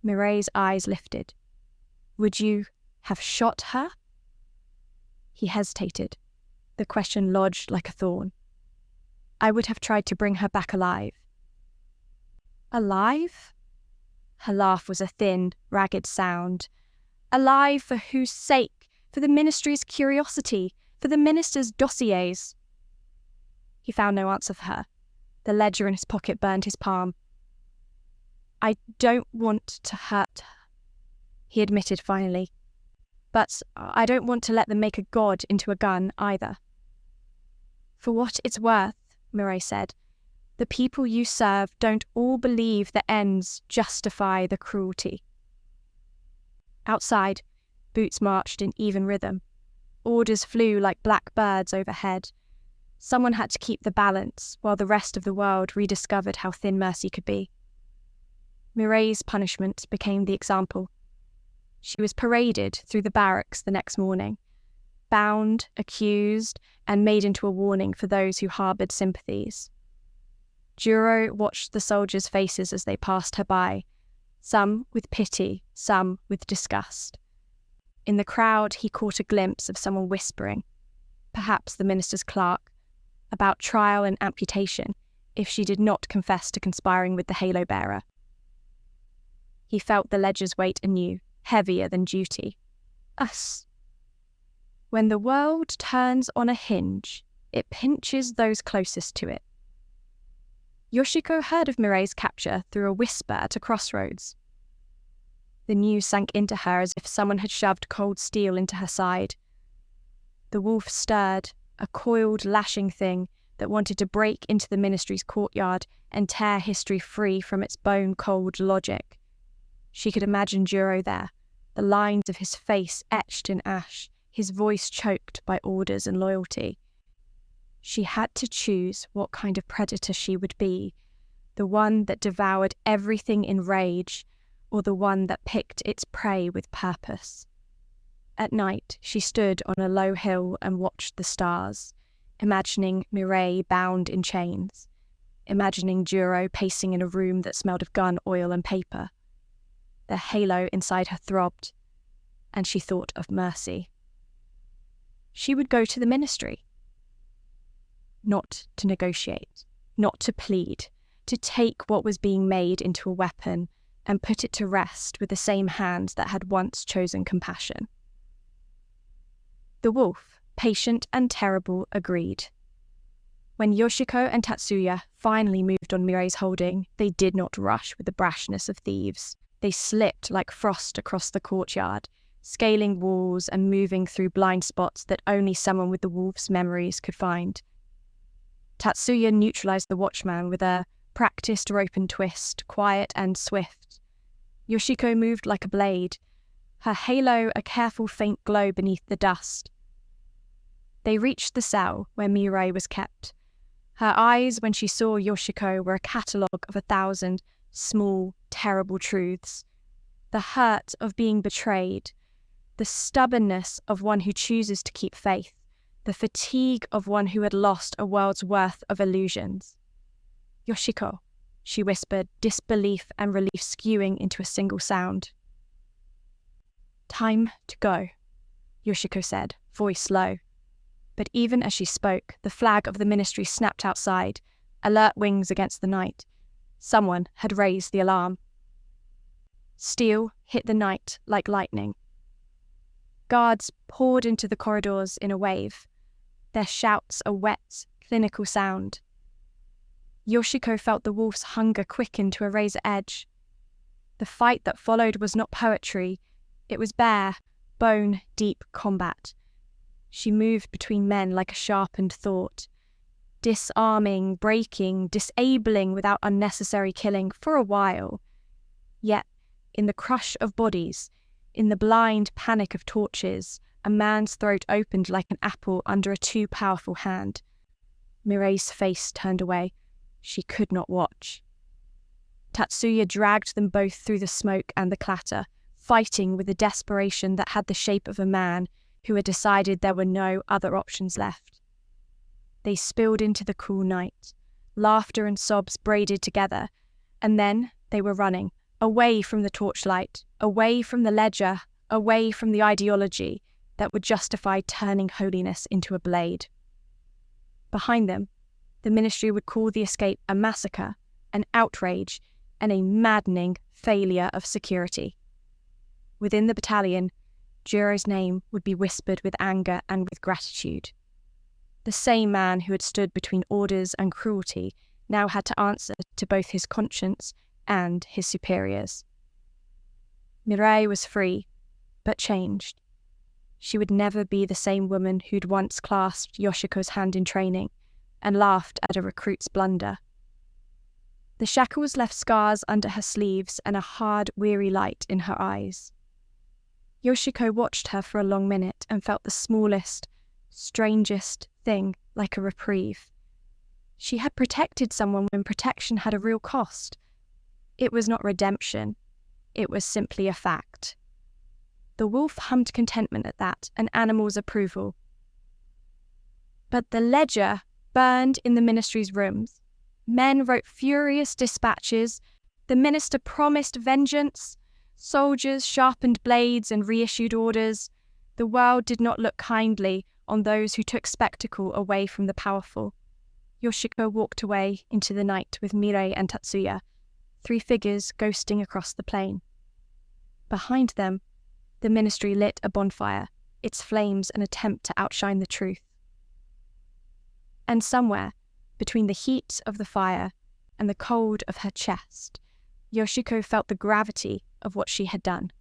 B: Mirai's eyes lifted. "Would you have shot her?" He hesitated. The question lodged like a thorn. "I would have tried to bring her back alive." "Alive?" Her laugh was a thin, ragged sound. "Alive for whose sake? For the ministry's curiosity? For the minister's dossiers?" He found no answer for her. The ledger in his pocket burned his palm. "I don't want to hurt her," he admitted finally. "But I don't want to let them make a god into a gun either." "For what it's worth," Mirai said, "the people you serve don't all believe the ends justify the cruelty." Outside, boots marched in even rhythm. Orders flew like black birds overhead. Someone had to keep the balance while the rest of the world rediscovered how thin mercy could be. Mirai's punishment became the example. She was paraded through the barracks the next morning, bound, accused, and made into a warning for those who harboured sympathies. Juro watched the soldiers' faces as they passed her by, some with pity, some with disgust. In the crowd, he caught a glimpse of someone whispering, perhaps the minister's clerk, about trial and amputation if she did not confess to conspiring with the halo bearer. He felt the ledger's weight anew, heavier than duty. Us. When the world turns on a hinge, it pinches those closest to it. Yoshiko heard of Mirai's capture through a whisper at a crossroads. The news sank into her as if someone had shoved cold steel into her side. The wolf stirred, a coiled, lashing thing, that wanted to break into the ministry's courtyard and tear history free from its bone-cold logic. She could imagine Juro there, the lines of his face etched in ash, his voice choked by orders and loyalty. She had to choose what kind of predator she would be, the one that devoured everything in rage, or the one that picked its prey with purpose. At night, she stood on a low hill and watched the stars, imagining Mireille bound in chains, imagining Juro pacing in a room that smelled of gun oil and paper. The halo inside her throbbed, and she thought of mercy. She would go to the ministry. Not to negotiate, not to plead, to take what was being made into a weapon and put it to rest with the same hands that had once chosen compassion. The wolf, patient and terrible, agreed. When Yoshiko and Tatsuya finally moved on Mireille's holding, they did not rush with the brashness of thieves. They slipped like frost across the courtyard, scaling walls and moving through blind spots that only someone with the wolf's memories could find. Tatsuya neutralized the watchman with a practiced rope and twist, quiet and swift. Yoshiko moved like a blade, her halo a careful faint glow beneath the dust. They reached the cell where Mireille was kept. Her eyes, when she saw Yoshiko, were a catalogue of 1,000 small, terrible truths. The hurt of being betrayed, the stubbornness of one who chooses to keep faith, the fatigue of one who had lost a world's worth of illusions. Yoshiko, she whispered, disbelief and relief skewing into a single sound. Time to go, Yoshiko said, voice low. But even as she spoke, the flag of the ministry snapped outside, alert wings against the night. Someone had raised the alarm. Steel hit the night like lightning. Guards poured into the corridors in a wave, their shouts a wet, clinical sound. Yoshiko felt the wolf's hunger quicken to a razor edge. The fight that followed was not poetry, it was bare, bone-deep combat. She moved between men like a sharpened thought, disarming, breaking, disabling without unnecessary killing for a while. Yet, in the crush of bodies, in the blind panic of torches, a man's throat opened like an apple under a too powerful hand. Mireille's face turned away. She could not watch. Tatsuya dragged them both through the smoke and the clatter, fighting with a desperation that had the shape of a man who had decided there were no other options left. They spilled into the cool night, laughter and sobs braided together, and then they were running, away from the torchlight, away from the ledger, away from the ideology that would justify turning holiness into a blade. Behind them, the ministry would call the escape a massacre, an outrage, and a maddening failure of security. Within the battalion, Juro's name would be whispered with anger and with gratitude. The same man who had stood between orders and cruelty now had to answer to both his conscience and his superiors. Mireille was free, but changed. She would never be the same woman who'd once clasped Yoshiko's hand in training and laughed at a recruit's blunder. The shackles left scars under her sleeves and a hard, weary light in her eyes. Yoshiko watched her for a long minute and felt the smallest, strangest thing like a reprieve. She had protected someone when protection had a real cost. It was not redemption. It was simply a fact. The wolf hummed contentment at that, an animal's approval. But the ledger burned in the ministry's rooms. Men wrote furious dispatches. The minister promised vengeance. Soldiers sharpened blades and reissued orders. The world did not look kindly on those who took spectacle away from the powerful. Yoshiko walked away into the night with Mireille and Tatsuya, 3 figures ghosting across the plain. Behind them, the ministry lit a bonfire, its flames an attempt to outshine the truth. And somewhere, between the heat of the fire and the cold of her chest, Yoshiko felt the gravity of what she had done.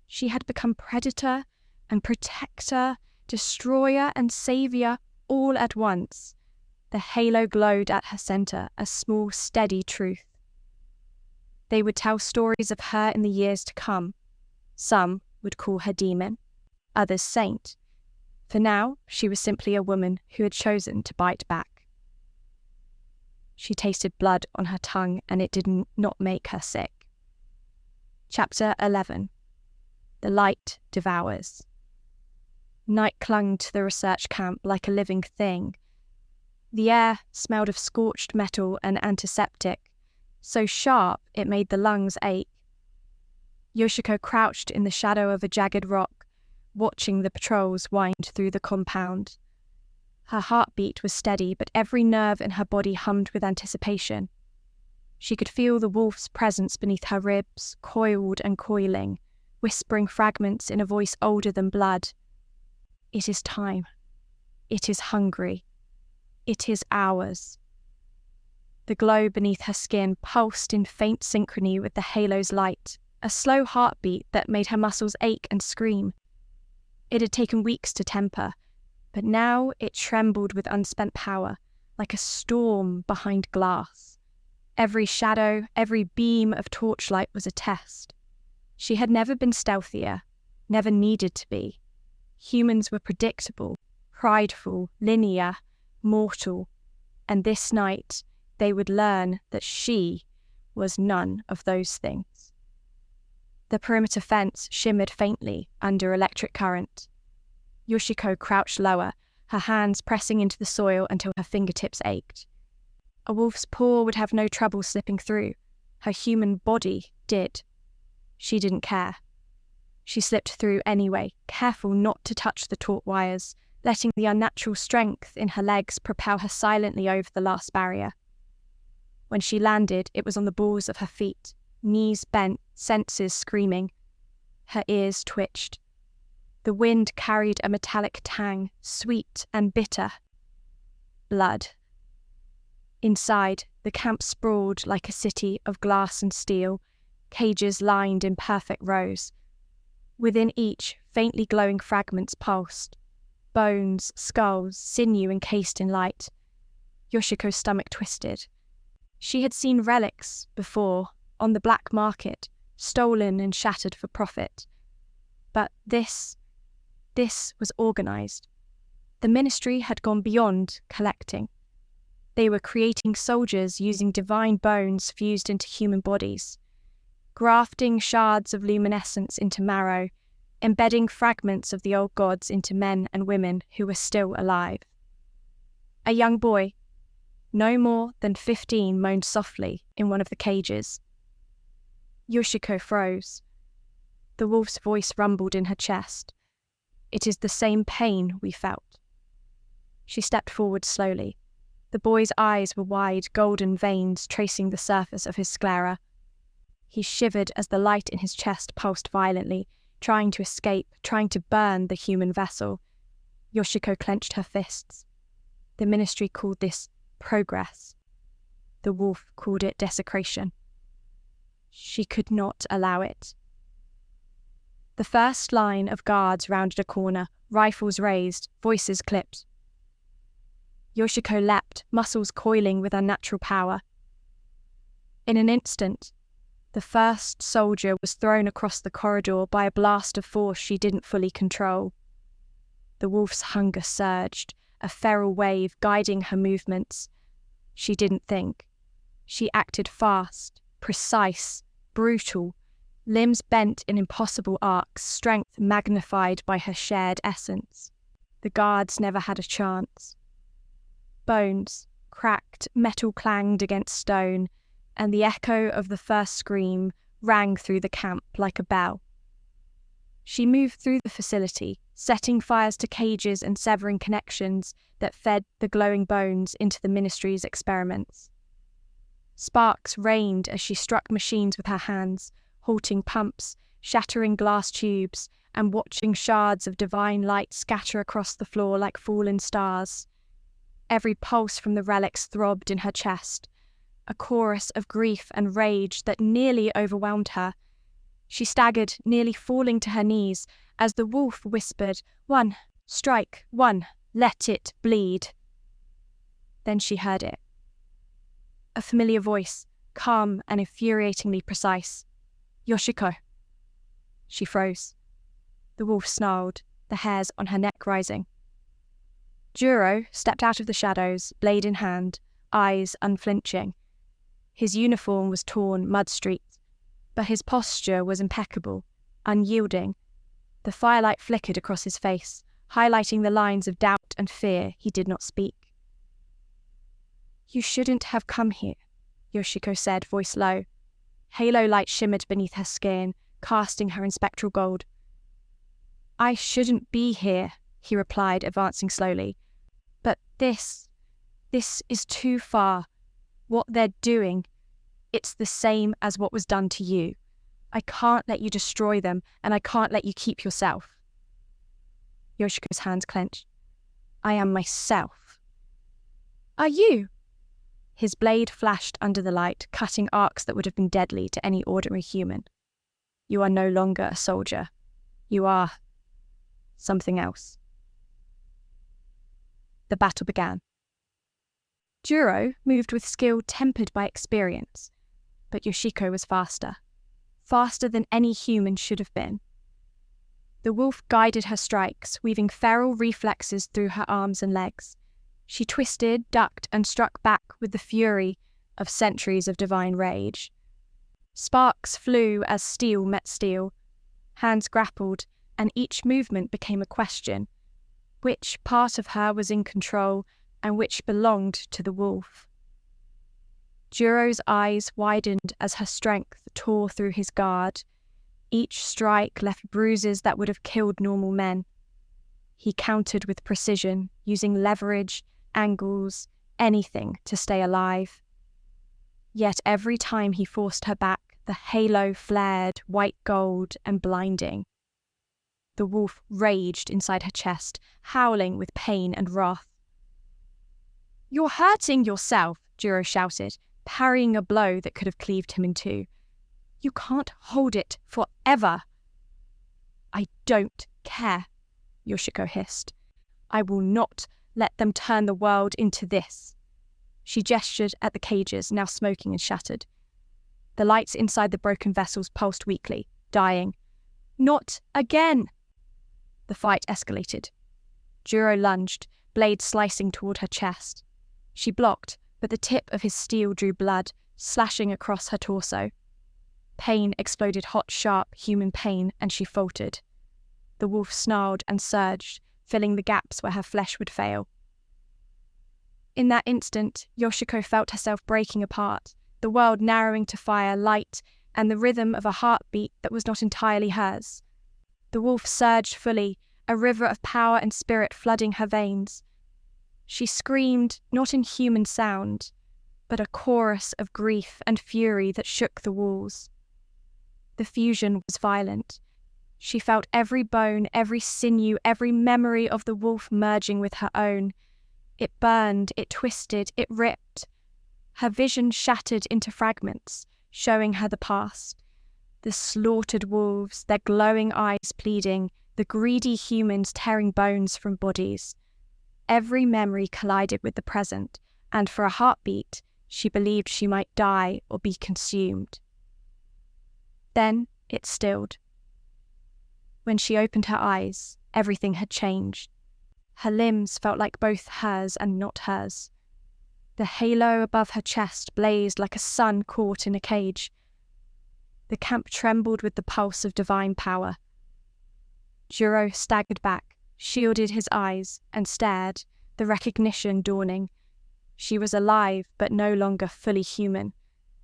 B: She had become predator and protector, destroyer and savior all at once. the halo glowed at her center, a small, steady truth. They would tell stories of her in the years to come. Some would call her demon, others saint. For now, she was simply a woman who had chosen to bite back. She tasted blood on her tongue, and it did not make her sick. Chapter 11. The Light Devours. Night clung to the research camp like a living thing. The air smelled of scorched metal and antiseptic, so sharp it made the lungs ache. Yoshiko crouched in the shadow of a jagged rock, watching the patrols wind through the compound. Her heartbeat was steady, but every nerve in her body hummed with anticipation. She could feel the wolf's presence beneath her ribs, coiled and coiling, whispering fragments in a voice older than blood. It is time. It is hungry. It is ours. The glow beneath her skin pulsed in faint synchrony with the halo's light, a slow heartbeat that made her muscles ache and scream. It had taken weeks to temper, but now it trembled with unspent power, like a storm behind glass. Every shadow, every beam of torchlight was a test. She had never been stealthier, never needed to be. Humans were predictable, prideful, linear, mortal, and this night they would learn that she was none of those things. The perimeter fence shimmered faintly under electric current. Yoshiko crouched lower, her hands pressing into the soil until her fingertips ached. A wolf's paw would have no trouble slipping through. Her human body did. She didn't care. She slipped through anyway, careful not to touch the taut wires, letting the unnatural strength in her legs propel her silently over the last barrier. When she landed, it was on the balls of her feet, knees bent, senses screaming. Her ears twitched. The wind carried a metallic tang, sweet and bitter. Blood. Inside, the camp sprawled like a city of glass and steel, cages lined in perfect rows. Within each, faintly glowing fragments pulsed. Bones, skulls, sinew encased in light. Yoshiko's stomach twisted. She had seen relics before, on the black market, stolen and shattered for profit. But this was organized. The ministry had gone beyond collecting. They were creating soldiers using divine bones fused into human bodies, grafting shards of luminescence into marrow, embedding fragments of the old gods into men and women who were still alive. A young boy, no more than 15, moaned softly in one of the cages. Yoshiko froze. The wolf's voice rumbled in her chest. It is the same pain we felt. She stepped forward slowly. The boy's eyes were wide, golden veins tracing the surface of his sclera. He shivered as the light in his chest pulsed violently, trying to escape, trying to burn the human vessel. Yoshiko clenched her fists. The ministry called this progress. The wolf called it desecration. She could not allow it. The first line of guards rounded a corner, rifles raised, voices clipped. Yoshiko leapt, muscles coiling with unnatural power. In an instant, the first soldier was thrown across the corridor by a blast of force she didn't fully control. The wolf's hunger surged, a feral wave guiding her movements. She didn't think. She acted fast, precise, brutal, limbs bent in impossible arcs, strength magnified by her shared essence. The guards never had a chance. Bones cracked, metal clanged against stone, and the echo of the first scream rang through the camp like a bell. She moved through the facility, setting fires to cages and severing connections that fed the glowing bones into the ministry's experiments. Sparks rained as she struck machines with her hands, halting pumps, shattering glass tubes, and watching shards of divine light scatter across the floor like fallen stars. Every pulse from the relics throbbed in her chest, a chorus of grief and rage that nearly overwhelmed her. She staggered, nearly falling to her knees, as the wolf whispered, "One, strike, one, let it bleed." Then she heard it. A familiar voice, calm and infuriatingly precise. "Yoshiko." She froze. The wolf snarled, the hairs on her neck rising. Juro stepped out of the shadows, blade in hand, eyes unflinching. His uniform was torn, mud-streaked, but his posture was impeccable, unyielding. The firelight flickered across his face, highlighting the lines of doubt and fear he did not speak. "You shouldn't have come here," Yoshiko said, voice low. Halo light shimmered beneath her skin, casting her in spectral gold. "I shouldn't be here," he replied, advancing slowly. "But this is too far. What they're doing, it's the same as what was done to you. I can't let you destroy them, and I can't let you keep yourself." Yoshiko's hands clenched. "I am myself." "Are you?" His blade flashed under the light, cutting arcs that would have been deadly to any ordinary human. "You are no longer a soldier. You are something else." The battle began. Juro moved with skill tempered by experience, but Yoshiko was faster than any human should have been. The wolf guided her strikes, weaving feral reflexes through her arms and legs. She twisted, ducked, and struck back with the fury of centuries of divine rage. Sparks flew as steel met steel. Hands grappled, and each movement became a question. Which part of her was in control, and which belonged to the wolf? Juro's eyes widened as her strength tore through his guard. Each strike left bruises that would have killed normal men. He countered with precision, using leverage, angles, anything to stay alive. Yet every time he forced her back, the halo flared, white gold and blinding. The wolf raged inside her chest, howling with pain and wrath. "You're hurting yourself," Juro shouted, parrying a blow that could have cleaved him in two. "You can't hold it forever." "I don't care," Yoshiko hissed. "I will not let them turn the world into this." She gestured at the cages, now smoking and shattered. The lights inside the broken vessels pulsed weakly, dying. "Not again!" The fight escalated. Juro lunged, blade slicing toward her chest. She blocked, but the tip of his steel drew blood, slashing across her torso. Pain exploded hot, sharp, human pain, and she faltered. The wolf snarled and surged, filling the gaps where her flesh would fail. In that instant, Yoshiko felt herself breaking apart, the world narrowing to fire, light, and the rhythm of a heartbeat that was not entirely hers. The wolf surged fully, a river of power and spirit flooding her veins. She screamed, not in human sound, but a chorus of grief and fury that shook the walls. The fusion was violent. She felt every bone, every sinew, every memory of the wolf merging with her own. It burned, it twisted, it ripped. Her vision shattered into fragments, showing her the past. The slaughtered wolves, their glowing eyes pleading, the greedy humans tearing bones from bodies. Every memory collided with the present, and for a heartbeat, she believed she might die or be consumed. Then it stilled. When she opened her eyes, everything had changed. Her limbs felt like both hers and not hers. The halo above her chest blazed like a sun caught in a cage. The camp trembled with the pulse of divine power. Juro staggered back, shielded his eyes, and stared, the recognition dawning. She was alive, but no longer fully human.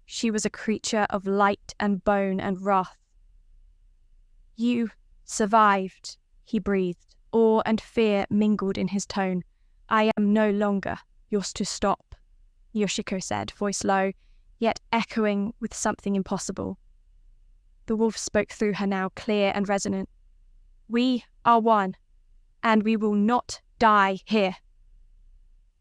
B: She was a creature of light and bone and wrath. "You survived," he breathed, awe and fear mingled in his tone. "I am no longer yours to stop," Yoshiko said, voice low, yet echoing with something impossible. The wolf spoke through her now, clear and resonant. "We are one, and we will not die here."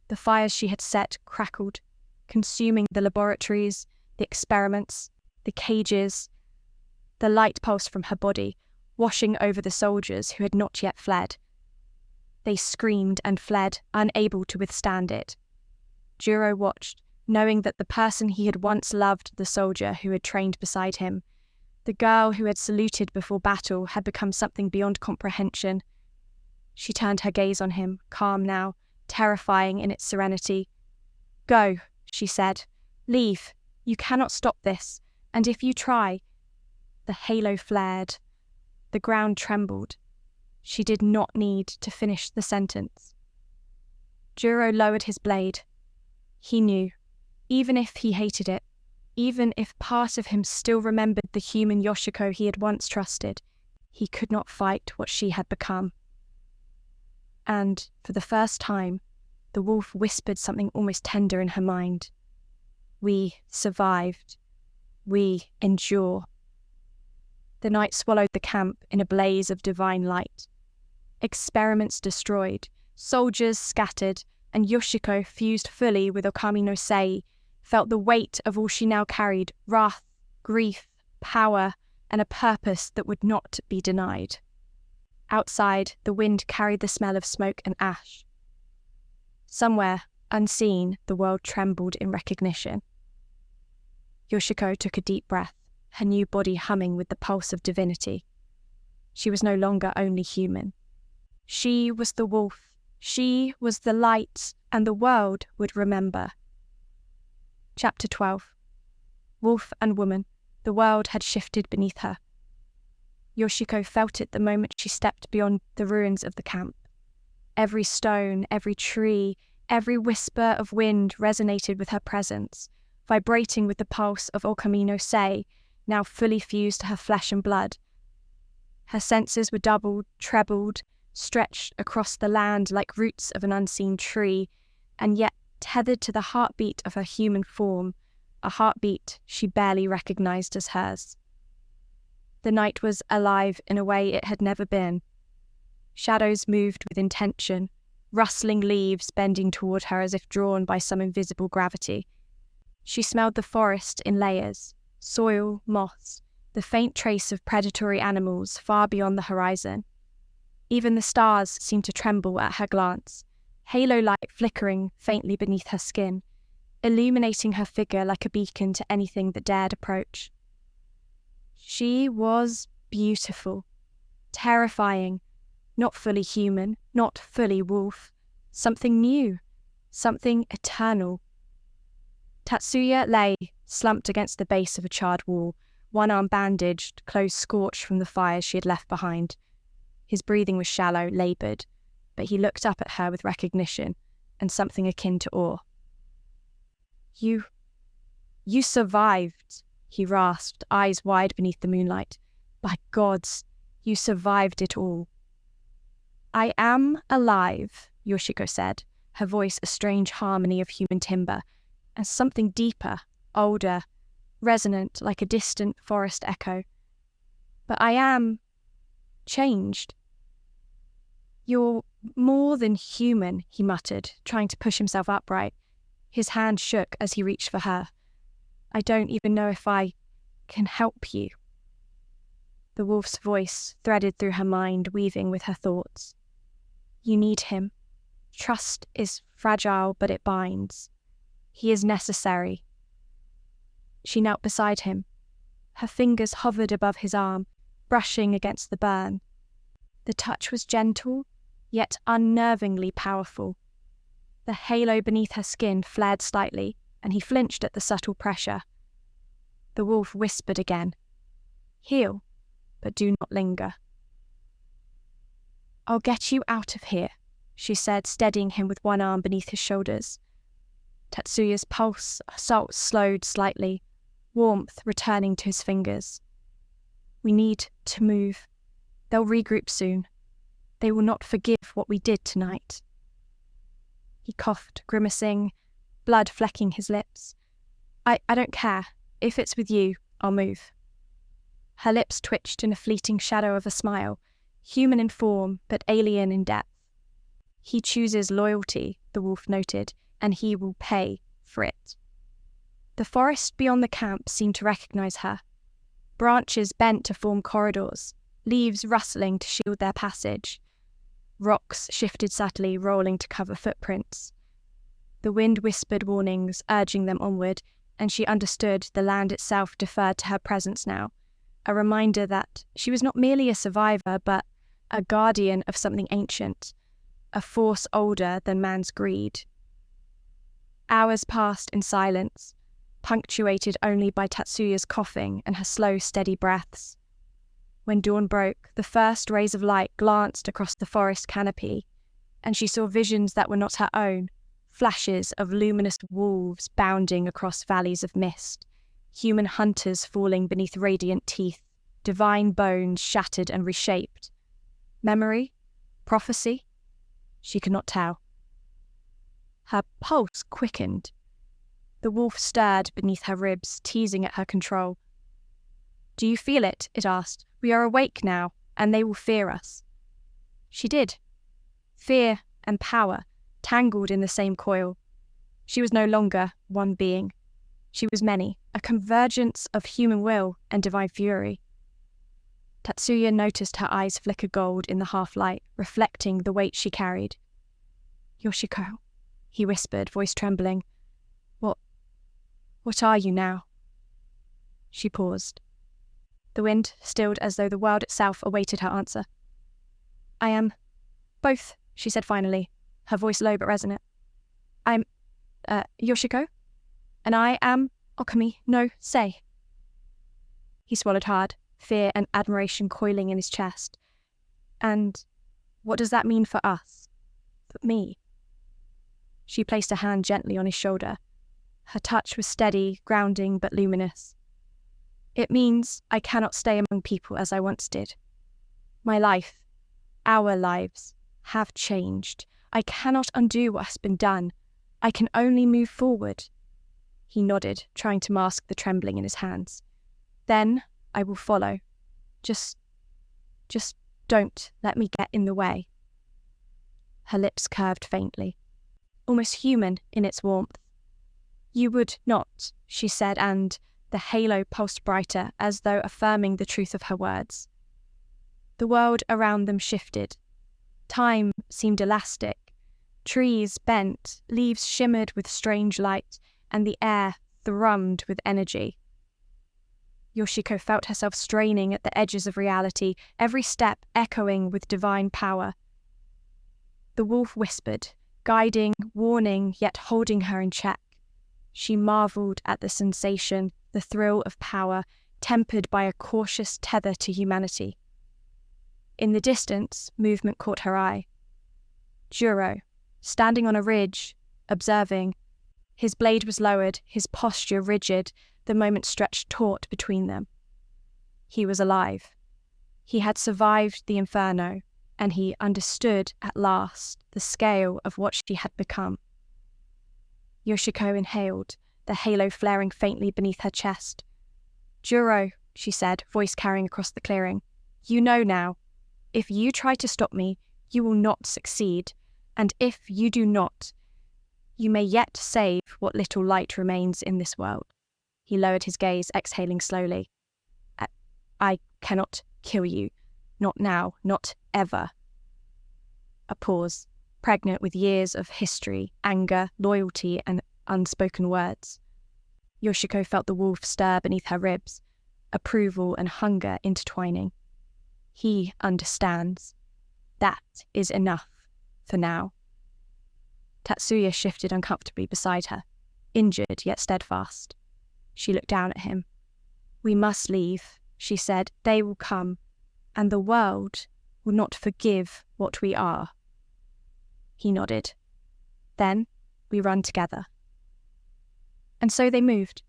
B: The fires she had set crackled, consuming the laboratories, the experiments, the cages. The light pulsed from her body, washing over the soldiers who had not yet fled. They screamed and fled, unable to withstand it. Juro watched, knowing that the person he had once loved, the soldier who had trained beside him, the girl who had saluted before battle, had become something beyond comprehension. She turned her gaze on him, calm now, terrifying in its serenity. "Go," she said. "Leave. You cannot stop this, and if you try—" The halo flared. The ground trembled. She did not need to finish the sentence. Juro lowered his blade. He knew, even if he hated it, even if part of him still remembered the human Yoshiko he had once trusted, he could not fight what she had become. And, for the first time, the wolf whispered something almost tender in her mind. "We survived. We endure." The night swallowed the camp in a blaze of divine light. Experiments destroyed, soldiers scattered, and Yoshiko, fused fully with Okami no Sei, felt the weight of all she now carried: wrath, grief, power, and a purpose that would not be denied. Outside, the wind carried the smell of smoke and ash. Somewhere, unseen, the world trembled in recognition. Yoshiko took a deep breath, her new body humming with the pulse of divinity. She was no longer only human. She was the wolf. She was the light, and the world would remember. Chapter 12. Wolf and woman, the world had shifted beneath her. Yoshiko felt it the moment she stepped beyond the ruins of the camp. Every stone, every tree, every whisper of wind resonated with her presence, vibrating with the pulse of Okami no Sei, now fully fused to her flesh and blood. Her senses were doubled, trebled, stretched across the land like roots of an unseen tree, and yet tethered to the heartbeat of her human form, a heartbeat she barely recognized as hers. The night was alive in a way it had never been. Shadows moved with intention, rustling leaves bending toward her as if drawn by some invisible gravity. She smelled the forest in layers, soil, moss, the faint trace of predatory animals far beyond the horizon. Even the stars seemed to tremble at her glance, halo light flickering faintly beneath her skin, illuminating her figure like a beacon to anything that dared approach. She was beautiful, terrifying, not fully human, not fully wolf, something new, something eternal. Tatsuya lay, slumped against the base of a charred wall, one arm bandaged, clothes scorched from the fires she had left behind. His breathing was shallow, laboured, but he looked up at her with recognition and something akin to awe. You survived," he rasped, eyes wide beneath the moonlight. "By gods, you survived it all." "I am alive," Yoshiko said, her voice a strange harmony of human timbre, and something deeper, older, resonant like a distant forest echo. "But I am changed." "You're more than human," he muttered, trying to push himself upright. His hand shook as he reached for her. "I don't even know if I can help you." The wolf's voice threaded through her mind, weaving with her thoughts. "You need him. Trust is fragile, but it binds. He is necessary." She knelt beside him. Her fingers hovered above his arm, brushing against the burn. The touch was gentle, yet unnervingly powerful. The halo beneath her skin flared slightly, and he flinched at the subtle pressure. The wolf whispered again, "Heal, but do not linger." "I'll get you out of here," she said, steadying him with one arm beneath his shoulders. Tatsuya's pulse slowed slightly, warmth returning to his fingers. "We need to move. They'll regroup soon. They will not forgive what we did tonight." He coughed, grimacing, blood flecking his lips. I don't care. If it's with you, I'll move." Her lips twitched in a fleeting shadow of a smile, human in form, but alien in depth. "He chooses loyalty," the wolf noted, "and he will pay for it." The forest beyond the camp seemed to recognize her. Branches bent to form corridors, leaves rustling to shield their passage. Rocks shifted subtly, rolling to cover footprints. The wind whispered warnings, urging them onward, and she understood the land itself deferred to her presence now, a reminder that she was not merely a survivor, but a guardian of something ancient, a force older than man's greed. Hours passed in silence, punctuated only by Tatsuya's coughing and her slow, steady breaths. When dawn broke, the first rays of light glanced across the forest canopy, and she saw visions that were not her own, flashes of luminous wolves bounding across valleys of mist, human hunters falling beneath radiant teeth, divine bones shattered and reshaped. Memory? Prophecy? She could not tell. Her pulse quickened. The wolf stirred beneath her ribs, teasing at her control. "Do you feel it?" it asked. "We are awake now, and they will fear us." She did. Fear and power, tangled in the same coil. She was no longer one being. She was many, a convergence of human will and divine fury. Tatsuya noticed her eyes flicker gold in the half-light, reflecting the weight she carried. "Yoshiko," he whispered, voice trembling. What are you now?" She paused. The wind stilled as though the world itself awaited her answer. "I am both," she said finally, her voice low but resonant. "I'm Yoshiko, and I am Okami no Sei." He swallowed hard, fear and admiration coiling in his chest. "And what does that mean for us? For me?" She placed a hand gently on his shoulder. Her touch was steady, grounding, but luminous. "It means I cannot stay among people as I once did. My life, our lives, have changed. I cannot undo what has been done. I can only move forward." He nodded, trying to mask the trembling in his hands. "Then I will follow. Just don't let me get in the way." Her lips curved faintly, almost human in its warmth. "You would not," she said, and the halo pulsed brighter, as though affirming the truth of her words. The world around them shifted. Time seemed elastic. Trees bent, leaves shimmered with strange light, and the air thrummed with energy. Yoshiko felt herself straining at the edges of reality, every step echoing with divine power. The wolf whispered, guiding, warning, yet holding her in check. She marveled at the sensation, the thrill of power, tempered by a cautious tether to humanity. In the distance, movement caught her eye. Juro, standing on a ridge, observing. His blade was lowered, his posture rigid, the moment stretched taut between them. He was alive. He had survived the inferno, and he understood at last the scale of what she had become. Yoshiko inhaled, the halo flaring faintly beneath her chest. "Juro," she said, voice carrying across the clearing. "You know now. If you try to stop me, you will not succeed. And if you do not, you may yet save what little light remains in this world." He lowered his gaze, exhaling slowly. "I cannot kill you. Not now. Not ever." A pause, pregnant with years of history, anger, loyalty, and unspoken words. Yoshiko felt the wolf stir beneath her ribs, approval and hunger intertwining. He understands. That is enough for now. Tatsuya shifted uncomfortably beside her, injured yet steadfast. She looked down at him. "We must leave," she said. "They will come, and the world will not forgive what we are." He nodded. "Then we run together." And so they moved,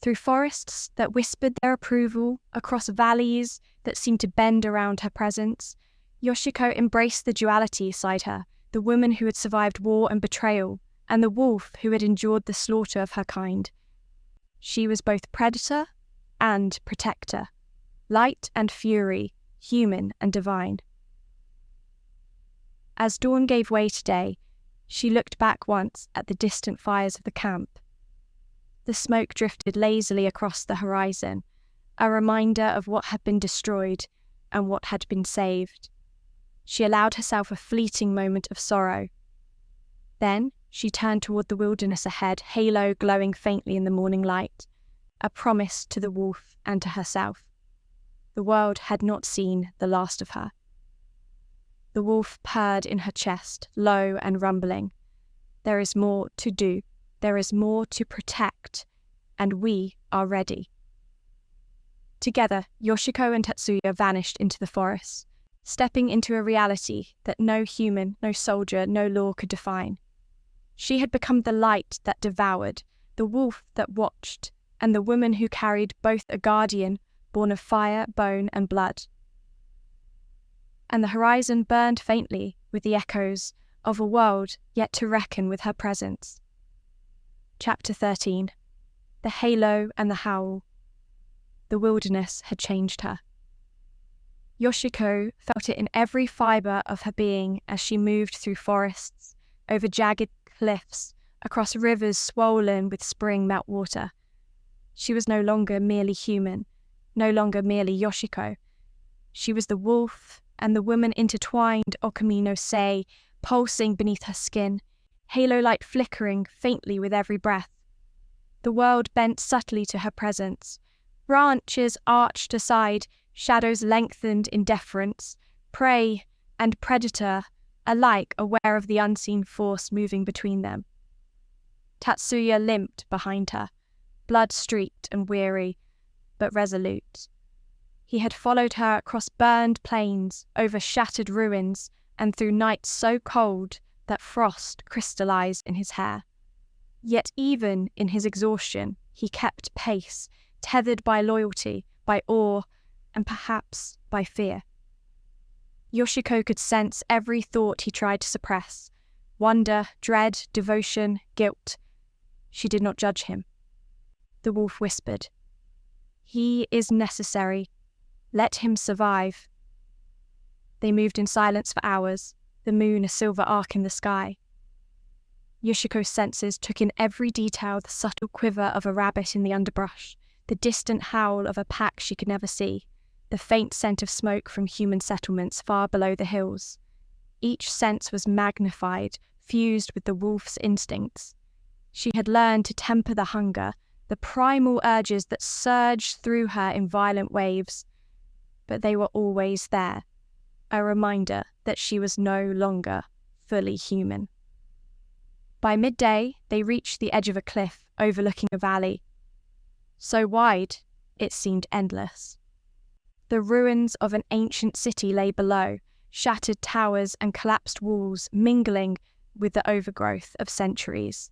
B: through forests that whispered their approval, across valleys that seemed to bend around her presence. Yoshiko embraced the duality inside her, the woman who had survived war and betrayal, and the wolf who had endured the slaughter of her kind. She was both predator and protector, light and fury, human and divine. As dawn gave way to day, she looked back once at the distant fires of the camp. The smoke drifted lazily across the horizon, a reminder of what had been destroyed and what had been saved. She allowed herself a fleeting moment of sorrow. Then She turned toward the wilderness ahead, halo glowing faintly in the morning light, a promise to the wolf and to herself. The world had not seen the last of her. The wolf purred in her chest, low and rumbling. There is more to do. There is more to protect, and we are ready. Together, Yoshiko and Tatsuya vanished into the forest, stepping into a reality that no human, no soldier, no law could define. She had become the light that devoured, the wolf that watched, and the woman who carried both a guardian born of fire, bone, and blood. And the horizon burned faintly with the echoes of a world yet to reckon with her presence. Chapter 13. The Halo and the Howl. The wilderness had changed her. Yoshiko felt it in every fibre of her being as she moved through forests, over jagged cliffs, across rivers swollen with spring meltwater. She was no longer merely human, no longer merely Yoshiko. She was the wolf and the woman intertwined, Okumi no sei, pulsing beneath her skin, halo light flickering faintly with every breath. The world bent subtly to her presence. Branches arched aside, shadows lengthened in deference, prey and predator alike aware of the unseen force moving between them. Tatsuya limped behind her, blood-streaked and weary, but resolute. He had followed her across burned plains, over shattered ruins, and through nights so cold that frost crystallized in his hair. Yet even in his exhaustion, he kept pace, tethered by loyalty, by awe, and perhaps by fear. Yoshiko could sense every thought he tried to suppress: wonder, dread, devotion, guilt. She did not judge him. The wolf whispered, "He is necessary. Let him survive." They moved in silence for hours, the moon a silver arc in the sky. Yoshiko's senses took in every detail: the subtle quiver of a rabbit in the underbrush, the distant howl of a pack she could never see, the faint scent of smoke from human settlements far below the hills. Each sense was magnified, fused with the wolf's instincts. She had learned to temper the hunger, the primal urges that surged through her in violent waves. But they were always there, a reminder that she was no longer fully human. By midday, they reached the edge of a cliff overlooking a valley. So wide, it seemed endless. The ruins of an ancient city lay below, shattered towers and collapsed walls mingling with the overgrowth of centuries.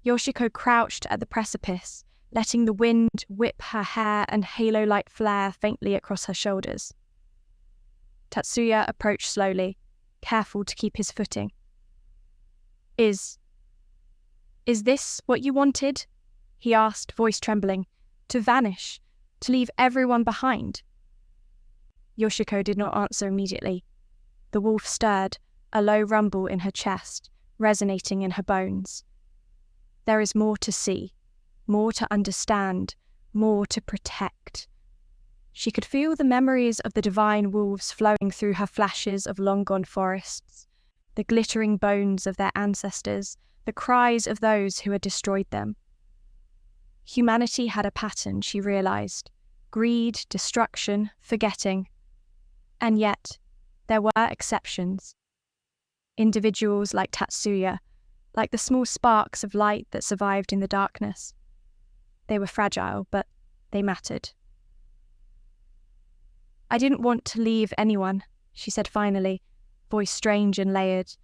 B: Yoshiko crouched at the precipice, letting the wind whip her hair and halo-light flare faintly across her shoulders. Tatsuya approached slowly, careful to keep his footing. Is this what you wanted?" he asked, voice trembling. "To vanish, to leave everyone behind?" Yoshiko did not answer immediately. The wolf stirred, a low rumble in her chest, resonating in her bones. There is more to see, more to understand, more to protect. She could feel the memories of the divine wolves flowing through her flashes of long-gone forests, the glittering bones of their ancestors, the cries of those who had destroyed them. Humanity had a pattern, she realized: greed, destruction, forgetting. And yet, there were exceptions. Individuals like Tatsuya, like the small sparks of light that survived in the darkness. They were fragile, but they mattered. "I didn't want to leave anyone," she said finally, voice strange and layered.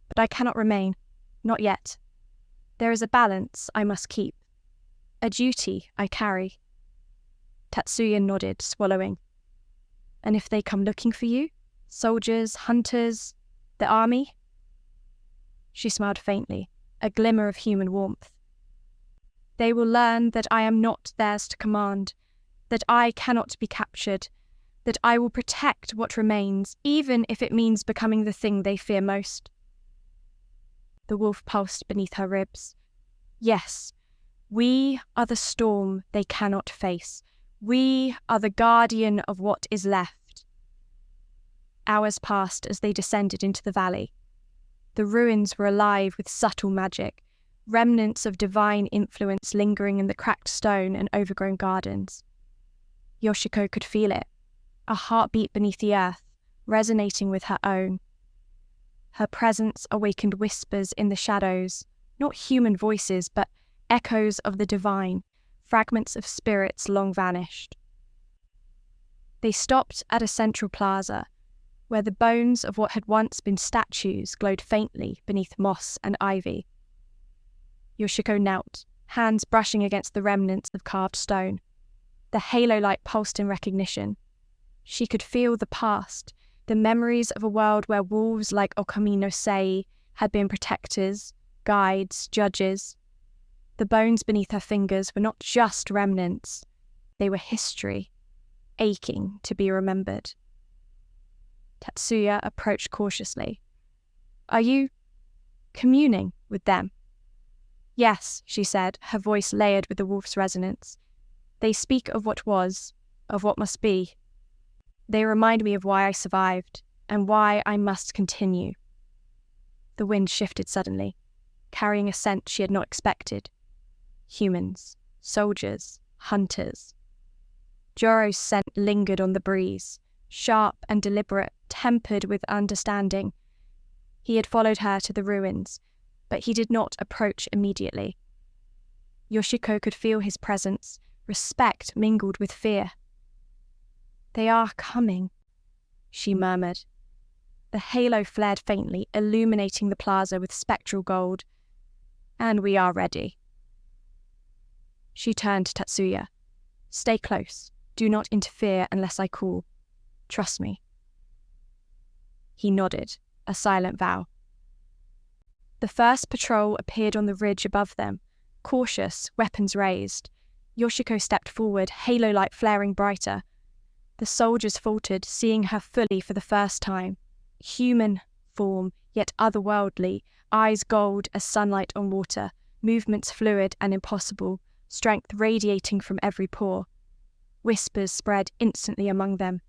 B: "But I cannot remain, not yet. There is a balance I must keep, a duty I carry." Tatsuya nodded, swallowing. "And if they come looking for you? Soldiers, hunters, the army?" She smiled faintly, a glimmer of human warmth. "They will learn that I am not theirs to command, that I cannot be captured, that I will protect what remains, even if it means becoming the thing they fear most." The wolf pulsed beneath her ribs. "Yes, we are the storm they cannot face. We are the guardian of what is left." Hours passed as they descended into the valley. The ruins were alive with subtle magic, remnants of divine influence lingering in the cracked stone and overgrown gardens. Yoshiko could feel it, a heartbeat beneath the earth, resonating with her own. Her presence awakened whispers in the shadows, not human voices, but echoes of the divine, fragments of spirits long vanished. They stopped at a central plaza, where the bones of what had once been statues glowed faintly beneath moss and ivy. Yoshiko knelt, hands brushing against the remnants of carved stone. The halo light pulsed in recognition. She could feel the past, the memories of a world where wolves like Okami no Sei had been protectors, guides, judges. The bones beneath her fingers were not just remnants, they were history, aching to be remembered. Tatsuya approached cautiously. "Are you communing with them?" "Yes," she said, her voice layered with the wolf's resonance. "They speak of what was, of what must be. They remind me of why I survived, and why I must continue." The wind shifted suddenly, carrying a scent she had not expected. Humans, soldiers, hunters. Joro's scent lingered on the breeze, sharp and deliberate, tempered with understanding. He had followed her to the ruins, but he did not approach immediately. Yoshiko could feel his presence, respect mingled with fear. "They are coming," she murmured. The halo flared faintly, illuminating the plaza with spectral gold. "And we are ready." She turned to Tatsuya. "Stay close. Do not interfere unless I call. Trust me." He nodded, a silent vow. The first patrol appeared on the ridge above them, cautious, weapons raised. Yoshiko stepped forward, halo light flaring brighter. The soldiers faltered, seeing her fully for the first time. Human form, yet otherworldly, eyes gold as sunlight on water, movements fluid and impossible, strength radiating from every pore. Whispers spread instantly among them.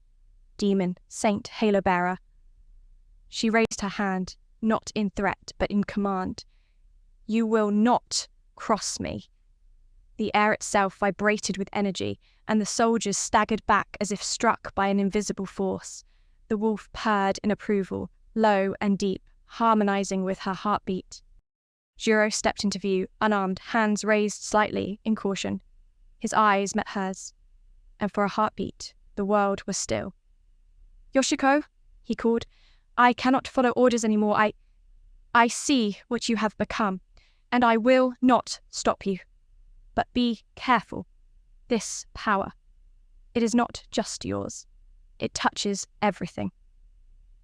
B: Demon, saint, halo bearer. She raised her hand, not in threat, but in command. "You will not cross me." The air itself vibrated with energy, and the soldiers staggered back as if struck by an invisible force. The wolf purred in approval, low and deep, harmonizing with her heartbeat. Jiro stepped into view, unarmed, hands raised slightly in caution. His eyes met hers, and for a heartbeat, the world was still. "Yoshiko," he called, "I cannot follow orders anymore. I see what you have become, and I will not stop you. But be careful. This power, it is not just yours. It touches everything."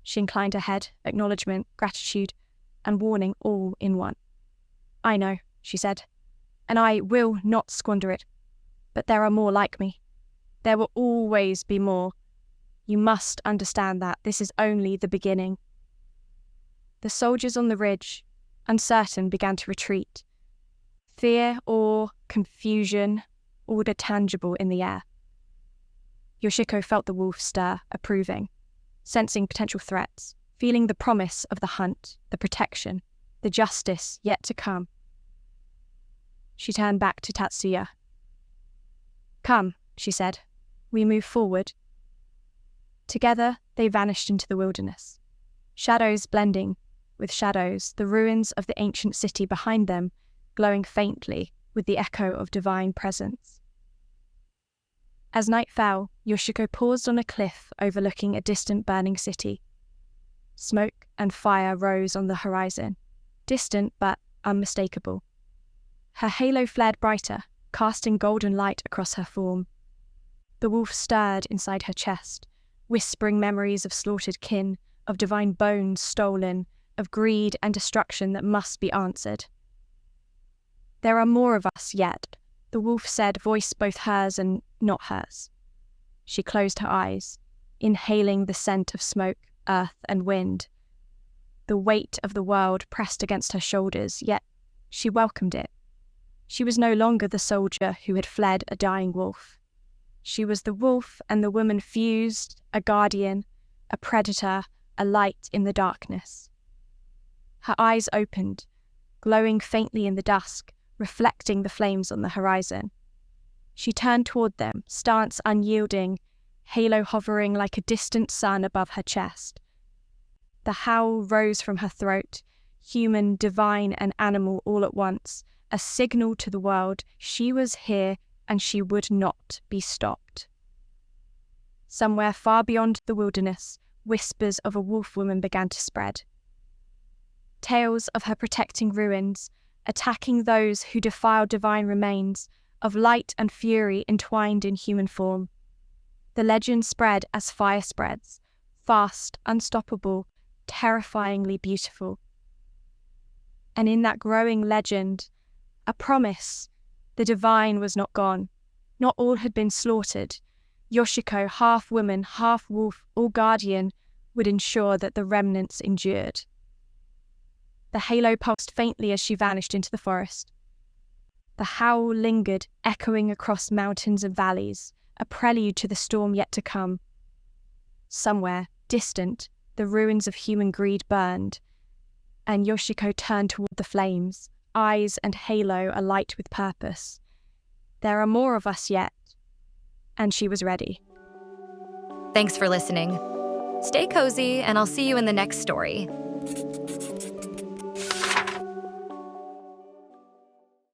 B: She inclined her head, acknowledgement, gratitude, and warning all in one. "I know," she said, "and I will not squander it. But there are more like me. There will always be more. You must understand that this is only the beginning." The soldiers on the ridge, uncertain, began to retreat. Fear, awe, confusion, order tangible in the air. Yoshiko felt the wolf stir, approving, sensing potential threats, feeling the promise of the hunt, the protection, the justice yet to come. She turned back to Tatsuya. "Come," she said. "We move forward." Together, they vanished into the wilderness. Shadows blending with shadows, the ruins of the ancient city behind them glowing faintly with the echo of divine presence. As night fell, Yoshiko paused on a cliff overlooking a distant burning city. Smoke and fire rose on the horizon, distant but unmistakable. Her halo flared brighter, casting golden light across her form. The wolf stirred inside her chest, whispering memories of slaughtered kin, of divine bones stolen, of greed and destruction that must be answered. "There are more of us yet," the wolf said, voice both hers and not hers. She closed her eyes, inhaling the scent of smoke, earth, and wind. The weight of the world pressed against her shoulders, yet she welcomed it. She was no longer the soldier who had fled a dying wolf. She was the wolf and the woman fused, a guardian, a predator, a light in the darkness. Her eyes opened, glowing faintly in the dusk, reflecting the flames on the horizon. She turned toward them, stance unyielding, halo hovering like a distant sun above her chest. The howl rose from her throat, human, divine, and animal all at once, a signal to the world she was here and she would not be stopped. Somewhere far beyond the wilderness, whispers of a wolf woman began to spread. Tales of her protecting ruins, attacking those who defile divine remains, of light and fury entwined in human form. The legend spread as fire spreads, fast, unstoppable, terrifyingly beautiful. And in that growing legend, a promise: the divine was not gone. Not all had been slaughtered. Yoshiko, half woman, half wolf, all guardian, would ensure that the remnants endured. The halo pulsed faintly as she vanished into the forest. The howl lingered, echoing across mountains and valleys, a prelude to the storm yet to come. Somewhere, distant, the ruins of human greed burned, and Yoshiko turned toward the flames, eyes and halo alight with purpose. There are more of us yet, and she was ready.
A: Thanks for listening. Stay cozy, and I'll see you in the next story.